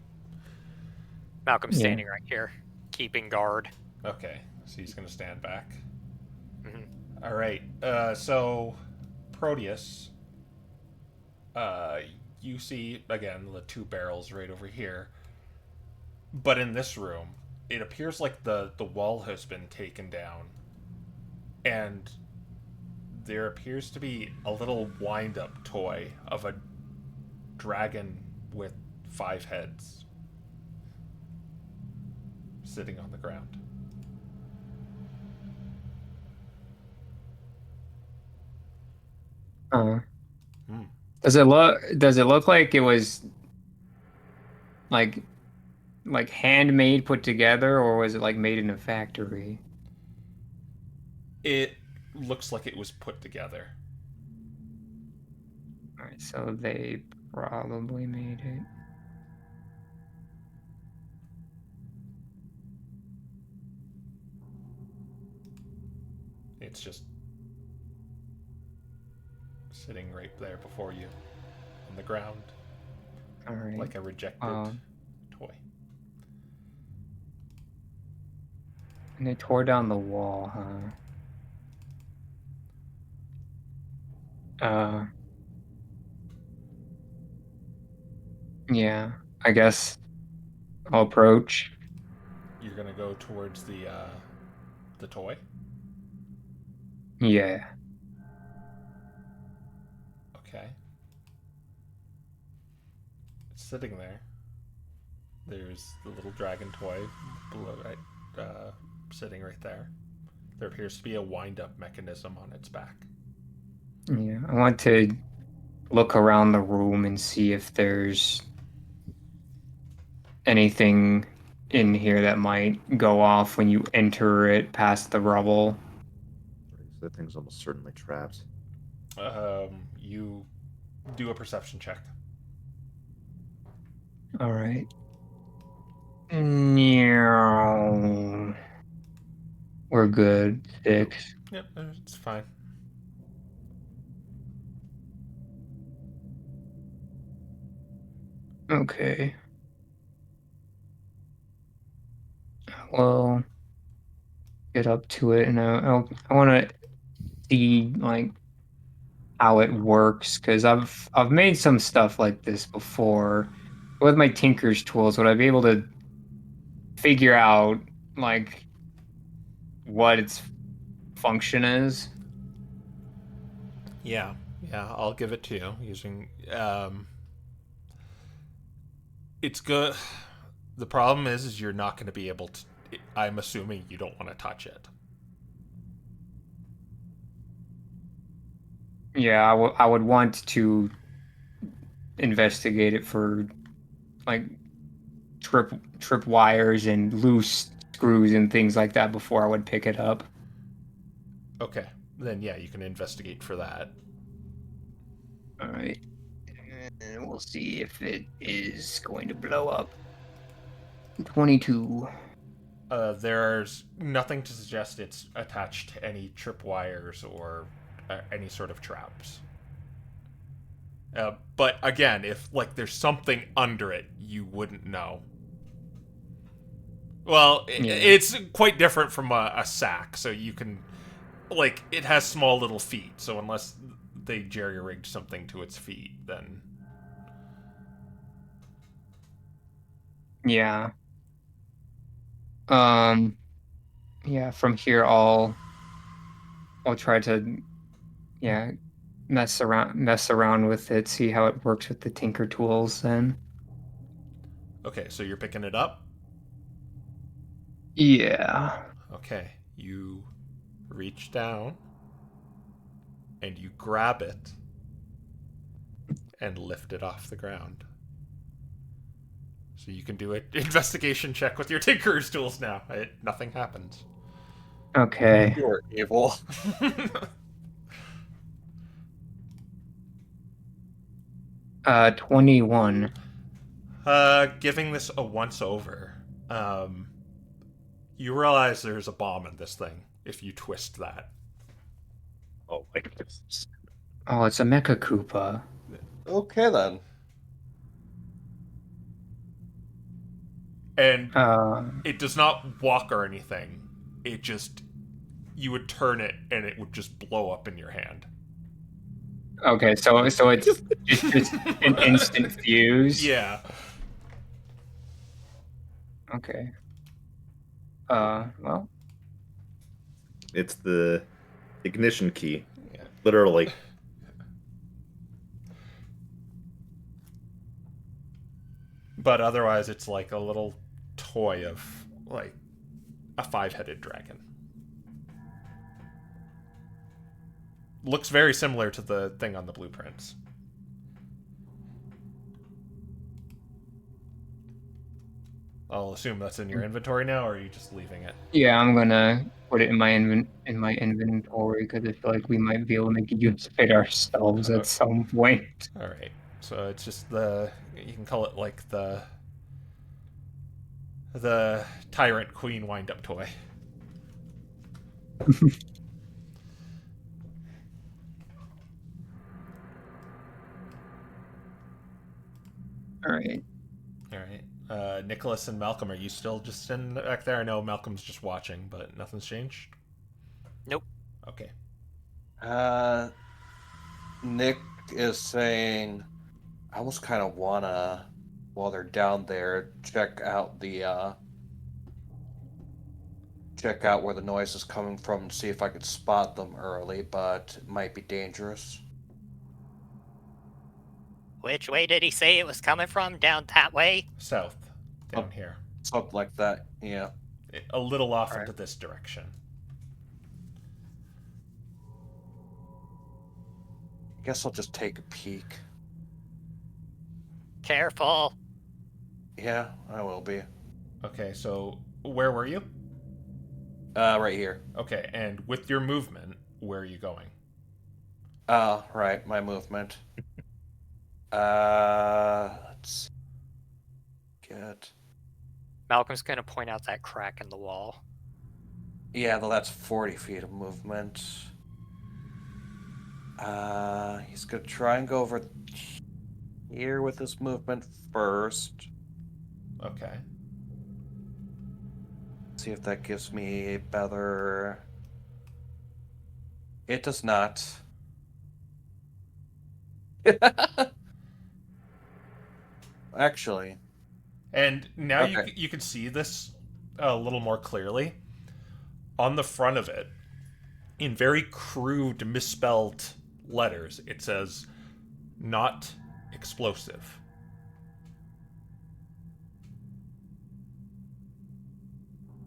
Malcolm's Yeah. standing right here, keeping guard. Okay. So he's gonna stand back. Mhm. All right. So Proteus, you see again the 2 barrels right over here, but in this room, it appears like the wall has been taken down, and there appears to be a little wind-up toy of a dragon with 5 heads sitting on the ground. Uh, Hmm. does it look like it was like handmade put together, or was it like made in a factory? It looks like it was put together. All right, so they probably made it. It's just sitting right there before you on the ground, All right. like a rejected Um, toy. and they tore down the wall, huh? Yeah, I guess I'll approach. You're gonna go towards the toy. Yeah. Okay. It's sitting there. There's the little dragon toy below, right, sitting right there. There appears to be a wind-up mechanism on its back. Yeah, I want to look around the room and see if there's anything in here that might go off when you enter it past the rubble. That thing's almost certainly trapped. You do a perception check. All right. No. We're good. 6. Yep, it's fine. Okay. Well, get up to it, and I want to see like how it works because I've made some stuff like this before with my tinker's tools. Would I be able to figure out like what its function is? Yeah, I'll give it to you using. It's good. The problem is you're not going to be able to. I'm assuming you don't want to touch it. Yeah, I would want to investigate it for like trip wires and loose screws and things like that before I would pick it up. Okay, then yeah, you can investigate for that. All right. And we'll see if it is going to blow up. 22. There's nothing to suggest it's attached to any tripwires or any sort of traps. But again, if like there's something under it, you wouldn't know. Well, Yeah. it's quite different from a sack, so you can like it has small little feet. So unless they jerry-rigged something to its feet, then Yeah. Yeah, from here I'll try to mess around with it, see how it works with the tinker tools then. okay. So you're picking it up. Yeah. Okay, you reach down and you grab it and lift it off the ground. So you can do an investigation check with your tinker's tools now. Nothing happens. Okay. You're evil. 21. Giving this a once over, you realize there's a bomb in this thing if you twist that. Oh my goodness. Oh, it's a Mecha Koopa. Okay then. And Uh, it does not walk or anything. It just, you would turn it and it would just blow up in your hand. okay, so it's just an instant fuse. Yeah. Okay. Well, It's the ignition key. Yeah. Literally. But otherwise, it's like a little toy of like a 5-headed dragon. Looks very similar to the thing on the blueprints. I'll assume that's in your inventory now, or are you just leaving it? yeah, I'm gonna put it in my inventory because I feel like we might be able to make use of it ourselves at some point. All right. So it's just you can call it like the tyrant queen wind-up toy. All right. All right. Nicholas and Malcolm, are you still just in back there? I know Malcolm's just watching, but nothing's changed. Nope. Okay. Nick is saying, I almost kind of wanna, while they're down there, check out where the noise is coming from and see if I could spot them early, but it might be dangerous. Which way did he say it was coming from? Down that way? South, down here, Something like that, yeah. a little off All right. into this direction. I guess I'll just take a peek. Careful. Yeah, I will be. Okay. So where were you? Right here. Okay. And with your movement, where are you going? Right, my movement. Let's get. Malcolm's gonna point out that crack in the wall. Yeah, well, that's 40 feet of movement. He's gonna try and go over here with his movement first. Okay. See if that gives me a better. It does not. Actually. And now Okay. you can see this a little more clearly. On the front of it, in very crude, misspelled letters, it says, "Not explosive."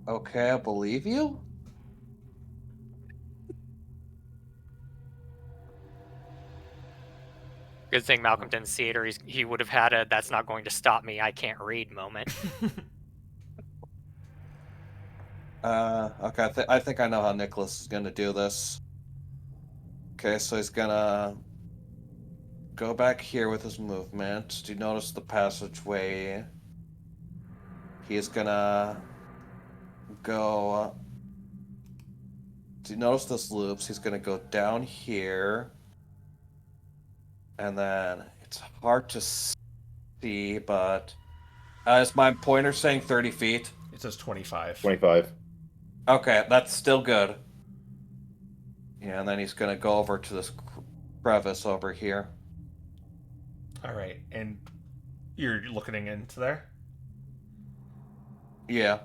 Okay, I believe you. Good thing Malcolm didn't see it, or he would have had a "that's not going to stop me, I can't read" moment. Okay, I think I know how Nicholas is gonna do this. Okay, so he's gonna go back here with his movement. Do you notice the passageway he's gonna go. Do you notice this loops? He's gonna go down here, and then it's hard to see, but is my pointer saying 30 feet? It says 25. 25. Okay, that's still good. Yeah, and then he's gonna go over to this crevice over here. All right, and you're looking into there, Yeah.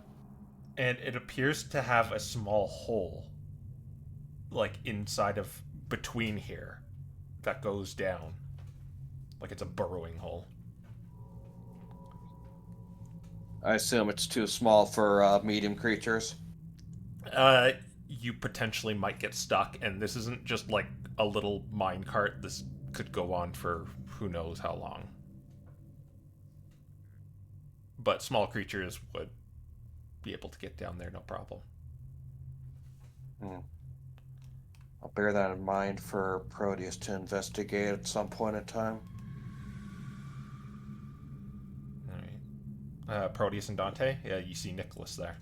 and it appears to have a small hole, like inside of between here, that goes down, like it's a burrowing hole. I assume it's too small for medium creatures. You potentially might get stuck, and this isn't just like a little minecart. This could go on for who knows how long. But small creatures would be able to get down there, no problem. I'll bear that in mind for Proteus to investigate at some point in time. All right. Proteus and Dante, yeah, you see Nicholas there.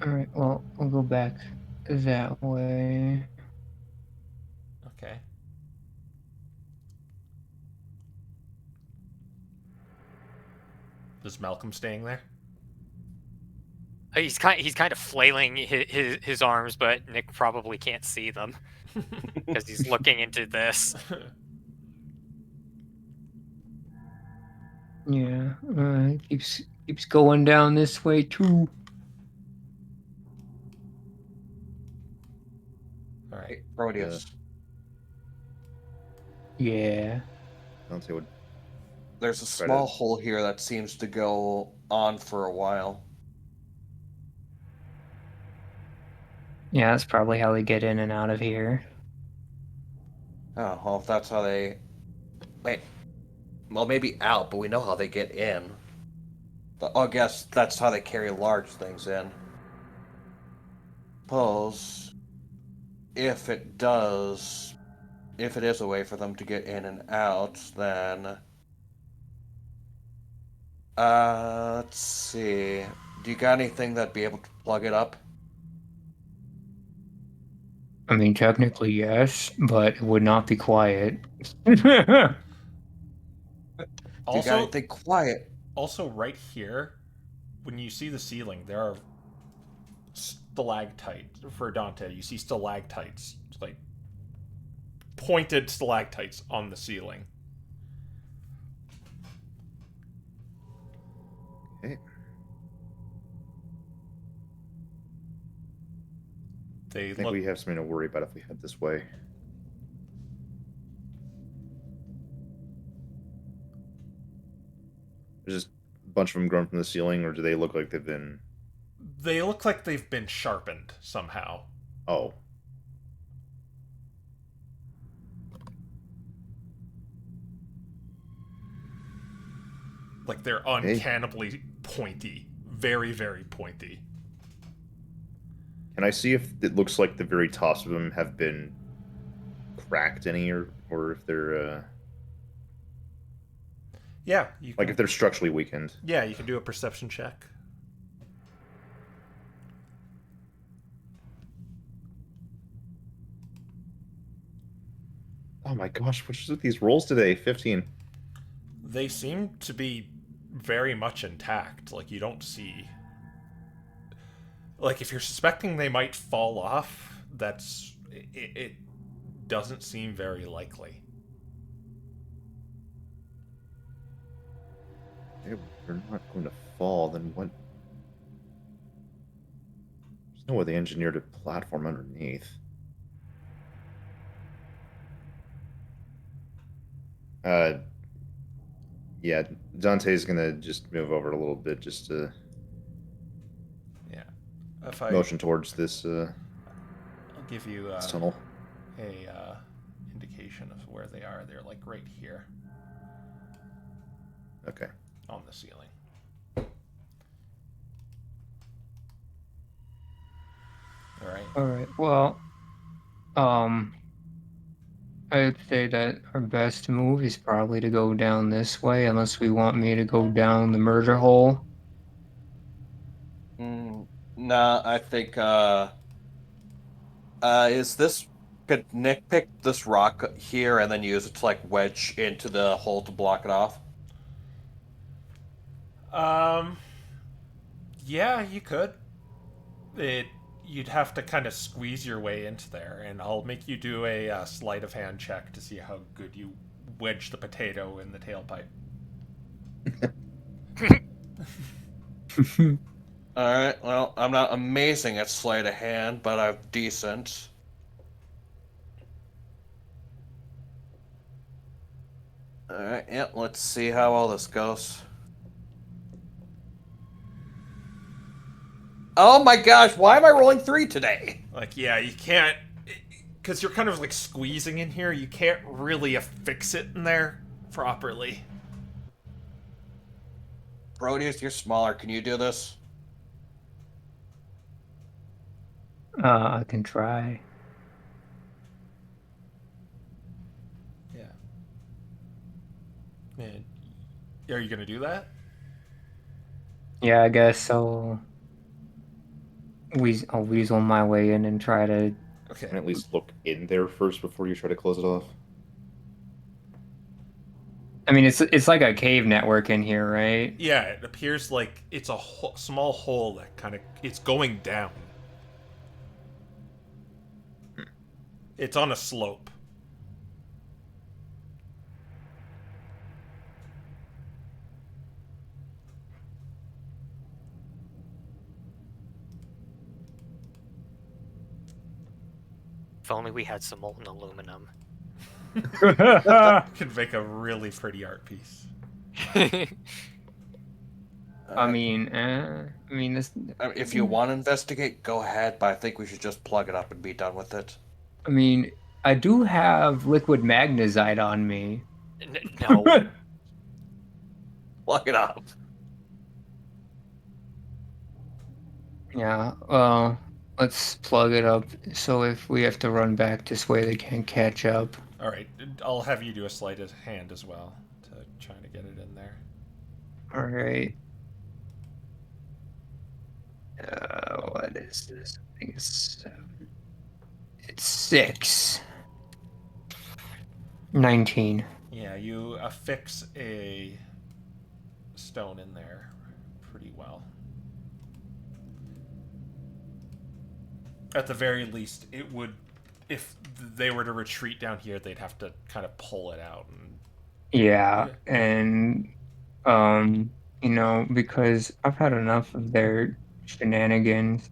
Alright, well, we'll go back that way. Okay. Is Malcolm staying there? He's kind of flailing his arms, but Nick probably can't see them because he's looking into this. Yeah, keeps going down this way too. All right. Hey, Proteus. Yeah. Dante would. There's a small hole here that seems to go on for a while. Yeah, that's probably how they get in and out of here. Oh, well, if that's how they... Wait. Well, maybe out, but we know how they get in. I guess that's how they carry large things in. Suppose if it is a way for them to get in and out, then let's see. Do you got anything that'd be able to plug it up? I mean, technically yes, but it would not be quiet. Do you got Also, anything quiet? also right here, when you see the ceiling, there are stalactites. For Dante, you see stalactites, like pointed stalactites on the ceiling. Okay. They I think look. we have something to worry about if we head this way. There's just a bunch of them grown from the ceiling, or do they look like they've been... They look like they've been sharpened somehow. Oh. Like they're uncannibally pointy. Very, very pointy. Can I see if it looks like the very tops of them have been cracked any, or if they're... Yeah, you can, Like if they're structurally weakened. yeah, you can do a perception check. Oh my gosh, what's with these rolls today? 15. They seem to be very much intact. Like, you don't see... Like, if you're suspecting they might fall off, that's... It doesn't seem very likely. If they're not going to fall, then what? There's no way they engineered a platform underneath. Yeah, Dante's gonna just move over a little bit just to Yeah. If I... motion towards this I'll give you this tunnel. a indication of where they are. They're, like, right here Okay. on the ceiling. Alright. All right. Well, I'd say that our best move is probably to go down this way, unless we want me to go down the murder hole. Nah, I think is this could Nick pick this rock here and then use it to like wedge into the hole to block it off? Um, yeah, you could. It You'd have to kind of squeeze your way into there, and I'll make you do a sleight of hand check to see how good you wedge the potato in the tailpipe. Alright, well, I'm not amazing at sleight of hand, but I'm decent. Alright, yep, let's see how all this goes. Oh my gosh, why am I rolling 3 today? Like, yeah, you can't, because you're kind of like squeezing in here. You can't really affix it in there properly. Proteus, you're smaller. Can you do this? I can try. Yeah. Man, are you gonna do that? Yeah, I guess I'll weasel my way in and try to. Okay. And at least look in there first before you try to close it off. I mean, it's like a cave network in here, right? Yeah, it appears like it's a small hole that kind of it's going down. It's on a slope. If only we had some molten aluminum. Could make a really pretty art piece. I mean, this. If you want to investigate, go ahead, but I think we should just plug it up and be done with it. I mean, I do have liquid magnesite on me. No. Plug it up. Yeah, well, let's plug it up so if we have to run back this way, they can't catch up. All right, I'll have you do a sleight of hand as well to trying to get it in there. All right. What is this? I think it's 7. It's 6. 19. Yeah, you affix a stone in there pretty well. At the very least, it would, if they were to retreat down here, they'd have to kind of pull it out. And Yeah, and because I've had enough of their shenanigans.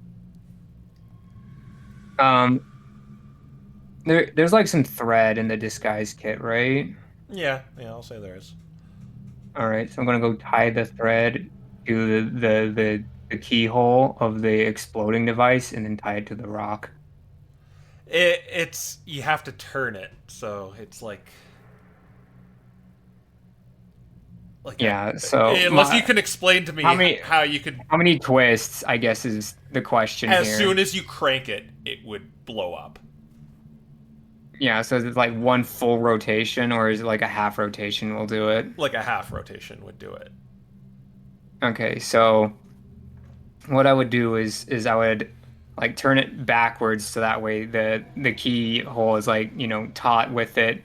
There's like some thread in the disguise kit, right? yeah, I'll say there is. All right, so I'm gonna go tie the thread to the keyhole of the exploding device and then tie it to the rock. It's you have to turn it, so it's like Yeah, so unless you can explain to me how you could. How many twists, I guess, is the question As here. soon as you crank it, it would blow up. Yeah, so is it like one full rotation, or is it like a half rotation will do it? Like a half rotation would do it. Okay, so what I would do is I would like turn it backwards so that way the keyhole is like, taut with it.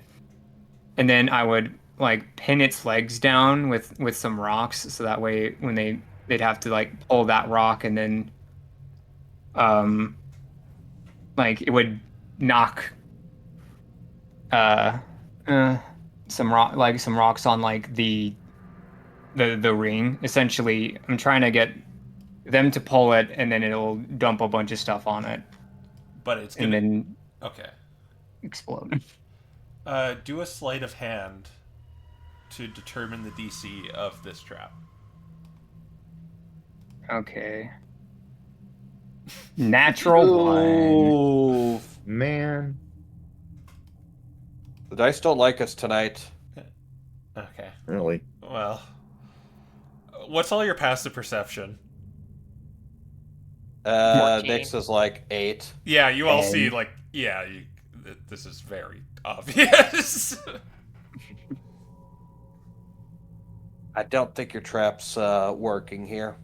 And then I would like pin its legs down with some rocks so that way when they'd have to like pull that rock and then like it would knock some rocks on like the ring. Essentially, I'm trying to get them to pull it and then it'll dump a bunch of stuff on it. But it's gonna and then okay. Explode. Do a sleight of hand to determine the DC of this trap. Okay. Natural one. Ooh, man. The dice don't like us tonight. Okay. Really? Well, what's all your passive perception? 14. Nix is like 8. Yeah, you all And- see this is very obvious. I don't think your trap's working here.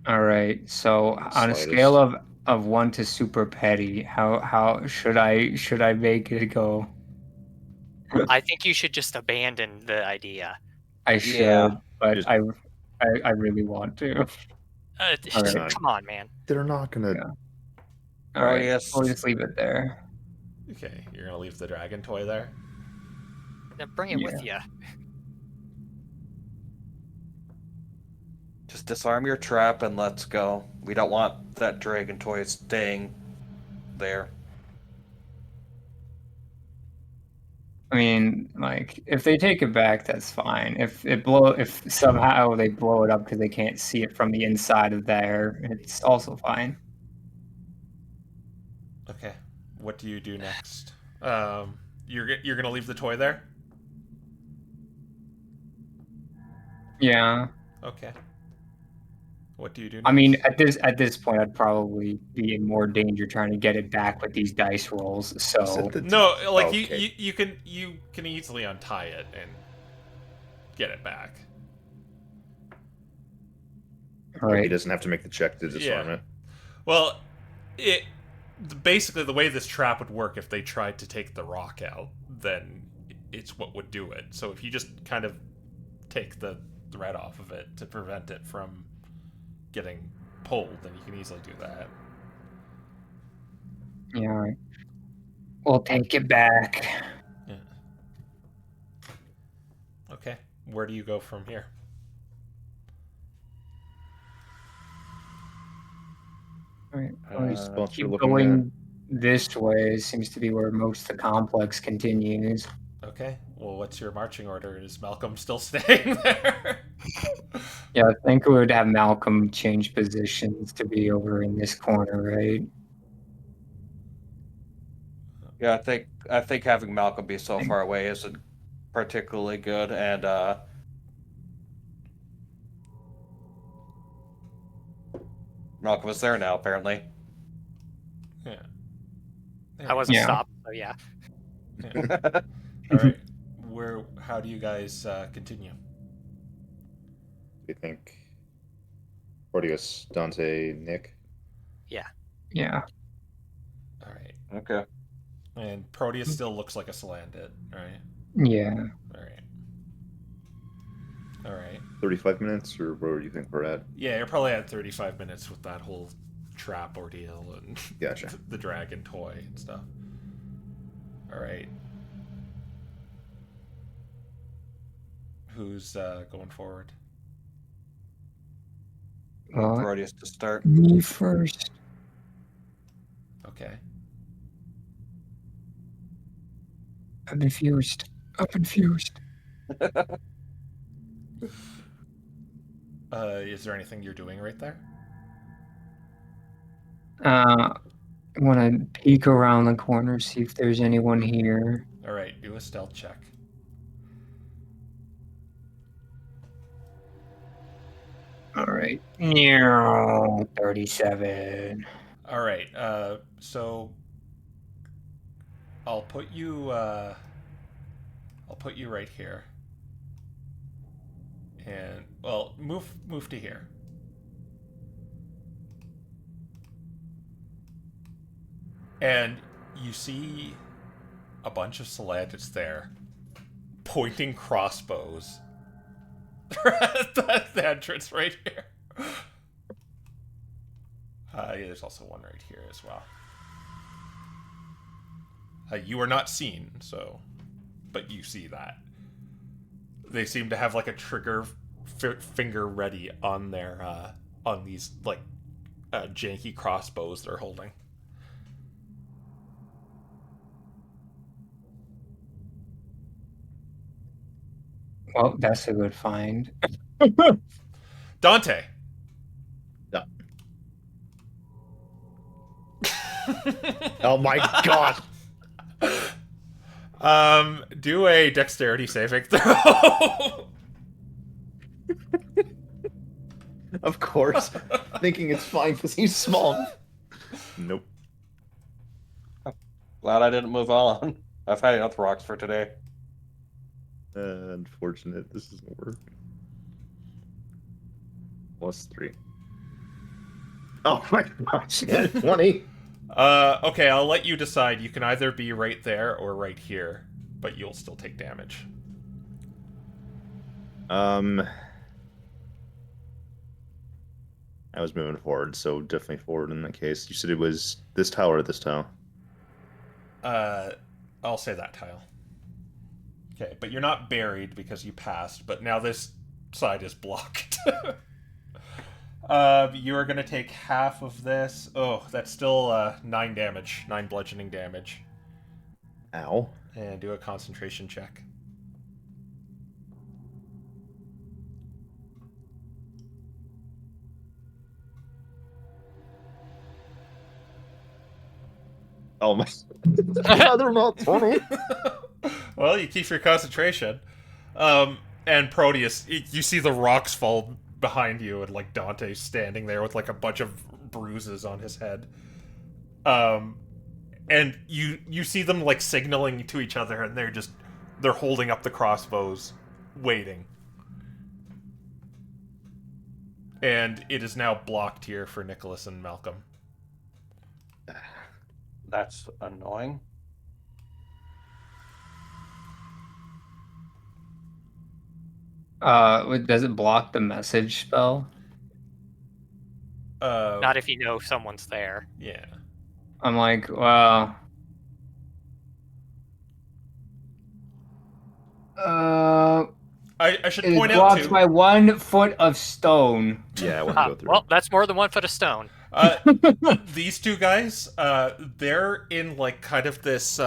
All right. So on a scale of 1 to super petty, how should I make it go? I think you should just abandon the idea. I should, Yeah. but Just- I really want to. All right. Come on, man. They're not gonna. Yeah. All right. Proteus. We'll just leave it there. Okay, you're gonna leave the dragon toy there. Then bring it with you. Just disarm your trap and let's go. We don't want that dragon toy staying there. I mean, like, if they take it back, that's fine. If somehow they blow it up because they can't see it from the inside of there, it's also fine. Okay, what do you do next? You're gonna leave the toy there? Yeah. Okay. What do you do next? I mean, at this point, I'd probably be in more danger trying to get it back with these dice rolls. So no, like Okay. you can easily untie it and get it back. all He right. doesn't have to make the check to disarm Yeah. it. Well, basically the way this trap would work if they tried to take the rock out, then it's what would do it. So if you just kind of take the thread off of it to prevent it from getting pulled, then you can easily do that. Yeah. All right. We'll take it back. Yeah. Okay. Where do you go from here? All right. Well, Keep you're looking going this way. Seems to be where most of the complex continues. Okay. Well, what's your marching order? Is Malcolm still staying there? Yeah, I think we would have Malcolm change positions to be over in this corner, right? Yeah, I think having Malcolm be so far away isn't particularly good, and Malcolm is there now, apparently. Yeah. I wasn't Yeah. stopped, so yeah. All right. How do you guys continue? Do you think Proteus, Dante, Nick? Yeah. All right. Okay. And Proteus still looks like a Salandit, right? Yeah. All right. All right. 35 minutes, or where do you think we're at? Yeah, you're probably at 35 minutes with that whole trap ordeal and Gotcha. the dragon toy and stuff. All right. Who's going forward? Well, Proteus to start. me first. Okay. I've been fused. Up and fused. Is there anything you're doing right there? I want to peek around the corner, see if there's anyone here. All right, do a stealth check. All right. 37. All right. So I'll put you right here. And well, move to here. And you see a bunch of Salandits there pointing crossbows at the entrance right here. Yeah, there's also one right here as well. You are not seen, so, but you see that. They seem to have like a trigger finger ready on their on these like janky crossbows they're holding. Well, that's a good find. Dante. No. Oh my god! Do a dexterity saving throw. Of course. Thinking it's fine because he's small. Nope. Glad I didn't move on. I've had enough rocks for today. Unfortunate. This doesn't work. +3. Oh my gosh! 20. Okay, I'll let you decide. You can either be right there or right here, but you'll still take damage. I was moving forward, so definitely forward in that case. You said it was this tile or this tile? I'll say that tile. Okay, but you're not buried because you passed, but now this side is blocked. You are going to take half of this. Oh, that's still 9 damage. 9 bludgeoning damage. Ow. And do a concentration check. Oh my. Another not 20. Well, you keep your concentration. And Proteus, you see the rocks fall behind you, and like Dante's standing there with like a bunch of bruises on his head. And you see them like signaling to each other, and they're holding up the crossbows, waiting. And it is now blocked here for Nicholas and Malcolm. That's annoying. Does it block the message spell? Not if you know someone's there. Yeah. I'm like, well, I should it point out blocks too. by 1 foot of stone. Yeah, I want to go through. Well, that's more than 1 foot of stone. These two guys, they're in like kind of this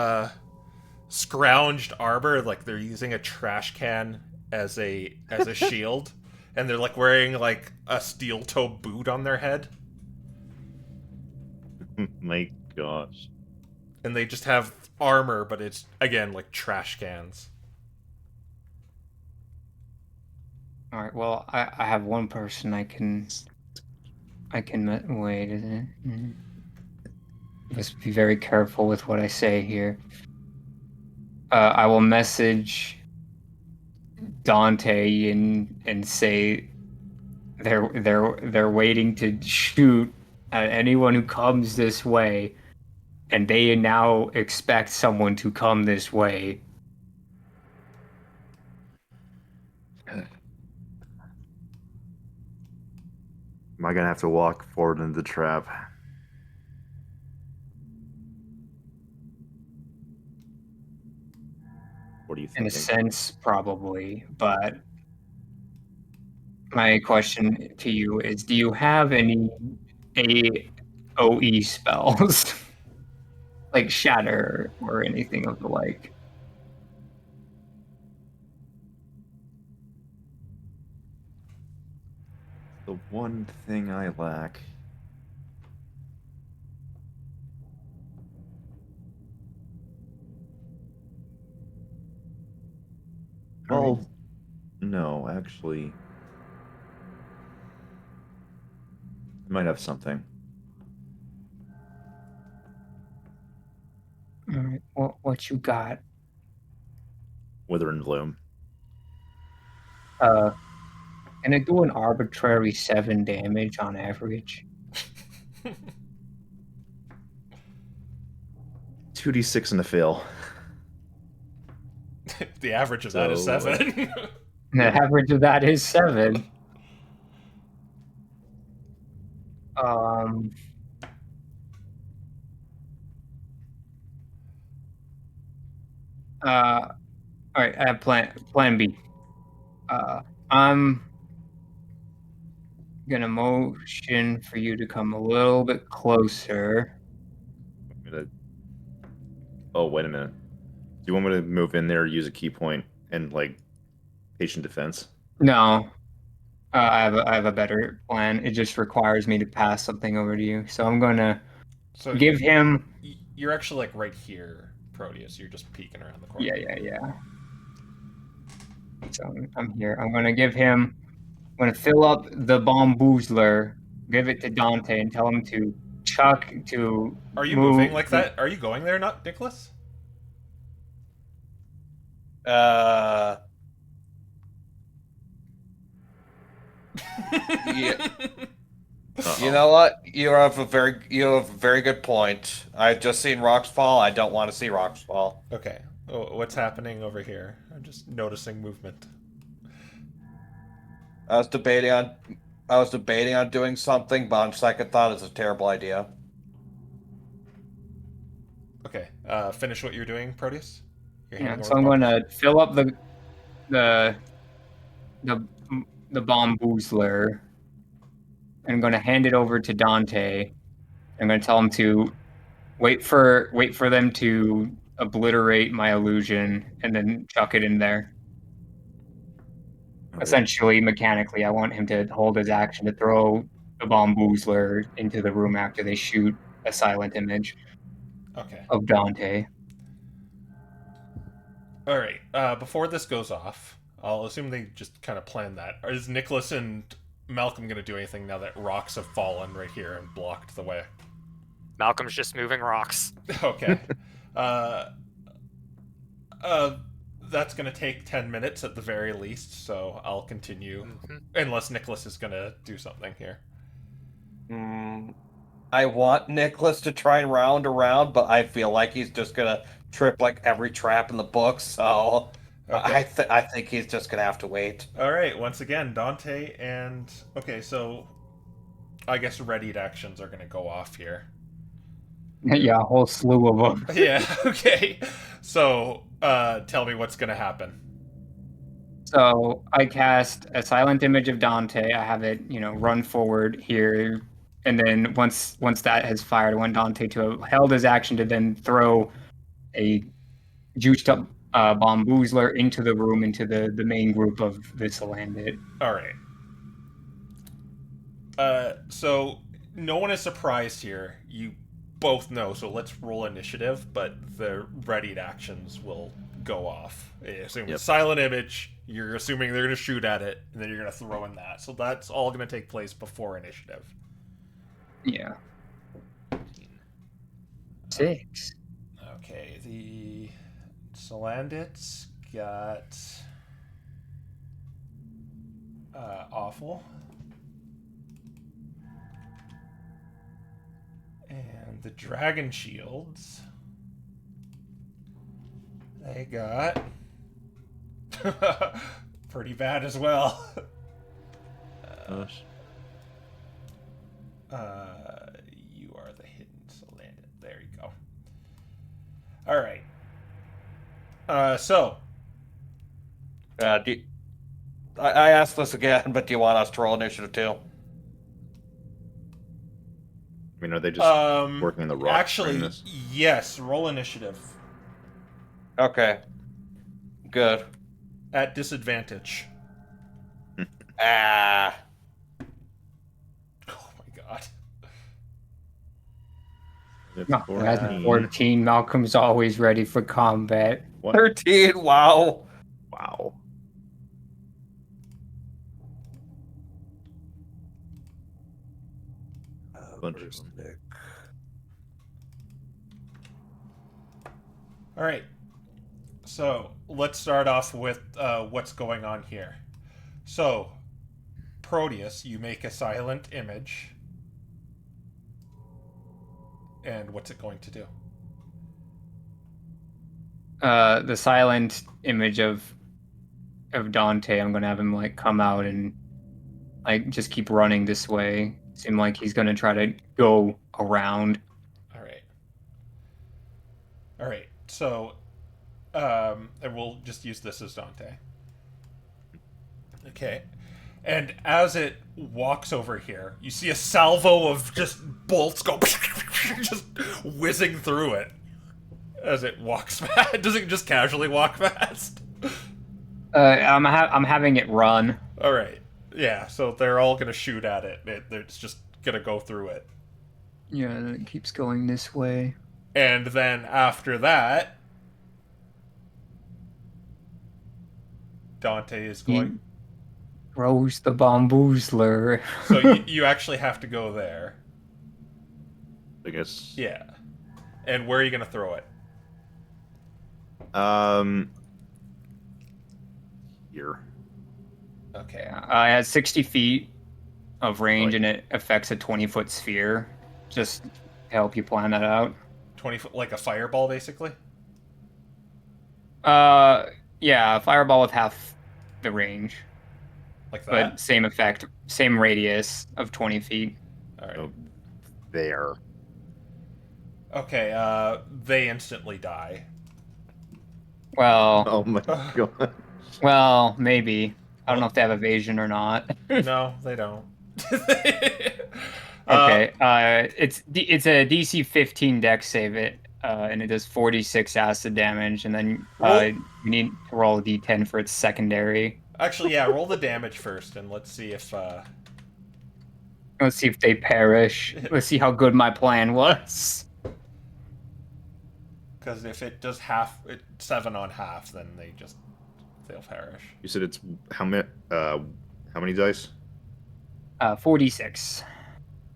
scrounged armor, like they're using a trash can as a shield, and they're like wearing like a steel toe boot on their head, My gosh. and they just have armor, but it's again like trash cans. All right. Well, I have one person I can wait. Is it? Must be very careful with what I say here. I will message Dante and say they're waiting to shoot at anyone who comes this way, and they now expect someone to come this way. Am I gonna have to walk forward into the trap? What do you In think? a sense, probably, but my question to you is, do you have any AOE spells? Like Shatter or anything of the like? The one thing I lack. Well, no, actually, I might have something. All right, what you got? Wither and Bloom. Can it do an arbitrary 7 damage on average? 2d6 and a fail. The average of that is So, 7. The average of that is 7. All right, I have plan B. I'm gonna motion for you to come a little bit closer. Oh, wait a minute. Do you want me to move in there, use a key point, and like patient defense? No, I have a better plan. It just requires me to pass something over to you. So I'm gonna So give him. you're actually like right here, Proteus. You're just peeking around the corner. Yeah. So I'm here. I'm gonna give him. I'm gonna fill up the bomboozler, give it to Dante, and tell him to Are you move. moving like that? Are you going there, not Nicholas? Uh, yeah, you know what? You have a very good point. I've just seen rocks fall. I don't want to see rocks fall. Okay. Oh, what's happening over here? I'm just noticing movement. I was debating on I was debating on doing something, but on second thought, it's a terrible idea. Okay. Finish what you're doing, Proteus. You're Yeah, handing over so the I'm bomb. going to fill up the the the bamboozler. I'm going to hand it over to Dante. I'm going to tell him to wait for them to obliterate my illusion and then chuck it in there. Okay. Essentially, mechanically, I want him to hold his action to throw the bamboozler into the room after they shoot a silent image Okay. of Dante. All right. Before this goes off, I'll assume they just kind of planned that. Is Nicholas and Malcolm going to do anything now that rocks have fallen right here and blocked the way? Malcolm's just moving rocks. Okay. uh, uh, that's going to take 10 minutes at the very least, so I'll continue. Unless Nicholas is going to do something here. I want Nicholas to try and round around, but I feel like he's just gonna trip like every trap in the book. So Okay. I think he's just gonna have to wait. All right. Once again, Dante and... Okay, so I guess readied actions are going to go off here. Yeah, a whole slew of them. Yeah, okay. So, tell me what's gonna happen. So I cast a silent image of Dante. I have it, run forward here, and then once that has fired, I want Dante to have held his action to then throw a juiced up bamboozler into the room, into the main group of the Salandit. Alright. So, no one is surprised here. You both know, so let's roll initiative, but the readied actions will go off. Assuming Yep. silent image, you're assuming they're gonna shoot at it, and then you're gonna throw in that. So that's all gonna take place before initiative. Yeah. 6. Okay, the Salandits got awful. And the Dragon Shields, they got pretty bad as well. Gosh. You are the hidden Salandit. There you go. All right. So I asked this again, but do you want us to roll initiative too? I mean, are they just working on the rock? actually, yes. Roll initiative Okay. Good. at disadvantage. Ah. Oh my god. Malcolm has 14. Malcolm's always ready for combat. What? 13. Wow. Wow. Bunch of them. All right. So let's start off with what's going on here. So, Proteus, you make a silent image. And what's it going to do? The silent image of Dante, I'm gonna have him come out and just keep running this way. Seem like he's gonna try to go around. All right. All right. So, and we'll just use this as Dante. Okay. And as it walks over here, you see a salvo of just bolts go just whizzing through it as it walks fast. It doesn't just casually walk fast. I'm having it run. All right. Yeah, so they're all going to shoot at it. It's just going to go through it. Yeah, and it keeps going this way. And then after that, Dante is going... Throws the bamboozler. So you actually have to go there. I guess. Yeah. And where are you going to throw it? here. Okay. It has 60 feet of range, Right. and it affects a 20-foot sphere. Just to help you plan that out. 20 foot, like a fireball, basically. Yeah, a fireball with half the range, Like that. but same effect, same radius of 20 feet. All right. Oh, there. Okay. They instantly die. Well, Oh my god. well, maybe. I don't know if they have evasion or not. No, they don't. Okay. It's a DC 15 dex save it, and it does 46 acid damage, and then Roll- you need to roll a D10 for its secondary. Actually, yeah. Roll the damage first, and let's see if. Let's see if they perish. Let's see how good my plan was. Because if it does 7 on half, then they'll perish. You said it's how many dice? 46.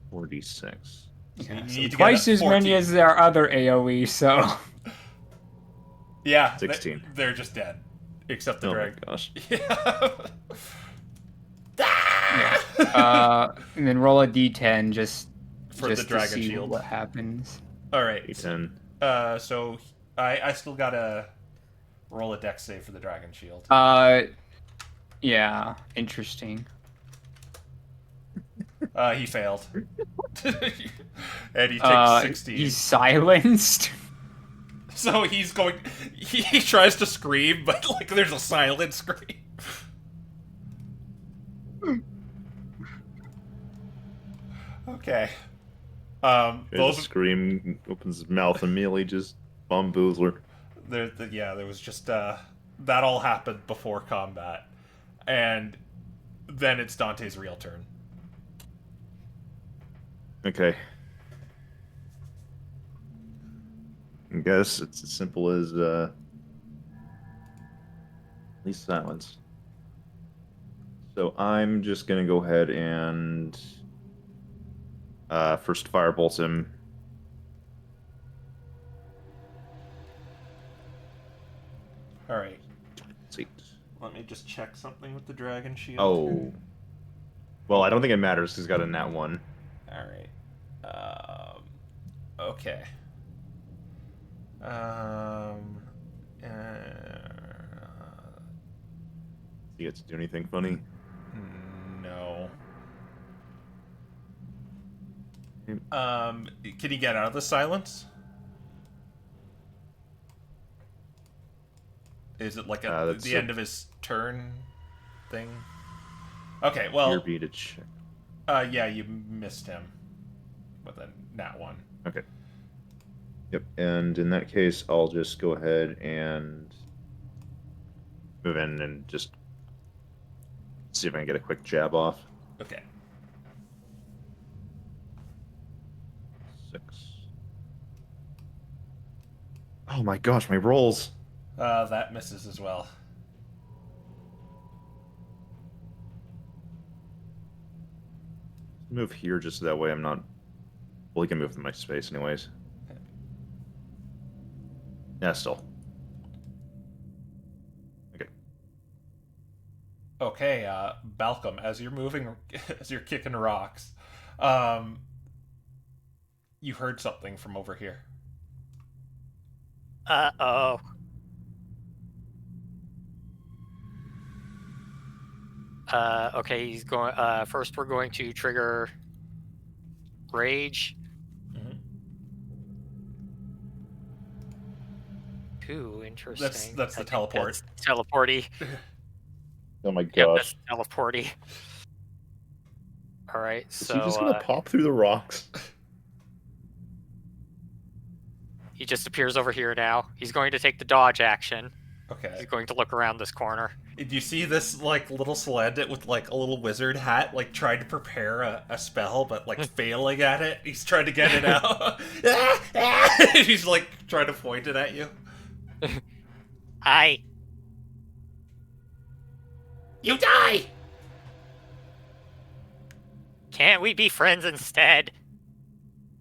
46. So you Yeah, need so to get twice a as many 14. as their other AoE, so. Yeah, 16. They're just dead, except the Oh my dragon. gosh. Yeah. And then roll a D10 just For just the dragon to see shield. what happens. All right. D10. So I still gotta roll a dex save for the dragon shield. Yeah, interesting. He failed. And he takes 16. He's silenced. So he's going. He tries to scream, but like there's a silent scream. Okay. There's Those a scream, opens his mouth, immediately just bamboozler. there was just that all happened before combat, and then it's Dante's real turn. Okay. I guess it's as simple as at least silence. So I'm just gonna go ahead and first firebolt him. All right. Sweet. Let me just check something with the dragon shield. Oh. Well, I don't think it matters because he's got a nat 1. All right. Okay. Do you get to do anything funny? No. Can he get out of the silence? Is it like the end of his turn thing? Okay, well, Your beat a check. yeah, you missed him with a nat 1. Okay. Yep, and in that case, I'll just go ahead and move in and just see if I can get a quick jab off. Okay. 6. Oh my gosh, my rolls. That misses as well. Move here just so that way I'm not. Well, he can move in my space, anyways. Yeah, still. Okay. Okay, Balcom, as you're moving, as you're kicking rocks, you heard something from over here. Uh-oh. Okay, he's going. First, we're going to trigger rage. Mhm. Ooh, interesting. That's the I think teleport. that's teleporty. Oh my Yep, gosh. that's teleporty. All right, Is so he just gonna pop through the rocks? he just appears over here now. He's going to take the dodge action. Okay. He's going to look around this corner. Do you see this like little sled with like a little wizard hat, like trying to prepare a spell, but like failing at it? He's trying to get it out. He's like trying to point it at you. Hi. You die. Can't we be friends instead?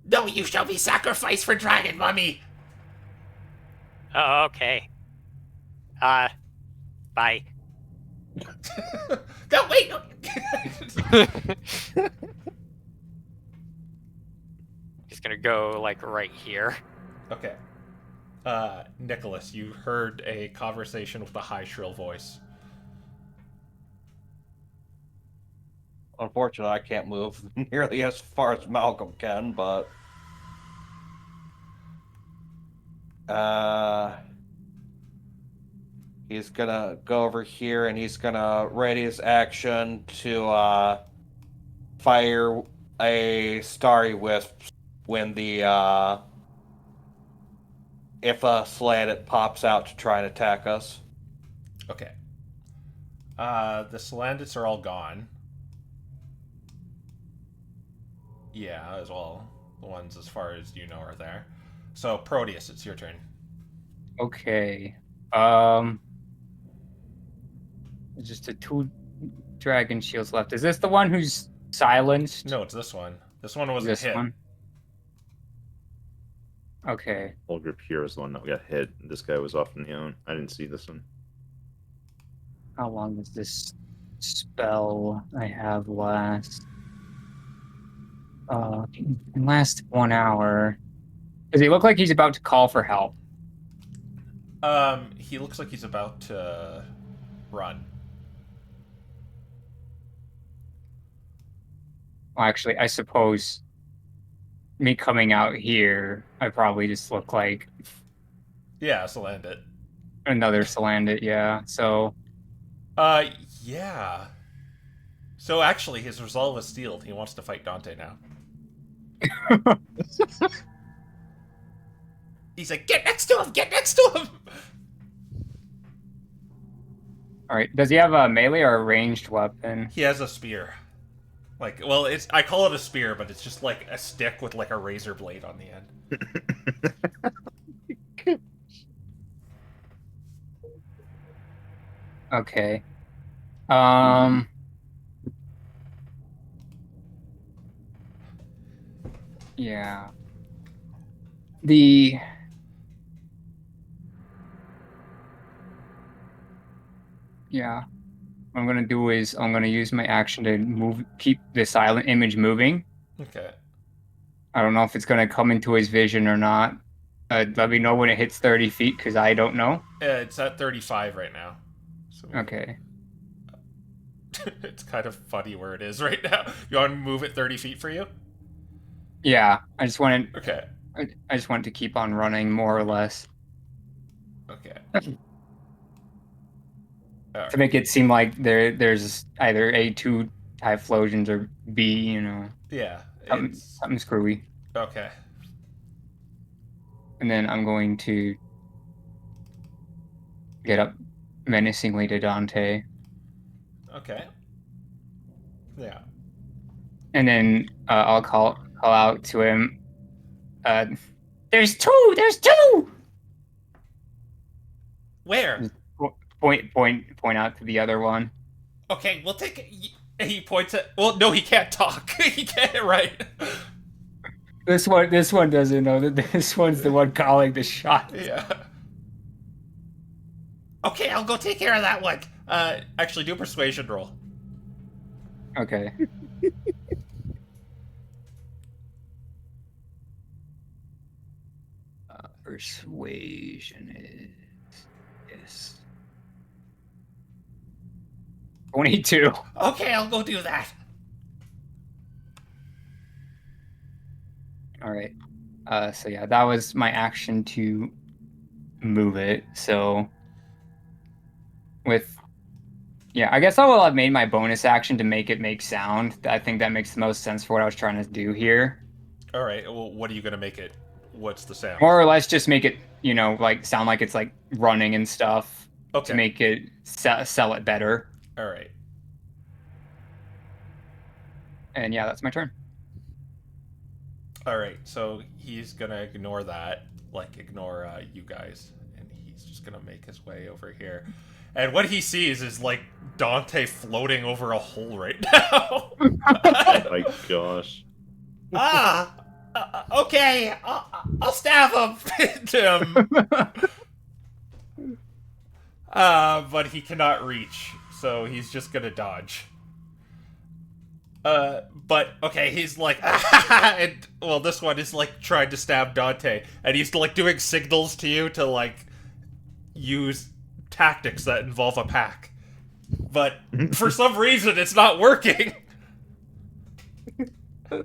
No, you shall be sacrificed for Dragon Mummy. Oh, okay. Bye. No, wait! No. He's gonna go like right here. Okay. Nicholas, you heard a conversation with a high, shrill voice. Unfortunately, I can't move nearly as far as Malcolm can, but he's gonna go over here and he's gonna ready his action to fire a starry wisp when the if a slanted pops out to try and attack us. Okay. The Salandits are all gone. Yeah, as well. The ones, as far as you know, are there. So, Proteus, it's your turn. Okay. Just the 2 dragon shields left. Is this the one who's silenced? No, it's this one. This one wasn't This hit. one. Okay. Whole group here is the one that got hit. This guy was off on the own. I didn't see this one. How long does this spell I have last? Can last 1 hour. Does he look like he's about to call for help? He looks like he's about to run. Well, actually, I suppose me coming out here, I probably just look like Yeah, Salandit. another Salandit, yeah. So, Yeah. So actually, his resolve is steeled. He wants to fight Dante now. He's like, get next to him! Get next to him! all right. Does he have a melee or a ranged weapon? He has a spear. Like, well, I call it a spear, but it's just like a stick with like a razor blade on the end. Okay. Yeah. Yeah. What I'm gonna do is I'm gonna use my action to keep the silent image moving. Okay. I don't know if it's gonna come into his vision or not. Let me know when it hits 30 feet, because I don't know. It's at 35 right now. So Okay. it's kind of funny where it is right now. You want to move it 30 feet for you? Yeah, I just wanted Okay. I just wanted to keep on running more or less Okay. to make it seem like there's either A2 typhlosions or B, you know, Yeah. something screwy. Okay. And then I'm going to get up menacingly to Dante. Okay. Yeah. And then I'll call out to him. There's two. Where? Point out to the other one. Okay, we'll take it. He points at. Well, no, he can't talk. He can't. Right. This one doesn't know that this one's the one calling the shot. Yeah. Okay, I'll go take care of that one. Actually, do a persuasion roll. Okay. Persuasion is yes. 22. Okay, I'll go do that. All right. So yeah, that was my action to move it. So I guess I will have made my bonus action to make it make sound. I think that makes the most sense for what I was trying to do here. All right. Well, what are you gonna make it? What's the sound? More or less, just make it, like sound like it's like running and stuff Okay. to make it sell it better. All right. And yeah, that's my turn. All right. So he's gonna ignore that, ignore you guys, and he's just gonna make his way over here. And what he sees is like Dante floating over a hole right now. Oh my gosh. Okay. I'll stab him. But he cannot reach. so he's just gonna dodge. But okay, he's like, and well, this one is like trying to stab Dante, and he's like doing signals to you to like use tactics that involve a pack, but for some reason it's not working. He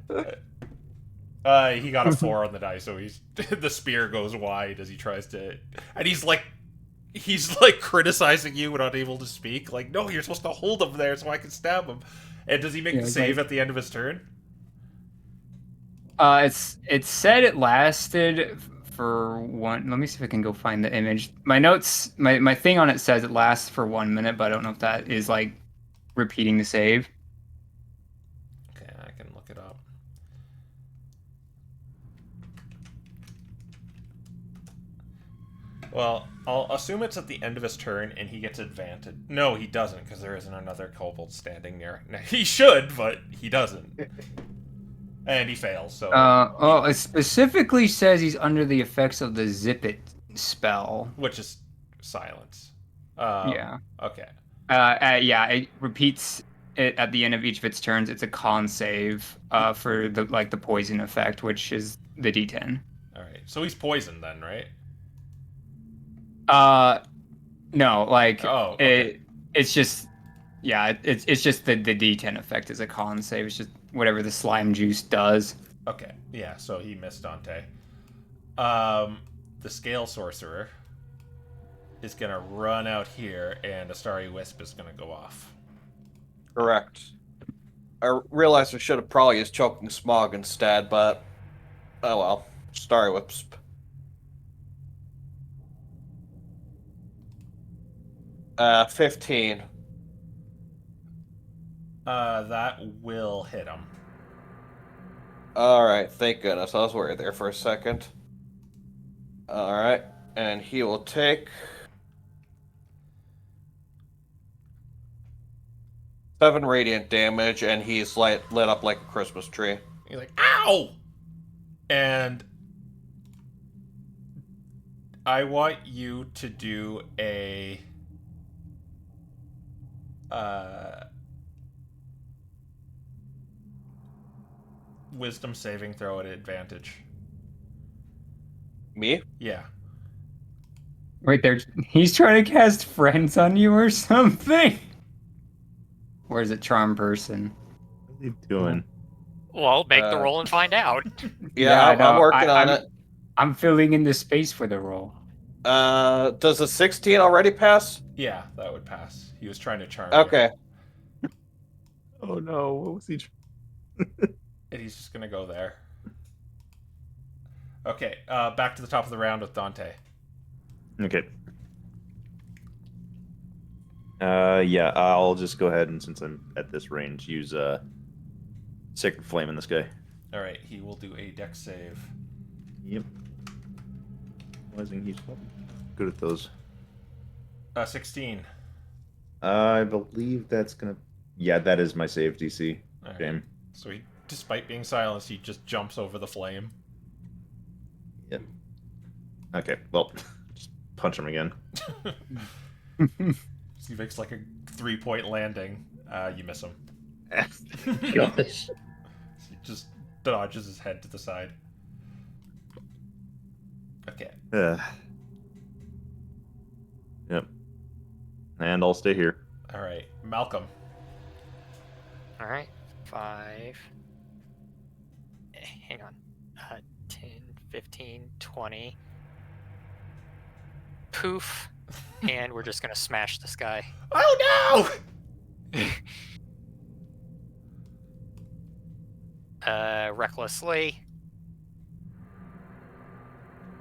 got a 4 on the die, so he's the spear goes wide as he tries to, and he's like criticizing you but unable to speak. Like, no, you're supposed to hold him there so I can stab him. And does he make the save at the end of his turn? It said it lasted for one. Let me see if I can go find the image. My notes, my thing on it says it lasts for 1 minute, but I don't know if that is like repeating the save. Okay, I can look it up. Well, I'll assume it's at the end of his turn and he gets advantage. No, he doesn't, because there isn't another kobold standing near. He should, but he doesn't. And he fails, so... It specifically says he's under the effects of the Zip It spell. Which is silence. Yeah. Okay. Yeah, it repeats it at the end of each of its turns. It's a con save for the poison effect, which is the D10. Alright, so he's poisoned then, right? No, like okay. it's just it's just the D10 effect is a con save. It's just whatever the slime juice does. Okay, yeah, so he missed Dante. The Scale Sorcerer is gonna run out here, and a Starry Wisp is gonna go off. Correct. I realized I should have probably used Choking Smog instead, but oh well. Starry Wisp. Uh, 15. That will hit him. Alright, thank goodness. I was worried there for a second. Alright, and he will take 7 radiant damage, and he's lit up like a Christmas tree. He's like, ow! And I want you to do a wisdom saving throw at advantage. Me? Yeah. Wait, he's trying to cast friends on you or something? Or is it charm person? What are you doing? Well, make the roll and find out. Yeah, I'm working on it. I'm filling in the space for the roll. Does the 16 already pass? Yeah, that would pass. He was trying to charm Okay. you. Oh no, what was he? And he's just gonna go there. Okay, back to the top of the round with Dante. Okay. Yeah, I'll just go ahead and, since I'm at this range, use Sacred Flame in this guy. Alright, he will do a dex save. Yep. Realizing he's good at those. 16. I believe that's gonna... Yeah, that is my save DC. Alright. Game. So he, despite being silenced, he just jumps over the flame. Yep. Okay, well, just punch him again. He makes like a 3-point landing. You miss him. Gosh. He just dodges his head to the side. Okay. Yep. And I'll stay here. Alright. Malcolm. All right, 5. Hang on. 10, 15, 20. Poof. And we're just gonna smash this guy. Oh no! Recklessly.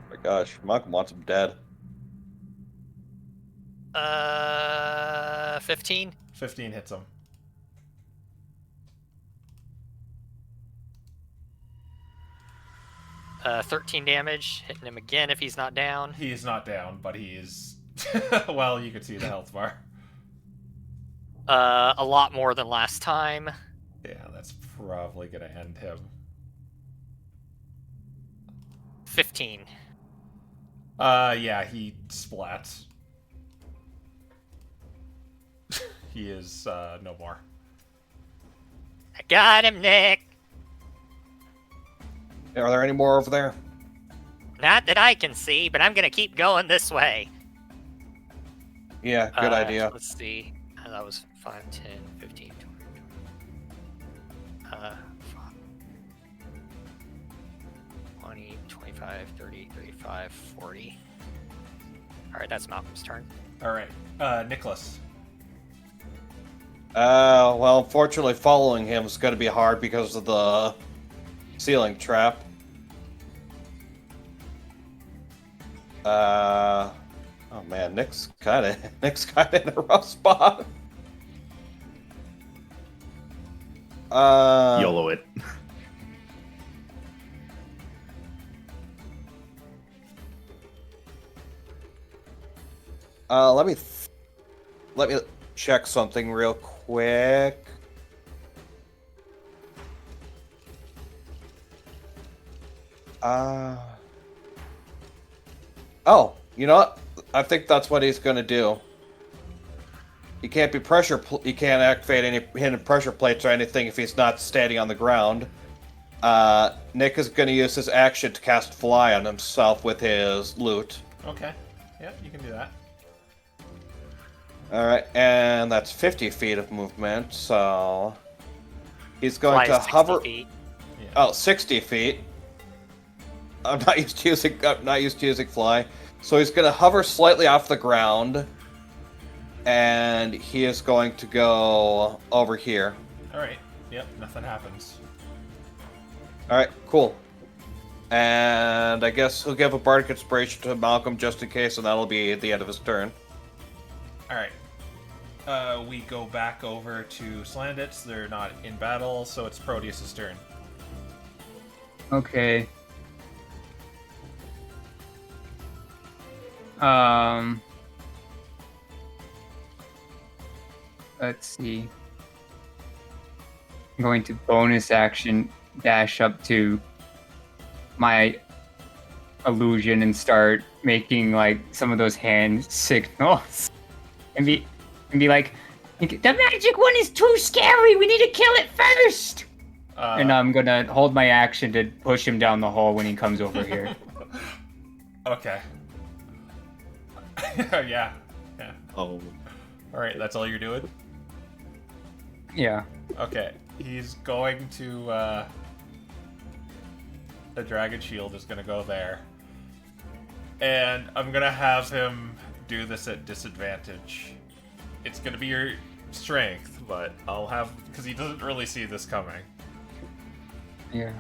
Oh my gosh, Malcolm wants him dead. 15. 15 hits him. Uh, 13 damage, hitting him again if he's not down. He is not down, but he is... well, you can see the health bar. A lot more than last time. Yeah, that's probably gonna end him. 15. Yeah, he splats. he is no more. I got him, Nick. Are there any more over there? Not that I can see, but I'm gonna keep going this way. Yeah, good idea. Let's see. That was 5, 10, 15, 20, 25, 30, 35, 40. Alright, that's Malcolm's turn. All right, Nicholas. Well, unfortunately, following him is going to be hard because of the ceiling trap. Oh man, Nick's kind of in a rough spot. YOLO it. Let me check something real quick. Oh, you know what? I think that's what he's gonna do. He can't be he can't activate any hidden pressure plates or anything if he's not standing on the ground. Nick is gonna use his action to cast Fly on himself with his loot. Okay. Yep, you can do that. Alright, and that's 50 feet of movement, so he's going Fly to is 60 hover. feet. Yeah. Oh, 60 feet. I'm not used to using fly. So he's gonna hover slightly off the ground, and he is going to go over here. All right. Yep, nothing happens. Alright, cool. And I guess he'll give a bardic inspiration to Malcolm just in case, and that'll be the end of his turn. All right. We go back over to Slandits. They're not in battle, so it's Proteus's turn. Okay. Let's see. I'm going to bonus action dash up to my illusion and start making like some of those hand signals and be like, the magic one is too scary. We need to kill it first. And I'm gonna hold my action to push him down the hole when he comes over here. Okay. Yeah. Oh. All right, that's all you're doing? Yeah. Okay. He's going to, the Dragon Shield is going to go there. And I'm going to have him do this at disadvantage. It's going to be your strength, but I'll have... because he doesn't really see this coming. Yeah.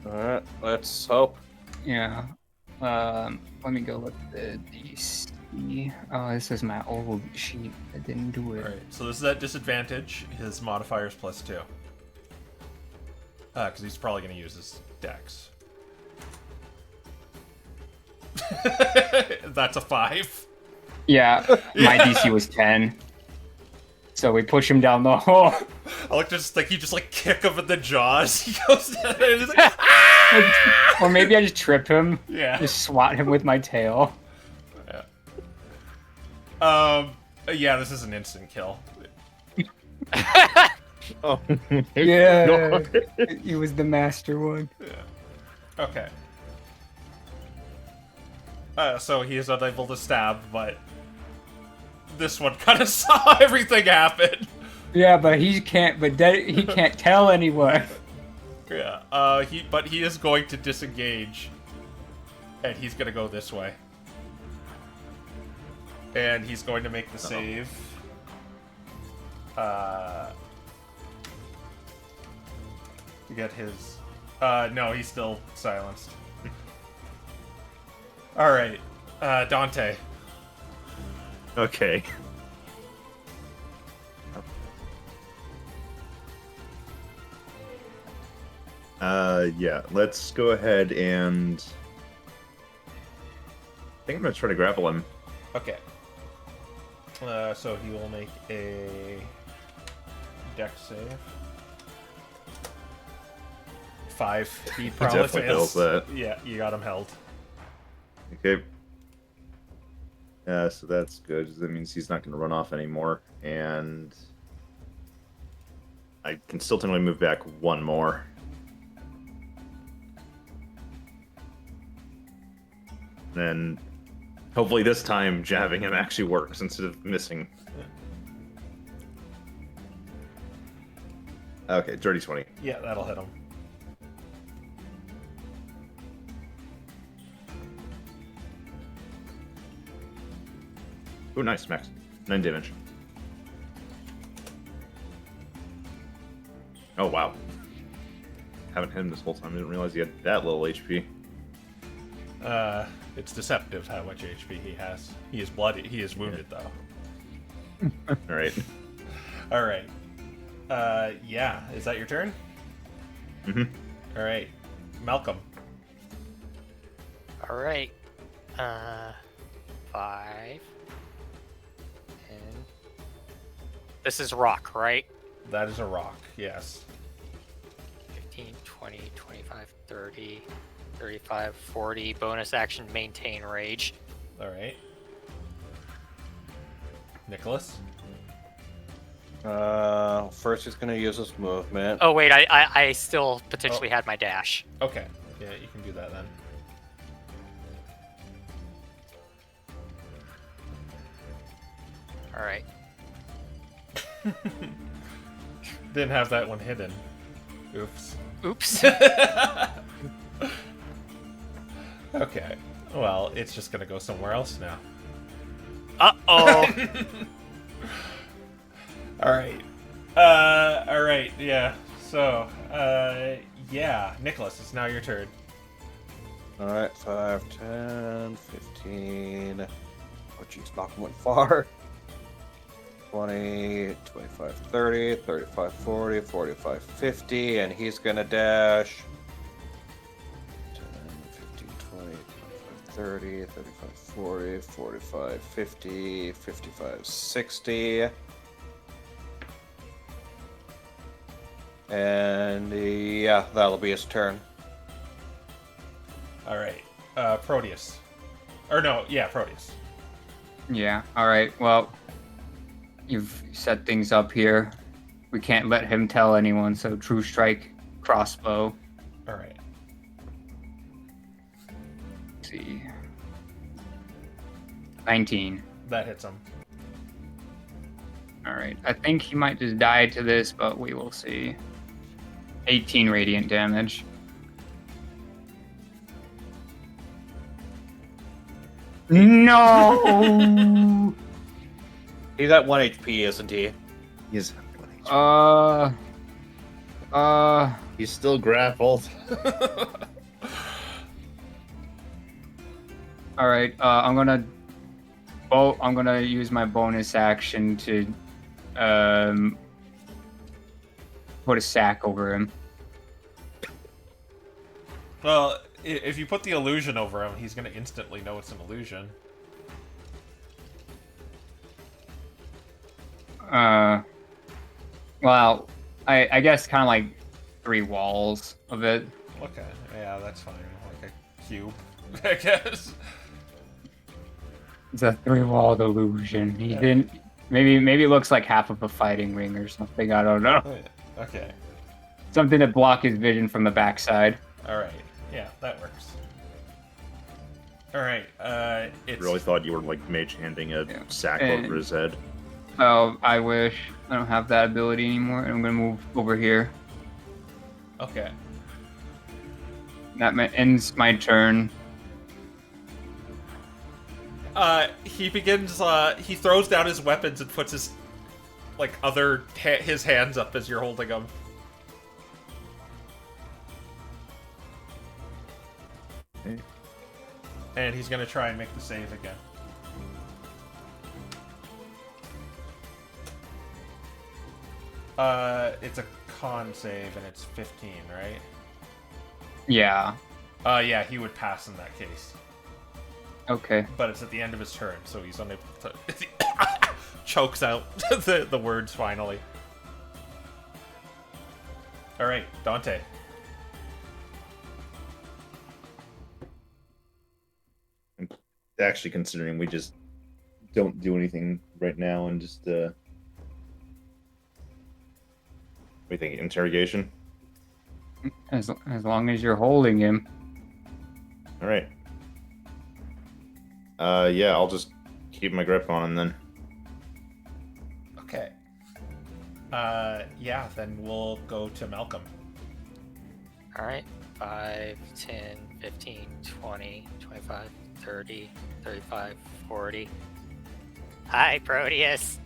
Alright, let's hope. Yeah. Let me go look at the DC. Oh, this is my old sheet. I didn't do it. Alright, so this is at disadvantage. His modifier is +2. Because he's probably going to use his dex. That's a 5. Yeah, my DC was 10. So we push him down the hole. I like just like you just like kick him in the jaws. He goes down and he's like, ah! Or maybe I just trip him. Yeah. Just swat him with my tail. Yeah, this is an instant kill. Oh. Yeah. He was the master one. Yeah. Okay. So he is unable to stab, but this one kind of saw everything happen. Yeah, but he can't. He can't tell anyone. Yeah. He is going to disengage, and he's gonna go this way. And he's going to make the save. To get his... no, he's still silenced. Alright, Dante. Okay. Yeah, let's go ahead and... I think I'm gonna try to grapple him. Okay. So he will make a dex save. 5. He probably definitely fails. fails that. Yeah, you got him held. Okay. So that's good. That means he's not going to run off anymore, and I can still technically move back one more. Then, hopefully this time jabbing him actually works instead of missing. Okay, dirty 20. Yeah, that'll hit him. Oh, nice, max. 9 damage. Oh, wow. Haven't hit him this whole time. I didn't realize he had that little HP. It's deceptive how much HP he has. He is bloody. He is wounded, though. Alright. Alright. Yeah. Is that your turn? Mm-hmm. Alright. Malcolm. All right. 5. 10. This is rock, right? That is a rock, yes. 15, 20, 25, 30, 35, 40. Bonus action, maintain rage. Alright. Nicholas? First he's gonna use his movement. Oh, wait, I still potentially had my dash. Okay. Yeah, you can do that then. All right. Didn't have that one hidden. Oops. Oops. Okay. Well, it's just gonna go somewhere else now. Uh-oh. Alright. Alright, yeah. So, yeah. Nicholas, it's now your turn. Alright, 5, 10, 15. Oh, jeez, Malcolm went far. 20, 25, 30, 35, 40, 45, 50, and he's gonna dash 10, 15, 20, 25, 30, 35, 40, 45, 50, 55, 60. And yeah, that'll be his turn. Alright. Proteus. Or no, yeah, Proteus. Yeah. All right. Well, you've set things up here. We can't let him tell anyone. So true strike, crossbow. Alright. Let's see. 19. That hits him. All right. I think he might just die to this, but we will see. 18 radiant damage. No. He's at 1 HP, isn't he? He's at 1 HP. He's still grappled. All right. I'm gonna use my bonus action to put a sack over him. Well, if you put the illusion over him, he's gonna instantly know it's an illusion. Well, I guess kind of like 3 walls of it. Okay, yeah, that's fine. Like a cube, I guess. It's a 3-walled illusion. He didn't. Maybe it looks like half of a fighting ring or something. I don't know. Okay. Something to block his vision from the backside. Alright. Yeah, that works. Alright, it's... Really thought you were like mage handing a sack And- over his head. Oh, I wish. I don't have that ability anymore. I'm gonna move over here. Okay. That ends my turn. He begins, he throws down his weapons and puts his, like, his hands up as you're holding them. Okay. And he's gonna try and make the save again. It's a con save and it's 15, right? Yeah. Yeah, he would pass in that case. Okay. But it's at the end of his turn, so he's unable to... chokes out the words finally. Alright, Dante. Actually, considering we just don't do anything right now and just what do you think? Interrogation? As long as you're holding him. All right. Yeah, I'll just keep my grip on him then. Okay. Yeah, then we'll go to Malcolm. All right. 5, 10, 15, 20, 25, 30, 35, 40. Hi, Proteus.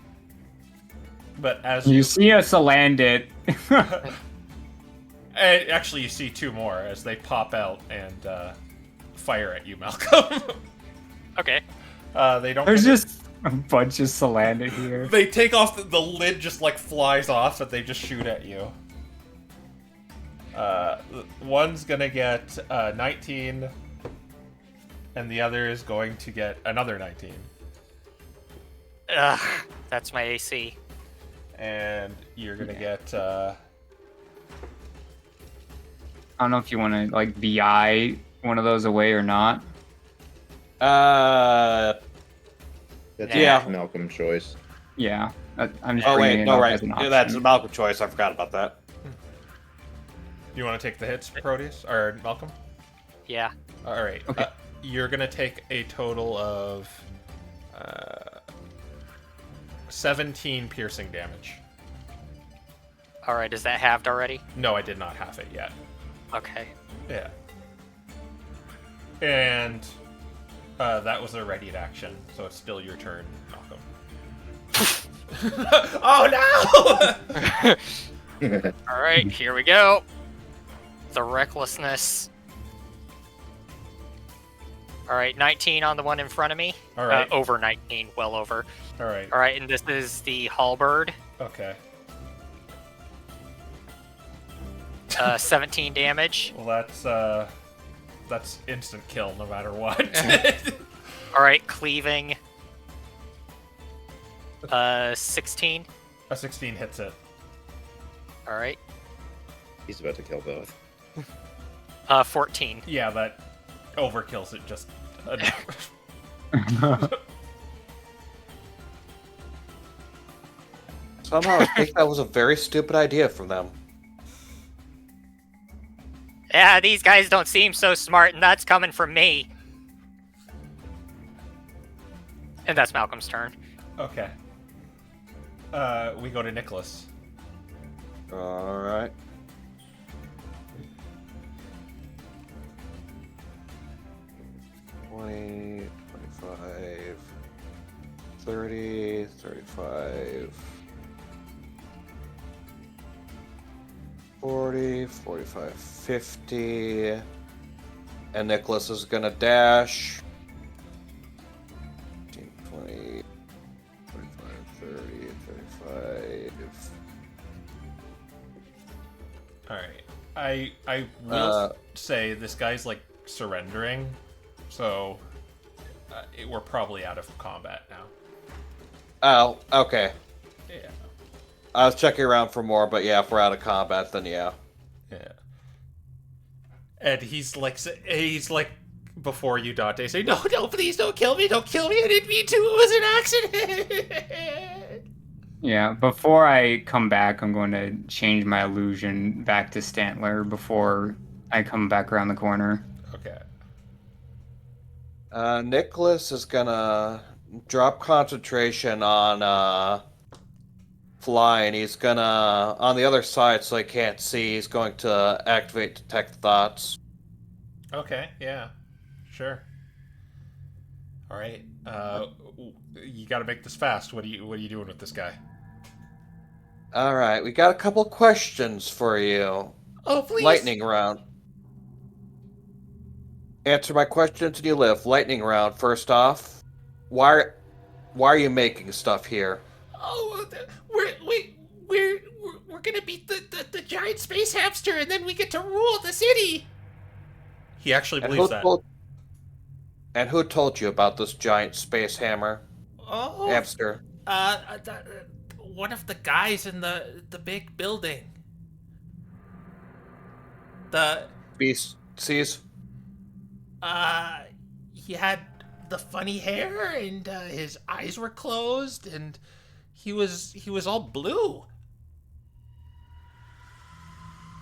But as You see us land it. actually, you see two more as they pop out and fire at you, Malcolm. Okay. They don't. There's just a bunch of Salandit here. They take off the lid, just like flies off, but they just shoot at you. One's gonna get 19, and the other is going to get another 19. Ugh, that's my AC. And you're gonna get. I don't know if you want to like VI one of those away or not. That's Yeah. a Malcolm choice. Yeah, I'm just Oh bringing wait, it no, up right. as an Yeah, that's a option. Malcolm choice. I forgot about that. You want to take the hits, Proteus or Malcolm? Yeah. All right. Okay. You're gonna take a total of 17 piercing damage. All right. Is that halved already? No, I did not have it yet. Okay. Yeah. And that was a readied action, so it's still your turn, Malcolm. Oh no! All right. Here we go. The recklessness. All right. 19 on the one in front of me. All right. Over 19. Well over. All right. All right. And this is the halberd. Okay. 17 damage. Well, that's instant kill no matter what. All right. Cleaving. 16. A 16 hits it. All right. He's about to kill both. 14. Yeah, that overkills it just enough. Somehow I think that was a very stupid idea from them. Yeah, these guys don't seem so smart, and that's coming from me. And that's Malcolm's turn. Okay. We go to Nicholas. Alright. $20, $25, $30, $35, $40, $45, $50. And Nicholas is gonna dash. 15, 20, 25, 30, 35. All right. I will say this guy's like surrendering, so we're probably out of combat now. Oh, okay. Yeah. I was checking around for more, but yeah, if we're out of combat, then yeah. Yeah. And he's like before you, Dante, say, no, please don't kill me, I didn't mean to, it was an accident. Yeah, before I come back, I'm going to change my illusion back to Stantler before I come back around the corner. Okay. Nicholas is gonna drop concentration on flying. He's gonna on the other side, so he can't see. He's going to activate detect thoughts. Okay, yeah. Sure. All right. You got to make this fast. What are you doing with this guy? All right, we got a couple questions for you. Oh, please. Lightning round. Answer my questions and you live. Lightning round. First off, why are you making stuff here? Oh, we're gonna beat the giant space hamster, and then we get to rule the city. He actually believes that. And who told you about this giant space hamster? Oh, one of the guys in the big building. Species? He had the funny hair, and his eyes were closed, and he was all blue.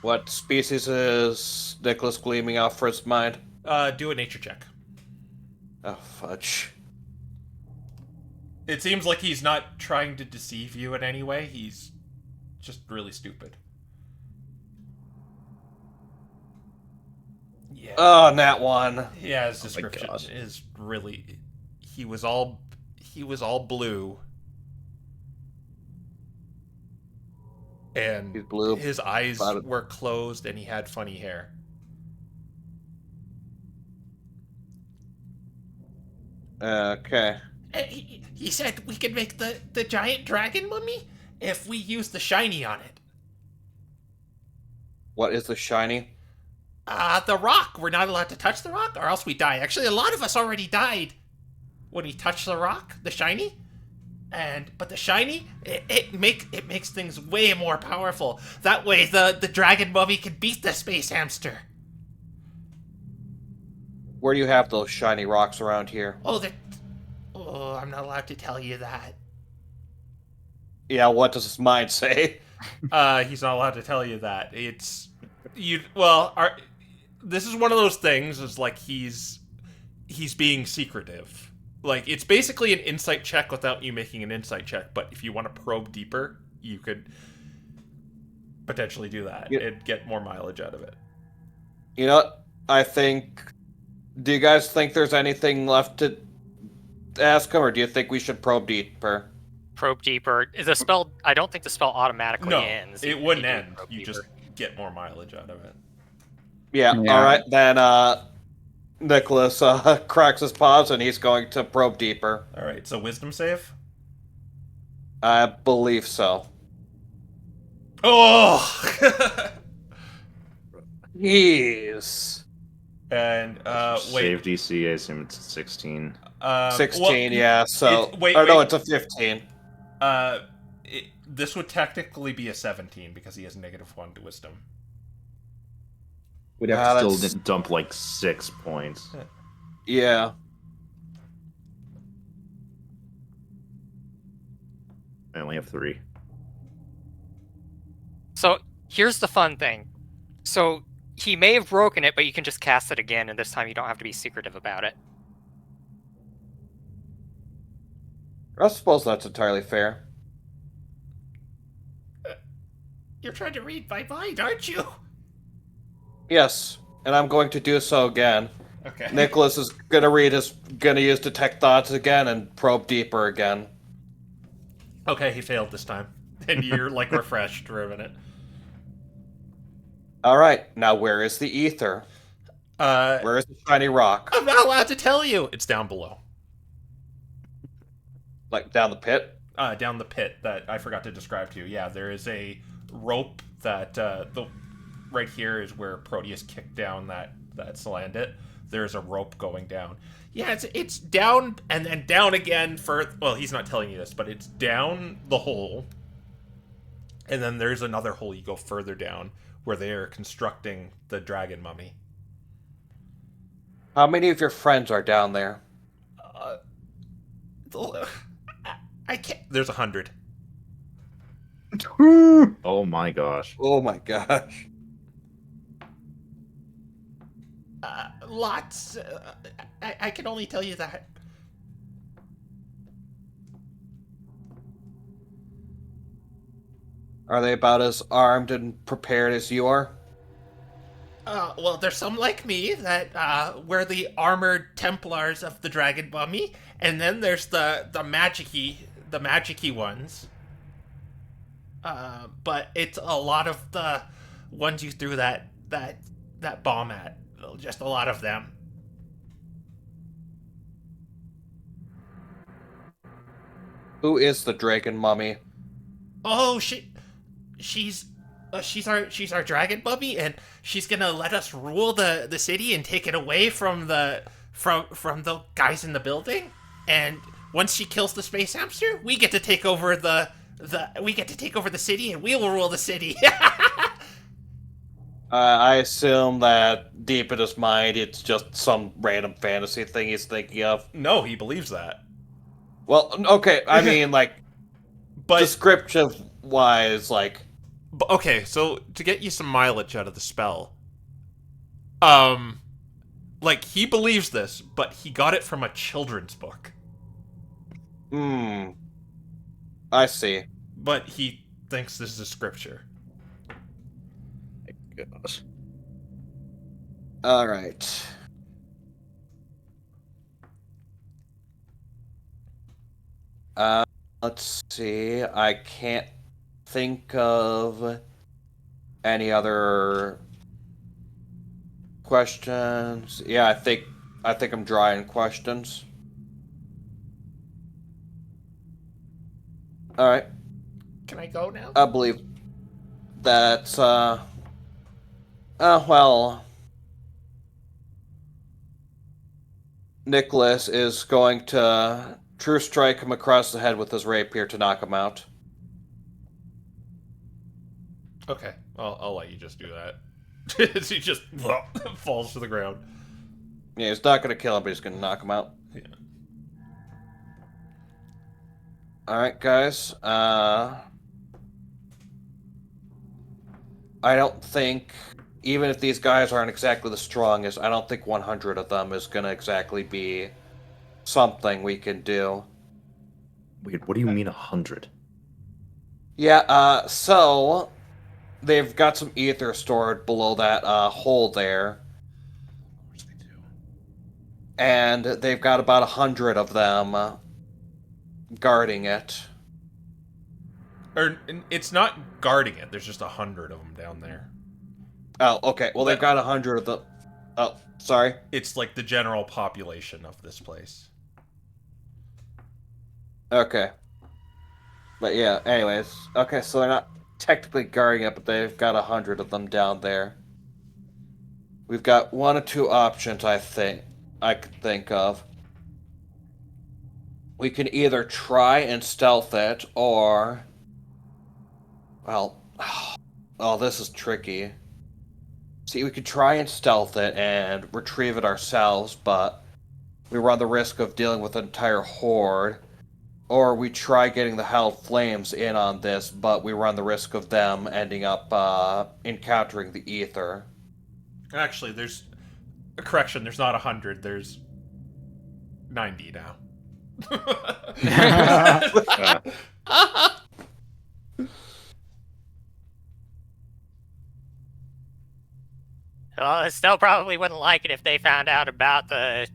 What species is Nicholas gleaming out for his mind? Do a nature check. Oh, fudge. It seems like he's not trying to deceive you in any way. He's just really stupid. Yeah. Oh, Nat 1. Yeah, his my description God. is really. He was all blue, and He's blue. his eyes About it. were closed, and he had funny hair. Okay. He said we could make the giant dragon mummy if we use the shiny on it. What is the shiny? The rock. We're not allowed to touch the rock, or else we die. Actually, a lot of us already died when he touched the rock, the shiny. But the shiny, it makes things way more powerful. That way, the dragon mummy can beat the space hamster. Where do you have those shiny rocks around here? Oh, I'm not allowed to tell you that. Yeah, what does his mind say? He's not allowed to tell you that. It's you. Well, this is one of those things. Is like he's being secretive. Like it's basically an insight check without you making an insight check. But if you want to probe deeper, you could potentially do that and get more mileage out of it. You know what? I think... Do you guys think there's anything left to ask him, or do you think we should probe deeper? Probe deeper. The spell. I don't think the spell automatically No, ends. it if wouldn't you do end. probe You deeper. just get more mileage out of it. Yeah, Yeah. alright, then, Nicholas, cracks his paws and he's going to probe deeper. All right. So wisdom save. I believe so. Oh. Jeez. And Save wait. DC, I assume it's 16. 16, well, yeah, so... wait. it's a 15. This would technically be a 17 because he has -1 to wisdom. We'd have to that's- still dump like 6 points. Yeah. I only have 3. So here's the fun thing. So he may have broken it, but you can just cast it again, and this time you don't have to be secretive about it. I suppose that's entirely fair. You're trying to read my mind, aren't you? Yes, and I'm going to do so again. Okay. Nicholas is gonna use detect thoughts again and probe deeper again. Okay, he failed this time, and you're like refreshed for a minute. Alright, now where is the ether? Uh, Where is the shiny rock? I'm not allowed to tell you. It's down below. Like, down the pit? Down the pit that I forgot to describe to you. Yeah, there is a rope that right here is where Proteus kicked down that Salandit. There's a rope going down. Yeah, it's down and then down again for... Well, he's not telling you this, but it's down the hole. And then there's another hole you go further down where they are constructing the dragon mummy. How many of your friends are down there? I can't... There's 100. Oh my gosh. Oh my gosh. Lots. I can only tell you that. Are they about as armed and prepared as you are? Well, there's some like me that we're the armored Templars of the Dragon Mummy, and then there's the magic-y ones. But it's a lot of the ones you threw that bomb at. Just a lot of them. Who is the dragon mummy? Oh, she's our dragon mummy, and she's gonna let us rule the city and take it away from the guys in the building. And once she kills the space hamster, we get to take over the city, and we will rule the city. I assume that deep in his mind, it's just some random fantasy thing he's thinking of. No, he believes that. Well, okay, I mean, like, But descriptive-wise, like... okay, so to get you some mileage out of the spell, um, like he believes this, but he got it from a children's book. I see. But he thinks this is scripture. Goodness. Alright. Let's see. I can't think of any other questions. Yeah, I think I'm dry in questions. Alright. Can I go now? I believe that's well, Nicholas is going to true strike him across the head with his rapier to knock him out. Okay, I'll let you just do that. He just falls to the ground. Yeah, he's not going to kill him, but he's going to knock him out. Yeah. Alright, guys. I don't think, even if these guys aren't exactly the strongest, I don't think 100 of them is going to exactly be something we can do. Wait, what do you mean 100? Yeah, so they've got some ether stored below that hole there. Of course they do. And they've got about 100 of them guarding it. Or it's not guarding it. There's just 100 of them down there. Oh, okay. Well, they've got 100 of them. Oh, sorry. It's like the general population of this place. Okay. But yeah, anyways. Okay, so they're not technically guarding it, but they've got 100 of them down there. We've got one or two options, I could think of. We can either try and stealth it, or... Well... Oh, this is tricky. See, we could try and stealth it and retrieve it ourselves, but we run the risk of dealing with an entire horde. Or we try getting the Helled Flames in on this, but we run the risk of them ending up encountering the ether. Actually, there's a correction. There's not 100. There's 90 now. Well, they still probably wouldn't like it if they found out about the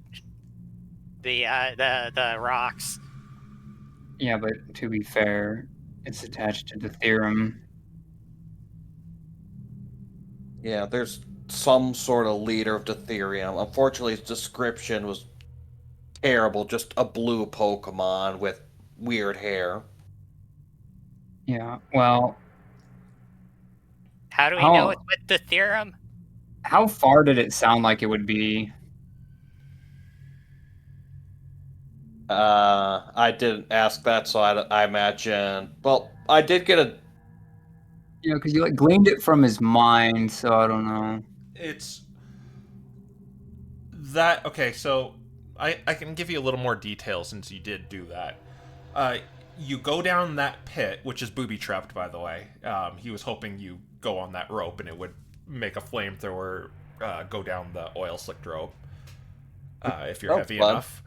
rocks. Yeah, but to be fair, it's attached to the theorem. Yeah, there's some sort of leader of Deuterium. Unfortunately, his description was terrible. Just a blue Pokemon with weird hair. Yeah, well, How do we Oh. know it's with the theorem? how far did it sound like it would be? I didn't ask that, so I imagine... Well, I did get a... You know, because you like gleaned it from his mind, so I don't know. It's that okay, so I can give you a little more detail since you did do that. You go down that pit, which is booby trapped, by the way. He was hoping you go on that rope and it would make a flamethrower go down the oil slicked rope if you're heavy fun. enough.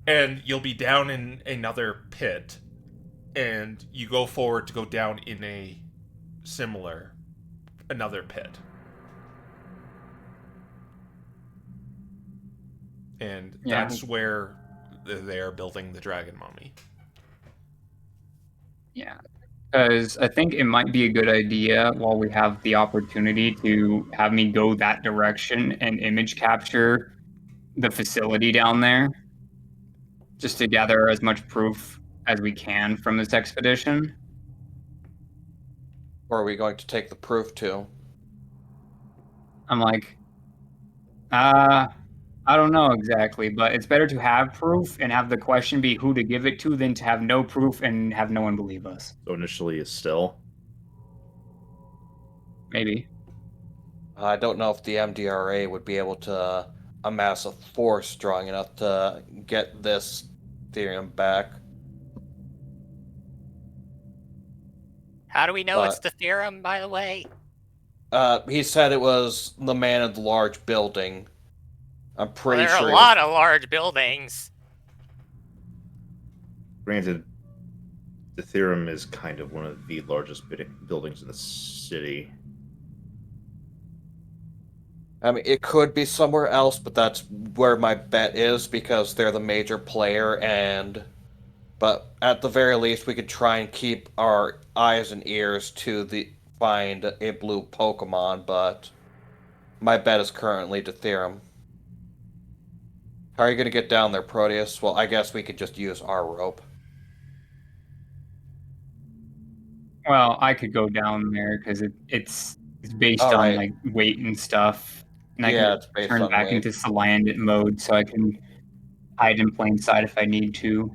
And you'll be down in another pit, and you go forward to go down in another pit. And Yeah. that's where they are building the dragon mummy. Yeah, because I think it might be a good idea while we have the opportunity to have me go that direction and image capture the facility down there, just to gather as much proof as we can from this expedition. Where are we going to take the proof to? I'm like, I don't know exactly, but it's better to have proof and have the question be who to give it to than to have no proof and have no one believe us. So initially, Estelle. Maybe. I don't know if the MDRA would be able to amass a force strong enough to get this Ethereum back. How do we know it's But the theorem, by the way? he said it was the man in the large building. I'm Well, pretty there are sure a he was. lot of large buildings. Granted, the theorem is kind of one of the largest buildings in the city. I mean, it could be somewhere else, but that's where my bet is because they're the major player, and but at the very least, we could try and keep our eyes and ears to the find a blue Pokemon. But my bet is currently to Theorem. How are you gonna get down there, Proteus? Well, I guess we could just use our rope. Well, I could go down there because it's based All on right. like weight and stuff, and I Yeah, can it's based turn on back weight. into Salandit mode, so I can hide in plain sight if I need to.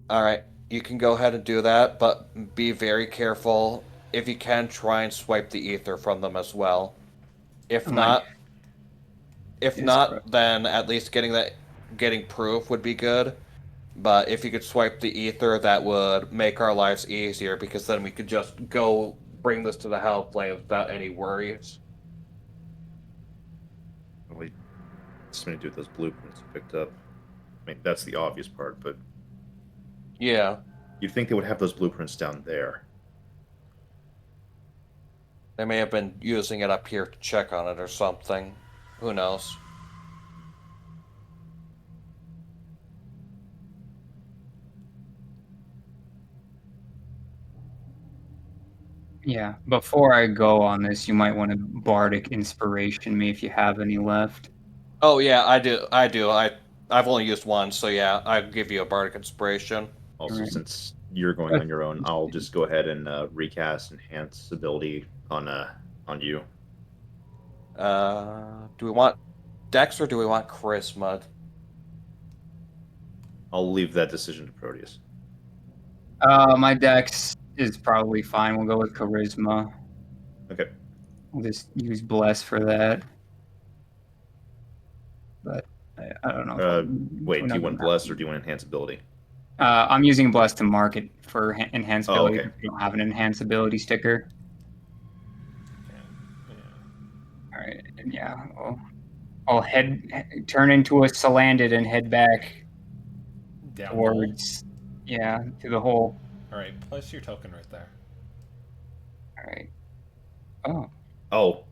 All right, you can go ahead and do that, but be very careful. If you can, try and swipe the ether from them as well. If I'm like, not, yes, bro. then at least getting proof would be good. But if you could swipe the ether, that would make our lives easier because then we could just go bring this to the Hell Flames without any worries. Well, something to do with those blueprints you picked up. I mean, that's the obvious part, but Yeah, you'd think they would have those blueprints down there. they may have been using it up here to check on it or something. Who knows? Yeah. Before I go on this, you might want to bardic inspiration me if you have any left. Oh yeah, I do. I've only used one, so yeah, I'll give you a bardic inspiration. Also, Right. since you're going on your own, I'll just go ahead and recast enhance ability on you. Do we want Dex or do we want Charisma? I'll leave that decision to Proteus. My dex is probably fine. We'll go with charisma. Okay. We'll just use bless for that. But I don't know. Wait, do you want bless or do you want enhance ability? I'm using bless to mark it for enhance Oh, ability. okay. If you don't have an enhance ability sticker. All right, and yeah, I'll turn into a Salandit and head back Down the hole. towards, yeah, to the hole. All right, place your token right there. All right. Oh, Oh,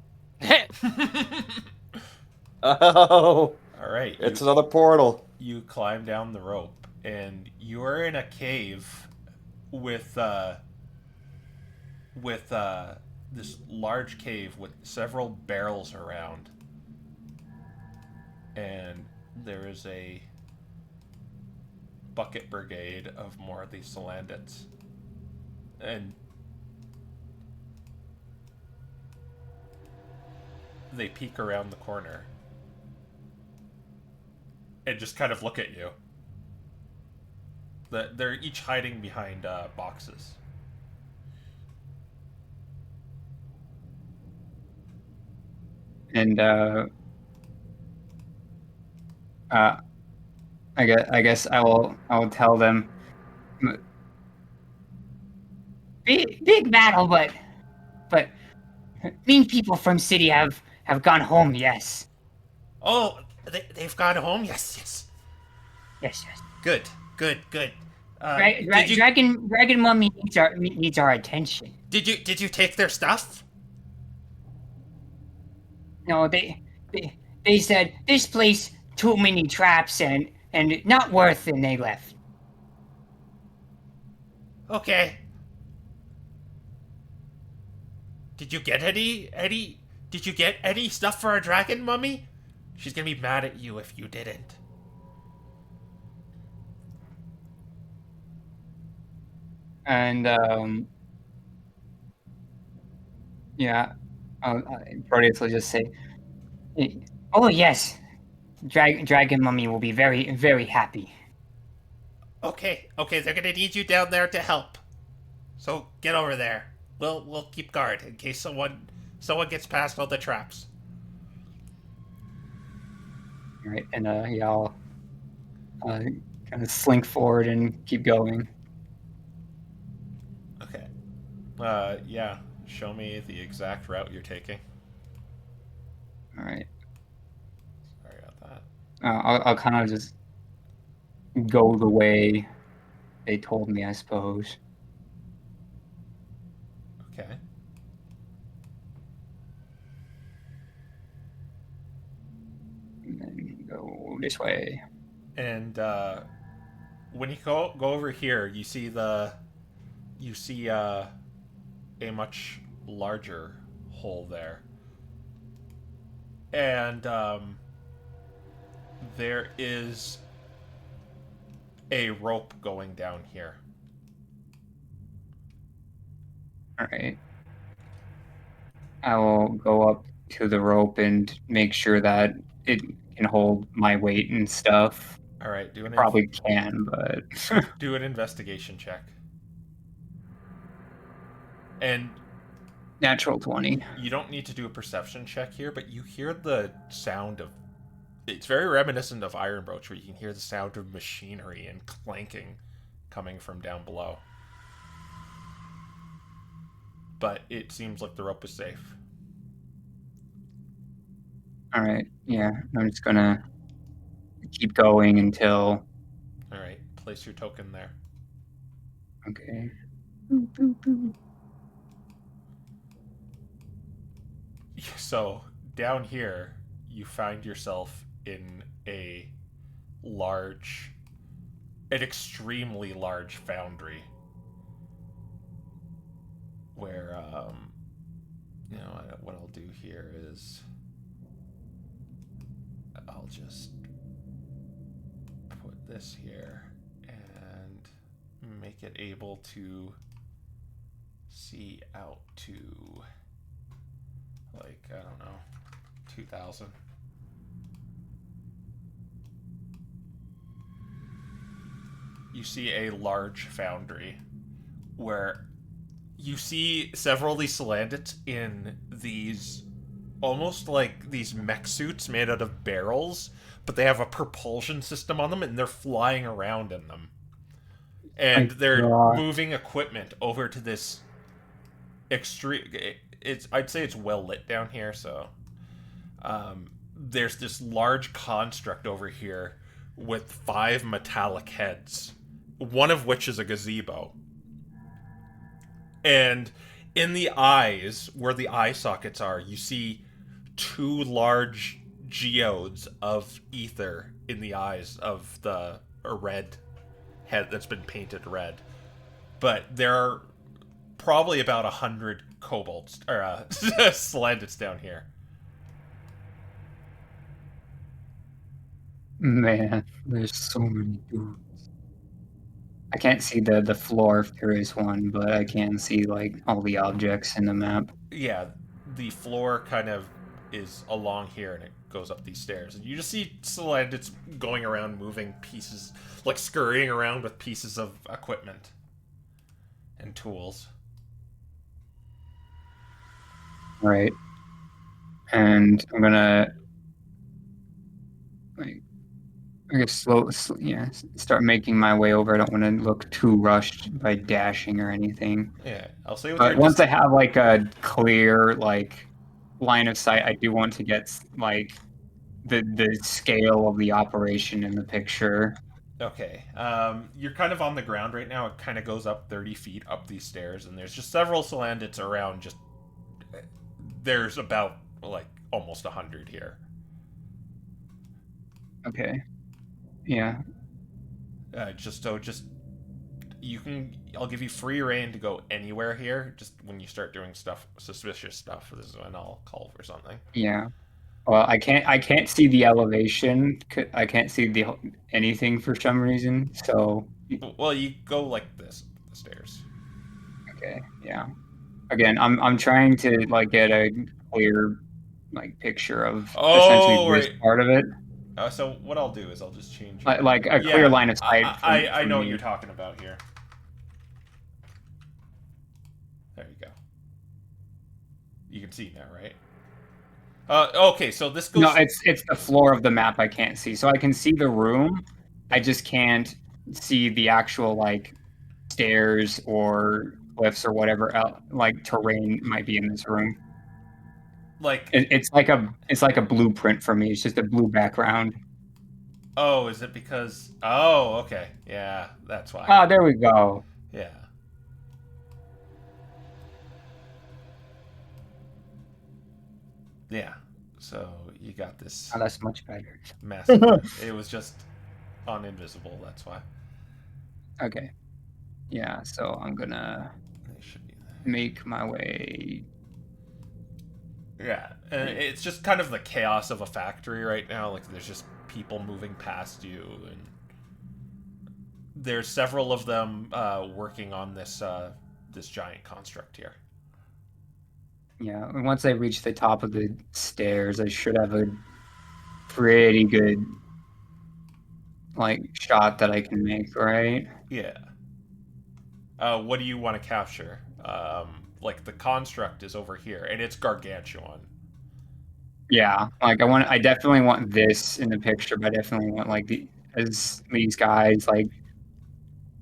Oh, All right, it's another portal. you climb down the rope, and you are in a cave with this large cave with several barrels around, and there is a bucket brigade of more of these Salandits, and they peek around the corner and just kind of look at you. They're each hiding behind boxes. and I guess I will tell them. Big battle, but mean people from city have gone home. Yes, Oh, they've gone home? Yes, yes. yes. Good, good, good. Dragon Mummy needs our attention. Did you take their stuff? No, they said this place too many traps and not worth, and they left. Okay. Did you get any? Did you get any stuff for our dragon mummy? She's gonna be mad at you if you didn't. And yeah, Proteus will just say, "Oh yes, Dragon Mummy will be very happy." Okay, they're gonna need you down there to help. So get over there. We'll keep guard in case someone Someone gets past all the traps. All right, and yeah, I'll kind of slink forward and keep going. Okay. Yeah. Show me the exact route you're taking. All right, Sorry about that. I'll kind of just go the way they told me, I suppose. Okay. And then go this way. And when you go over here, you see a much larger hole there, and there is a rope going down here. All right. I will go up to the rope and make sure that it can hold my weight and stuff. All right, do Probably can, but do an investigation check. And natural 20. you don't need to do a perception check here, but you hear the sound of. It's very reminiscent of Iron Broach, where you can hear the sound of machinery and clanking coming from down below. But it seems like the rope is safe. All right. Yeah, I'm just gonna keep going until. All right, place your token there. Okay. So down here, you find yourself in an extremely large foundry, where what I'll do here is I'll just put this here and make it able to see out to, like, I don't know, 2,000. You see a large foundry where you see several of these Salandits in these almost like these mech suits made out of barrels, but they have a propulsion system on them and they're flying around in them. And they're moving equipment over to this extreme. I'd say it's well lit down here, so there's this large construct over here with 5 metallic heads, one of which is a gazebo. And in the eyes, where the eye sockets are, you see 2 large geodes of ether in the eyes of a red head that's been painted red. But there are probably about 100 kobolds or Salandits down here. Man, there's so many dudes. I can't see the floor if there is one, but I can see like all the objects in the map. Yeah, the floor kind of is along here and it goes up these stairs. And you just see Salandits going around moving pieces, like scurrying around with pieces of equipment and tools. All right. And I'm gonna like I guess start making my way over. I don't want to look too rushed by dashing or anything. Yeah, I'll say with But once I have like a clear like line of sight, I do want to get like the scale of the operation in the picture. Okay. You're kind of on the ground right now. It kind of goes up 30 feet up these stairs, and there's just several Salandits around. There's about like almost 100 here. Okay. Yeah. I'll give you free reign to go anywhere here. Just when you start doing suspicious stuff, this is when I'll call for something. Yeah. Well, I can't see the elevation. I can't see anything for some reason. So. Well, you go like this, the stairs. Okay. Yeah. Again, I'm trying to like get a clear like picture of essentially this part of it. So what I'll do is I'll just change like a clear line of sight. I know what you're talking about here. There you go. You can see now, right? Okay, so this goes. No, it's the floor of the map I can't see. So I can see the room. I just can't see the actual like stairs or cliffs or whatever else, like terrain might be in this room. Like, It's like a blueprint for me. It's just a blue background. oh, is it because? Oh, okay, yeah, that's why. Ah, there we go. Yeah. Yeah. So you got this Oh, that's much better. massive. It was just on invisible. That's why. Okay. Yeah, so I'm gonna It should be there. make my way. Yeah, and it's just kind of the chaos of a factory right now. Like, there's just people moving past you, and there's several of them working on this giant construct here. Yeah, and once I reach the top of the stairs, I should have a pretty good like shot that I can make, right? Yeah. What do you want to capture? Like, the construct is over here, and it's gargantuan. Yeah, like I definitely want this in the picture, but I definitely want like these guys, like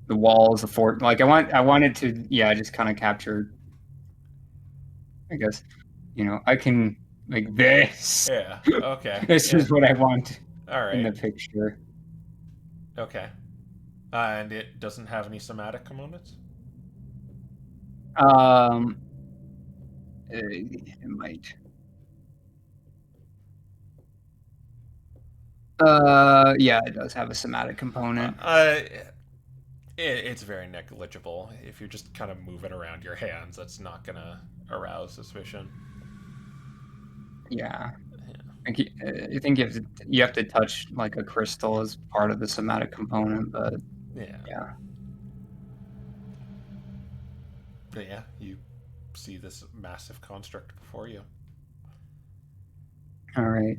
the walls, the fort. Like I wanted to, yeah, just kind of capture. I guess, I can like this. Yeah. Okay. This Yeah. is what I want All in the right. picture. Okay. And it doesn't have any somatic components? It might. Yeah, it does have a somatic component. It's very negligible. If you're just kind of moving around your hands, that's not gonna arouse suspicion. Yeah. I think you have to touch like a crystal as part of the somatic component, but yeah. But yeah, you see this massive construct before you. All right.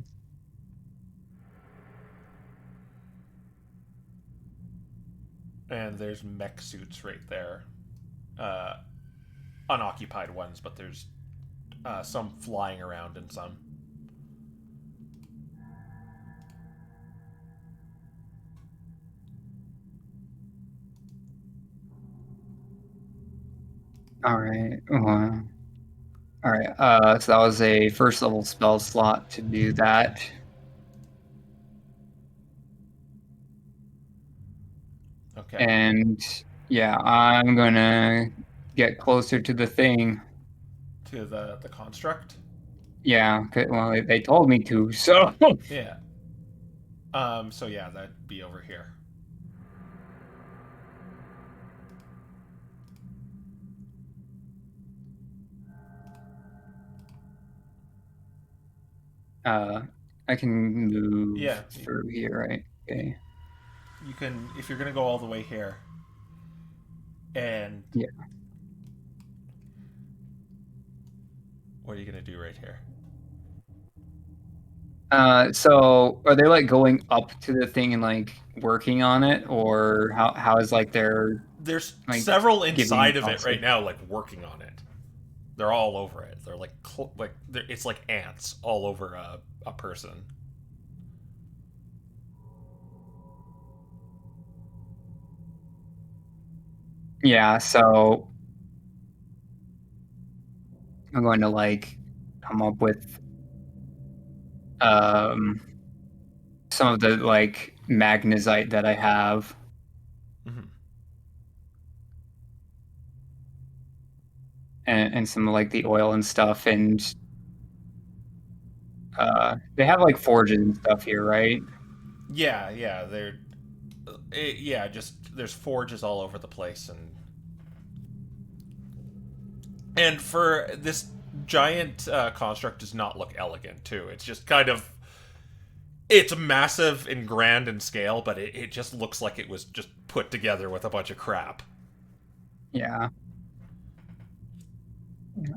And there's mech suits right there. Unoccupied ones, but there's some flying around and some. All right. All right. So that was a first level spell slot to do that. Okay. And yeah, I'm gonna get closer to the thing. To the construct? Yeah. Well, they told me to, so. Yeah. So yeah, that'd be over here. I can move Yeah. through here, right? Okay. You can, if you're gonna go all the way here. And yeah. What are you gonna do right here? So are they like going up to the thing and like working on it, or how is like There's like, several inside of it policy? right now, like working on it. They're all over it. They're like it's like ants all over a person. Yeah, so I'm going to like come up with some of the like magnesite that I have. Mm-hmm. And some of like the oil and stuff, and they have like forges and stuff here, right? Yeah, just there's forges all over the place, and for this giant construct does not look elegant too. It's just kind of, it's massive and grand in scale, but it just looks like it was just put together with a bunch of crap. Yeah.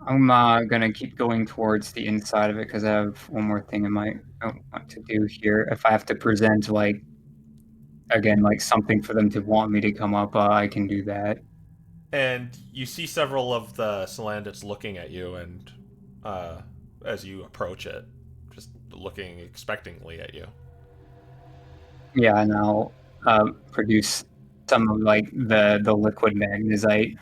I'm gonna keep going towards the inside of it because I have one more thing I might want to do here. If I have to present like again like something for them to want me to come up, I can do that. And you see several of the Salandits looking at you, and as you approach it, just looking expectantly at you. Yeah, and I'll produce some of like the liquid magnesite.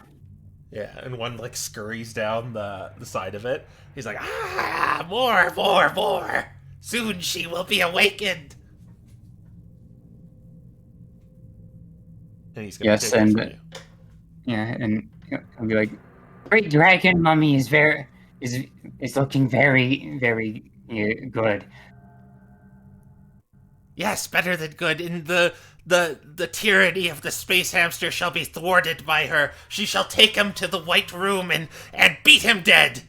Yeah, and one like scurries down the side of it. He's like, ah, more, more, more. Soon she will be awakened. And he's gonna Yes, take it from and you. yeah, and I'll be like, Great Dragon Mummy is is looking very good. Yes, better than good. In the tyranny of the space hamster shall be thwarted by her. She shall take him to the White Room and beat him dead.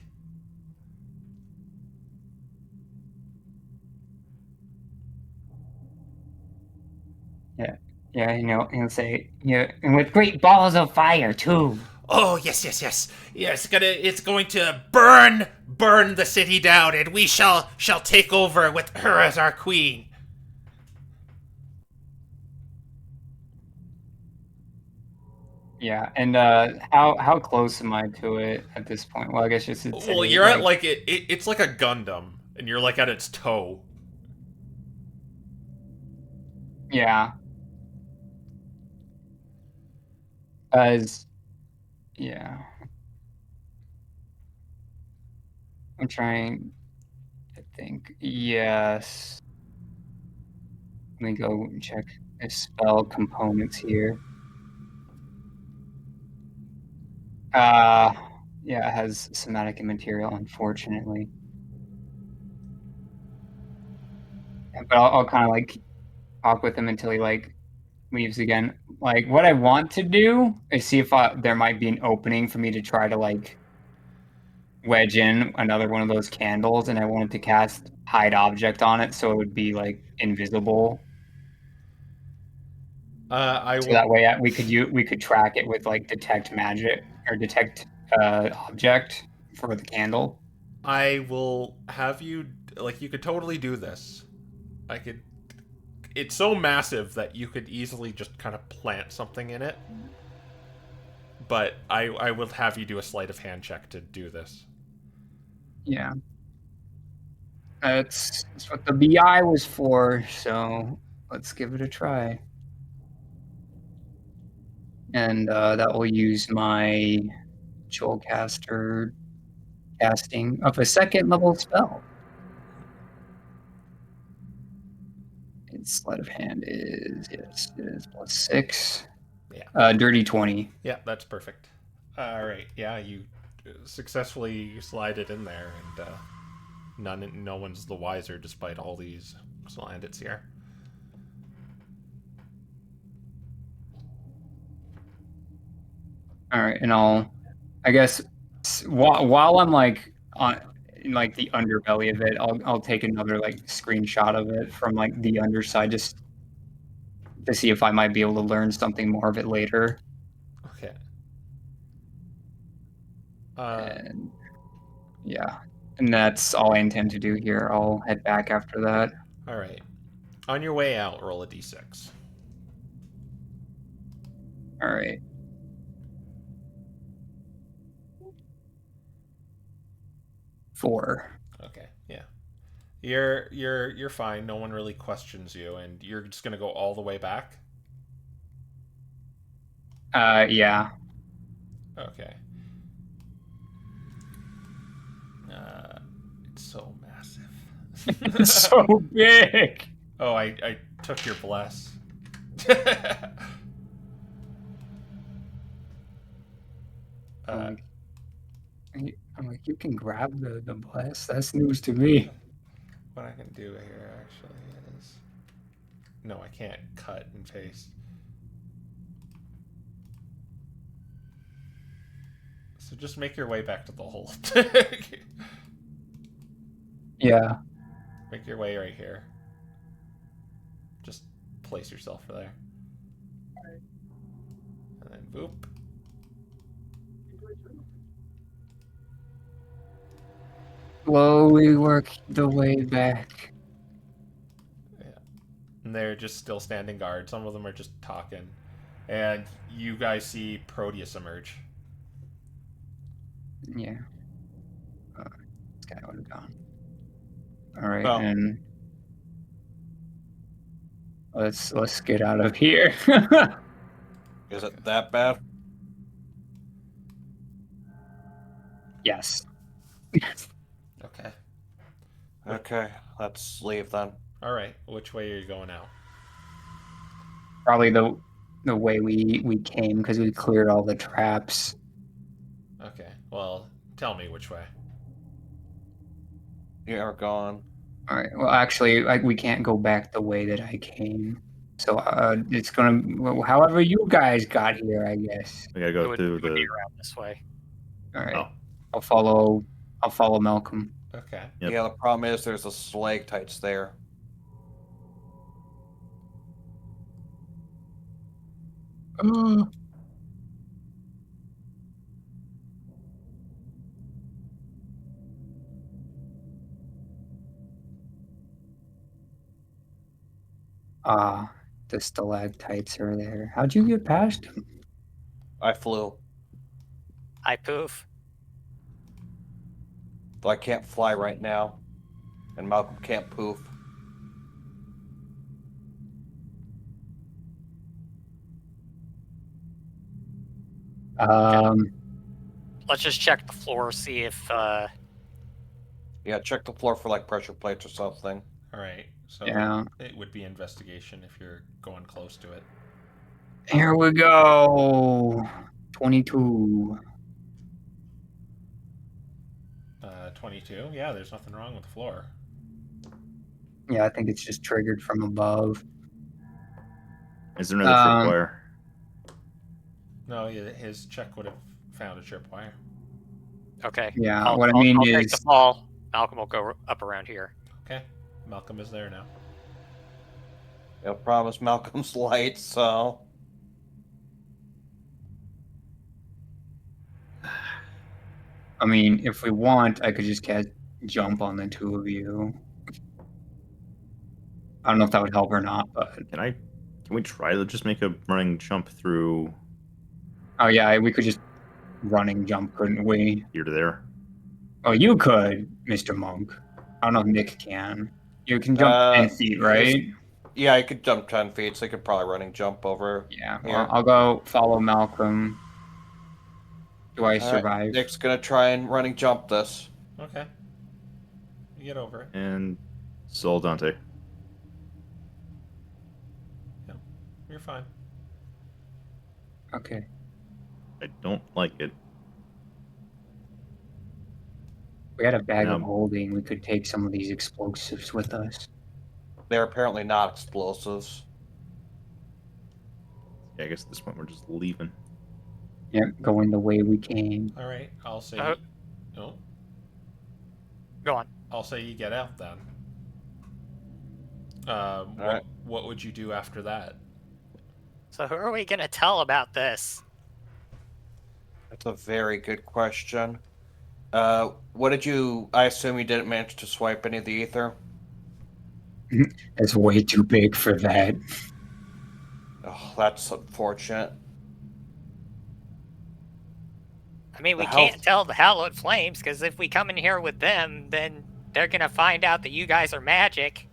Yeah, yeah, he'll say, yeah, and with great balls of fire too. Oh yes, yes, yes, yes. It's going to burn the city down, and we shall take over with her as our queen. Yeah, and how close am I to it at this point? Well, I guess just it's Well, you're at like it's like a Gundam, and you're like at its toe. yeah, as yeah, I'm trying to think. Yes, let me go check the spell components here. Uh, yeah, it has somatic and material, unfortunately. But I'll kind of like talk with him until he like leaves again. Like, what I want to do is see if there might be an opening for me to try to like wedge in another one of those candles, and I wanted to cast hide object on it so it would be like invisible. I So that will. way we could track it with like detect magic or detect object for the candle. I will have you like you could totally do this. I could. It's so massive that you could easily just kind of plant something in it. But I will have you do a sleight of hand check to do this. Yeah. That's what the BI was for, so let's give it a try. And that will use my Joelcaster casting of a second level spell. Its sleight of hand is, yes, it is +6. Yeah. Dirty 20. Yeah, that's perfect. All right. Yeah, you successfully slide it in there, and no one's the wiser despite all these slandits here. All right, and I guess, while I'm like on in like the underbelly of it, I'll take another like screenshot of it from like the underside just to see if I might be able to learn something more of it later. Okay. And yeah, and that's all I intend to do here. I'll head back after that. All right. On your way out, roll a d6. All right. Four. Okay. Yeah. You're fine. No one really questions you, and you're just gonna go all the way back. Yeah. Okay. It's so massive. It's so big. Oh, I took your bless. I'm like, you can grab the blast. That's news to me. What I can do here actually is, no, I can't cut and paste. So just make your way back to the hole. Yeah. Make your way right here. Just place yourself there. And then boop. Slowly work the way back. Yeah. And they're just still standing guard. Some of them are just talking. And you guys see Proteus emerge. Yeah. It's guy would have gone. All right, Oh. and let's get out of here. Is it that bad? Yes. Okay. Okay, let's leave then. All right. Which way are you going now? Probably the way we came because we cleared all the traps. Okay. Well, tell me which way. You're gone. All right. Well, actually, we can't go back the way that I came. So it's however you guys got here, I guess. We gotta It go would, through it would be the. around this way. All right. Oh, I'll follow Malcolm. Okay. Yep. Yeah, the problem is there's a stalactites there. Ah, the stalactites are there. How'd you get past them? I flew, I poof. though I can't fly right now, and Malcolm can't poof. Let's just check the floor, see if Yeah, check the floor for like pressure plates or something. All right. So Yeah. it would be investigation if you're going close to it. Here we go. 22. 22. Yeah, there's nothing wrong with the floor. Yeah, I think it's just triggered from above. is there another tripwire? No, his check would have found a tripwire. okay. Yeah, I'll, what I I'll- mean I'll take the is, fall. Malcolm will go up around here. Okay. Malcolm is there now. Yeah, promise Malcolm's light, so. I mean, if we want, I could just cast jump on the two of you. I don't know if that would help or not, but Can we try to just make a running jump through oh yeah, we could just running jump, couldn't we? here to there? Oh, you could, Mr. Monk. I don't know if Nick can. You can jump 10 feet, right? Yeah, I could jump 10 feet, so I could probably running jump over. Yeah, here. well, I'll go follow Malcolm. Do I All right, survive? Nick's gonna try and running jump this. Okay. You get over it. And Sol Dante. You're fine. Okay. I don't like it. We had a bag of No. holding. We could take some of these explosives with us. They're apparently not explosives. Yeah, I guess at this point we're just leaving. Yep, going the way we came. All right. I'll say. Oh, Go on. I'll say you get out then. right. What would you do after that? So who are we gonna tell about this? That's a very good question. What did you? I assume you didn't manage to swipe any of the ether. It's way too big for that. Oh, that's unfortunate. I mean, we The can't health- tell the Hallowed Flames, because if we come in here with them, then they're gonna find out that you guys are magic.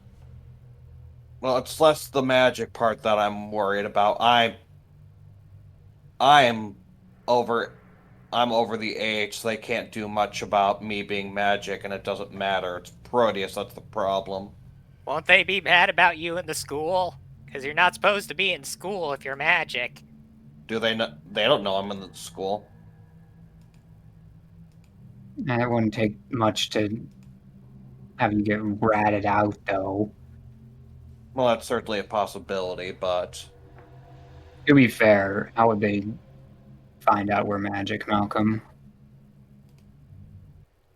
Well, it's less the magic part that I'm worried about. I'm over the age, so they can't do much about me being magic, and it doesn't matter. It's Proteus that's the problem. Won't they be mad about you in the school? Because you're not supposed to be in school if you're magic. Do they know? They don't know I'm in the school. And it wouldn't take much to have you get ratted out, though. Well, that's certainly a possibility, but To be fair, how would they find out we're magic, Malcolm?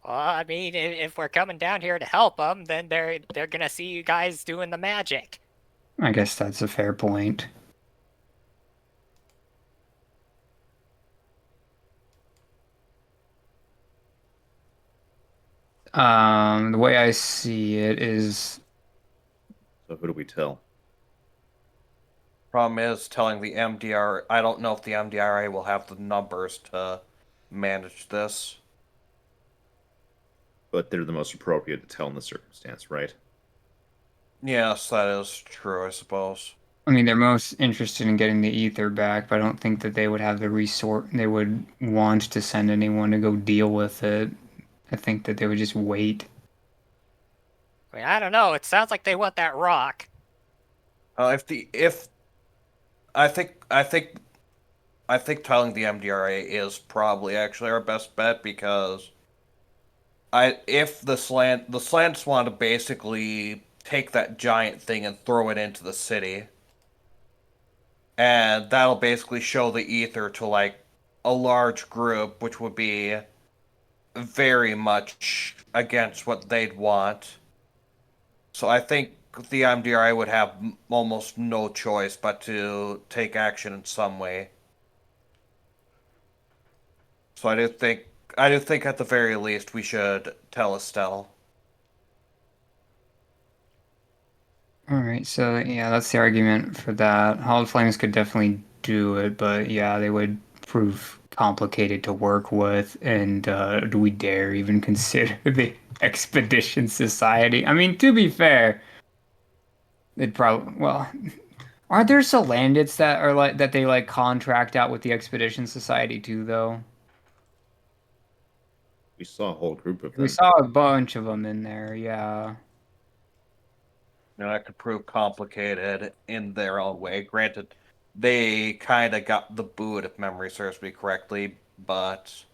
Well, I mean, if we're coming down here to help them, then they're gonna see you guys doing the magic. I guess that's a fair point. The way I see it is, So who do we tell? problem is telling the MDR. I don't know if the MDRA will have the numbers to manage this. but they're the most appropriate to tell in the circumstance, right? Yes, that is true, I suppose. I mean, they're most interested in getting the ether back, but I don't think that they would have the resort. They would want to send anyone to go deal with it. I think that they would just wait. I mean, I don't know. It sounds like they want that rock. If I think I think I think telling the MDRA is probably actually our best bet because if the slants want to basically take that giant thing and throw it into the city, and that'll basically show the ether to like a large group, which would be very much against what they'd want. So I think the MDRA would have almost no choice but to take action in some way. So I do think at the very least we should tell Estelle. All right, so yeah, that's the argument for that. Hallowed Flames could definitely do it, but yeah, they would prove complicated to work with. And do we dare even consider the Expedition Society? I mean, to be fair, they'd probably well. Are there Salandits that are like that they like contract out with the Expedition Society too, though? We saw a whole group of We them. saw a bunch of them in there, yeah. You know, that could prove complicated in their own way. Granted, they kind of got the boot, if memory serves me correctly, but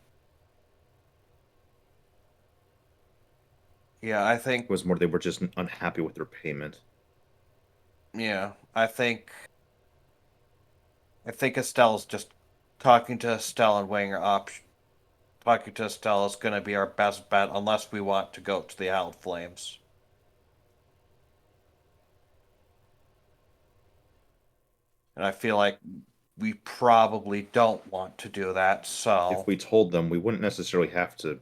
yeah, It was more they were just unhappy with their payment. yeah, I think Estelle's just talking to Estelle and weighing her option. Talking to Estelle is going to be our best bet unless we want to go to the Howled Flames. And I feel like we probably don't want to do that, so If we told them, we wouldn't necessarily have to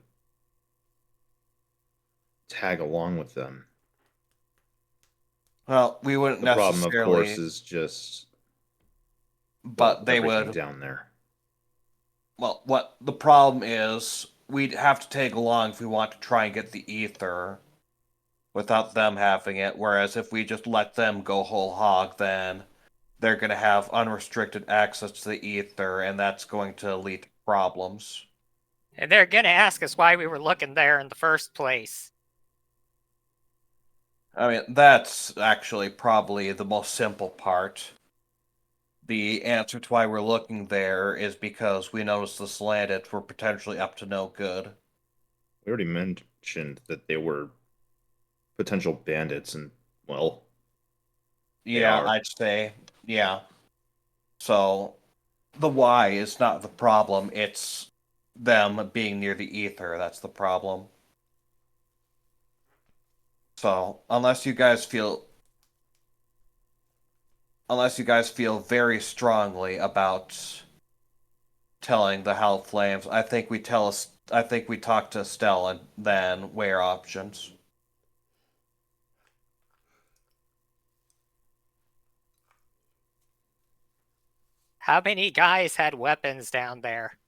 tag along with them. well, we wouldn't The problem, of necessarily, course, is just but they everything would. down there. Well, what the problem is, we'd have to take along if we want to try and get the ether without them having it. Whereas if we just let them go whole hog, then they're going to have unrestricted access to the ether, and that's going to lead to problems. And they're gonna ask us why we were looking there in the first place. I mean, that's actually probably the most simple part. The answer to why we're looking there is because we noticed the Slanted were potentially up to no good. We already mentioned that they were potential bandits, and, well, they Yeah, are. I'd say, yeah. So, the why is not the problem, it's them being near the ether that's the problem. So, unless you guys feel very strongly about telling the Hell Flames, I think we talk to Estelle and then weigh our options. How many guys had weapons down there?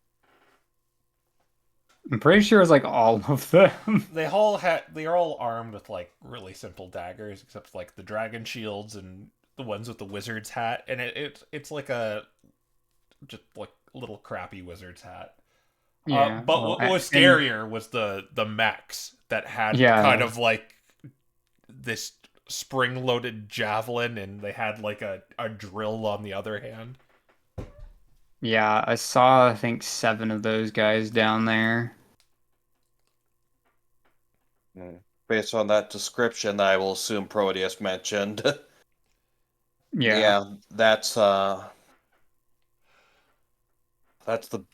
I'm pretty sure it's like all of them. They're all armed with like really simple daggers, except like the dragon shields and the ones with the wizard's hat, and it's like a just like little crappy wizard's hat. Yeah, But well, what was and scarier was the mechs that had kind yeah, of like this spring loaded javelin, and they had like a drill on the other hand. yeah, I saw I think 7 of those guys down there. Based on that description that I will assume Proteus mentioned. Yeah. Yeah, that's the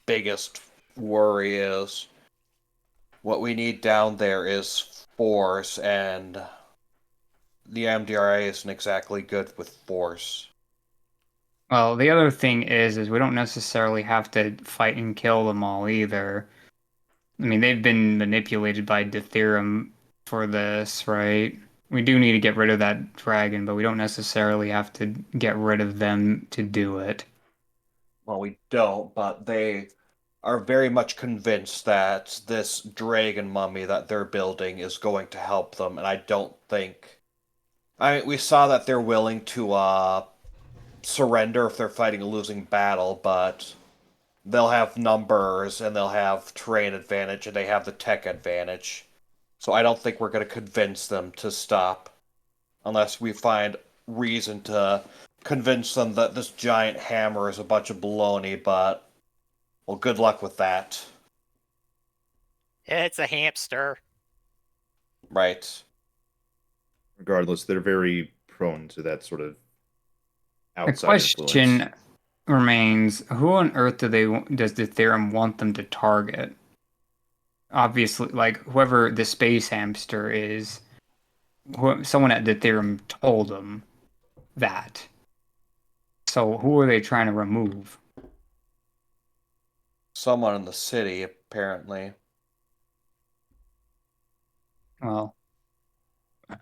biggest worry is what we need down there is force, and the MDRA isn't exactly good with force. Well, the other thing is we don't necessarily have to fight and kill them all either. I mean, they've been manipulated by Deuterium for this, right? We do need to get rid of that dragon, but we don't necessarily have to get rid of them to do it. Well, we don't, but they are very much convinced that this dragon mummy that they're building is going to help them, and I don't think. I mean, we saw that they're willing to surrender if they're fighting a losing battle, but they'll have numbers and they'll have terrain advantage and they have the tech advantage. So I don't think we're going to convince them to stop unless we find reason to convince them that this giant hammer is a bunch of baloney, but well, good luck with that. It's a hamster. Right. Regardless, they're very prone to that sort of The outside influence. question remains: who on earth does the theorem want them to target? Obviously, like whoever the space hamster is, someone at the theorem told them that. So who are they trying to remove? Someone in the city, apparently. Well,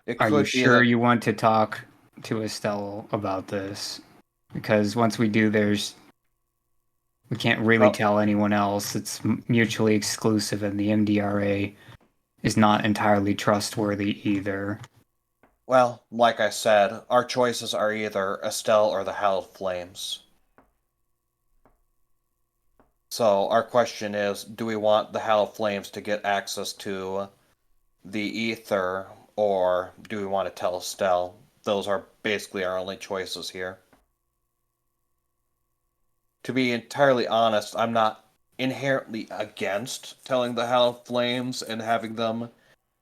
It are you could be sure that. you want to talk to Estelle about this? Because once we do, we can't really Well, tell anyone else. It's mutually exclusive, and the MDRA is not entirely trustworthy either. well, like I said, our choices are either Estelle or the Hallowed Flames. So our question is, do we want the Hallowed Flames to get access to the ether, or do we want to tell Estelle? Those are basically our only choices here. To be entirely honest, I'm not inherently against telling the Hallowed Flames and having them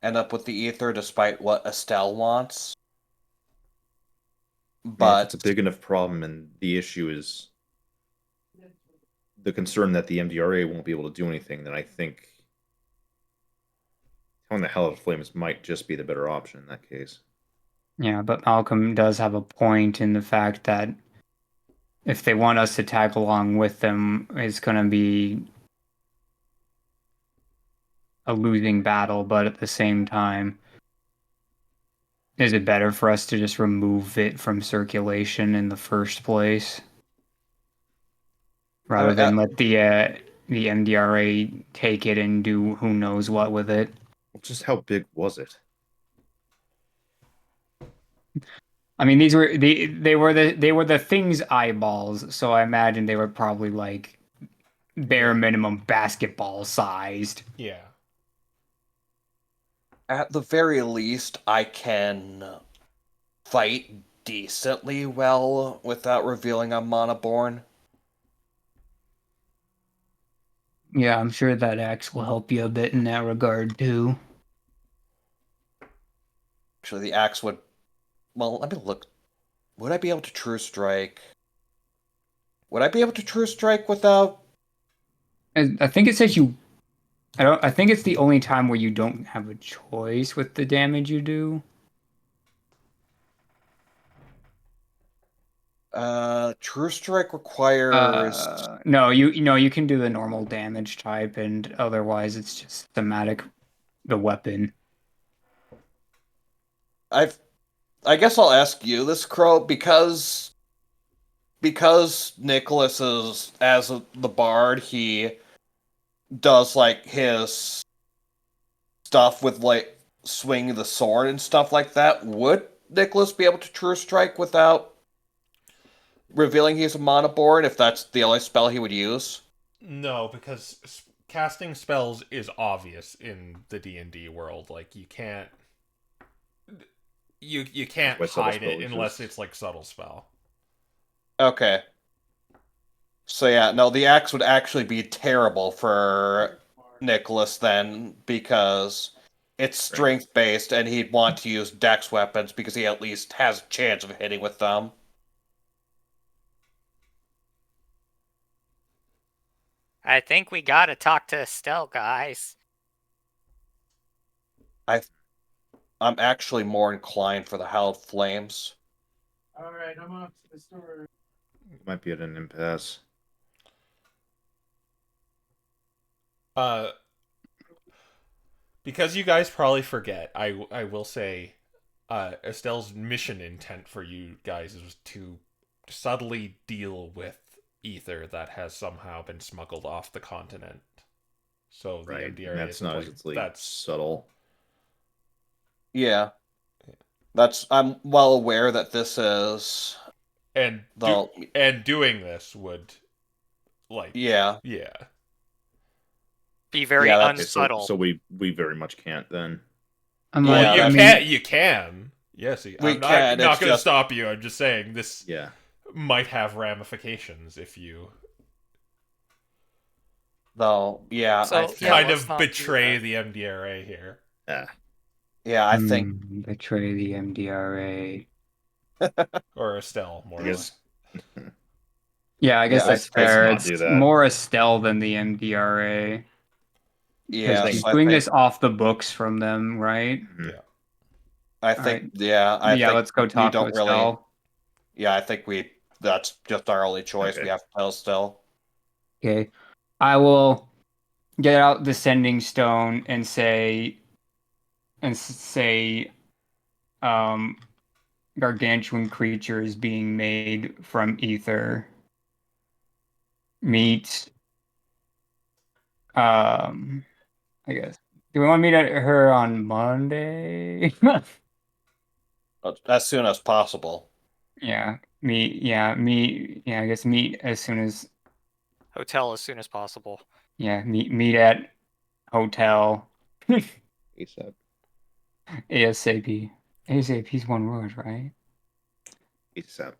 end up with the ether despite what Estelle wants. I mean, if But it's a big enough problem and the issue is the concern that the MDRA won't be able to do anything, then I think telling the Hell of Flames might just be the better option in that case. Yeah, but Malcolm does have a point in the fact that if they want us to tag along with them, it's going to be a losing battle, but at the same time, is it better for us to just remove it from circulation in the first place rather than let the MDRA take it and do who knows what with it? Well, just how big was it? I mean, they were the thing's eyeballs, so I imagine they were probably like bare minimum basketball sized. Yeah. at the very least, I can fight decently well without revealing I'm Monoborn. Yeah, I'm sure that axe will help you a bit in that regard too. Actually, the axe would. Well, let me look. Would I be able to True Strike? Would I be able to True Strike without? I think it says you. I don't. I think it's the only time where you don't have a choice with the damage you do. True Strike requires. No, you can do the normal damage type, and otherwise it's just thematic. The weapon. I've. I guess I'll ask you this, Crow, because Nicholas is as the bard, he does like his stuff with like swinging the sword and stuff like that. Would Nicholas be able to True Strike without revealing he's a Monoborn if that's the only spell he would use? No, because casting spells is obvious in the D&D world. Like you can't By subtle hide spell, it which unless is- it's like subtle spell. Okay. So yeah, no, the axe would actually be terrible for Nicholas then because it's strength based and he'd want to use dex weapons because he at least has a chance of hitting with them. I think we gotta talk to Estelle, guys. I'm actually more inclined for the Hallowed Flames. Alright, I'm off to the store. Might be at an impasse. Uh, because you guys probably forget, I will say, Estelle's mission intent for you guys is to subtly deal with ether that has somehow been smuggled off the continent. So the Right. And MDRA that's is not like, exactly that's subtle. Yeah. I'm well aware that this is and the doing this would like yeah. Be very Yeah, Okay, unsubtle. so we very much can't then. I'm Well, like, Yeah, I mean, you can. Yes, We I'm can, not it's going to just- stop you. I'm just saying this Yeah. might have ramifications if you Though, yeah, So, I yeah, think, kind let's of not do betray that. the MDRA here. Ah. yeah, I think betray the MDRA. Or Estelle, more I or guess. less. Yeah, I guess Yeah, that's let's fair. not It's do that. more Estelle than the MDRA because yeah, she's so I doing think this off the books from them, right? Mhm. Yeah. I All think right. yeah, I Yeah, think let's go we talk to don't really Estelle. yeah, I think that's just our only choice. Okay. We have to tell still. Okay. I will get out the sending stone and say um gargantuan creatures being made from ether meet I guess. Do we want to meet at her on Monday? As soon as possible. Yeah, I guess meet as soon as Hotel as soon as possible. meet at hotel ASAP. ASAP. ASAP is one word, right? ASAP.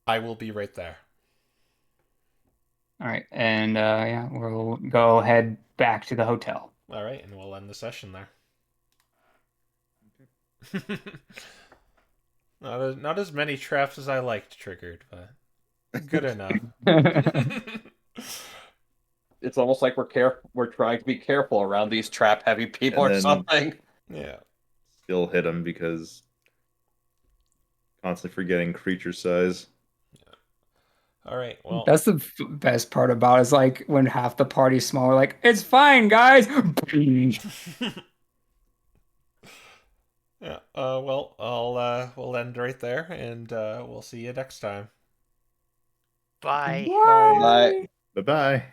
I will be right there. All right, and yeah, we'll go head back to the hotel. All right, and we'll end the session there. Not as many traps as I liked triggered, but good enough. It's almost like we're trying to be careful around these trap heavy people And or then- something. Yeah. Still hit him because constantly forgetting creature size. All right. Well, That's the best part about it, is like when half the party's small, we're like, it's fine, guys. yeah. Well, we'll end right there, and we'll see you next time. Bye. Bye. Bye. Bye bye.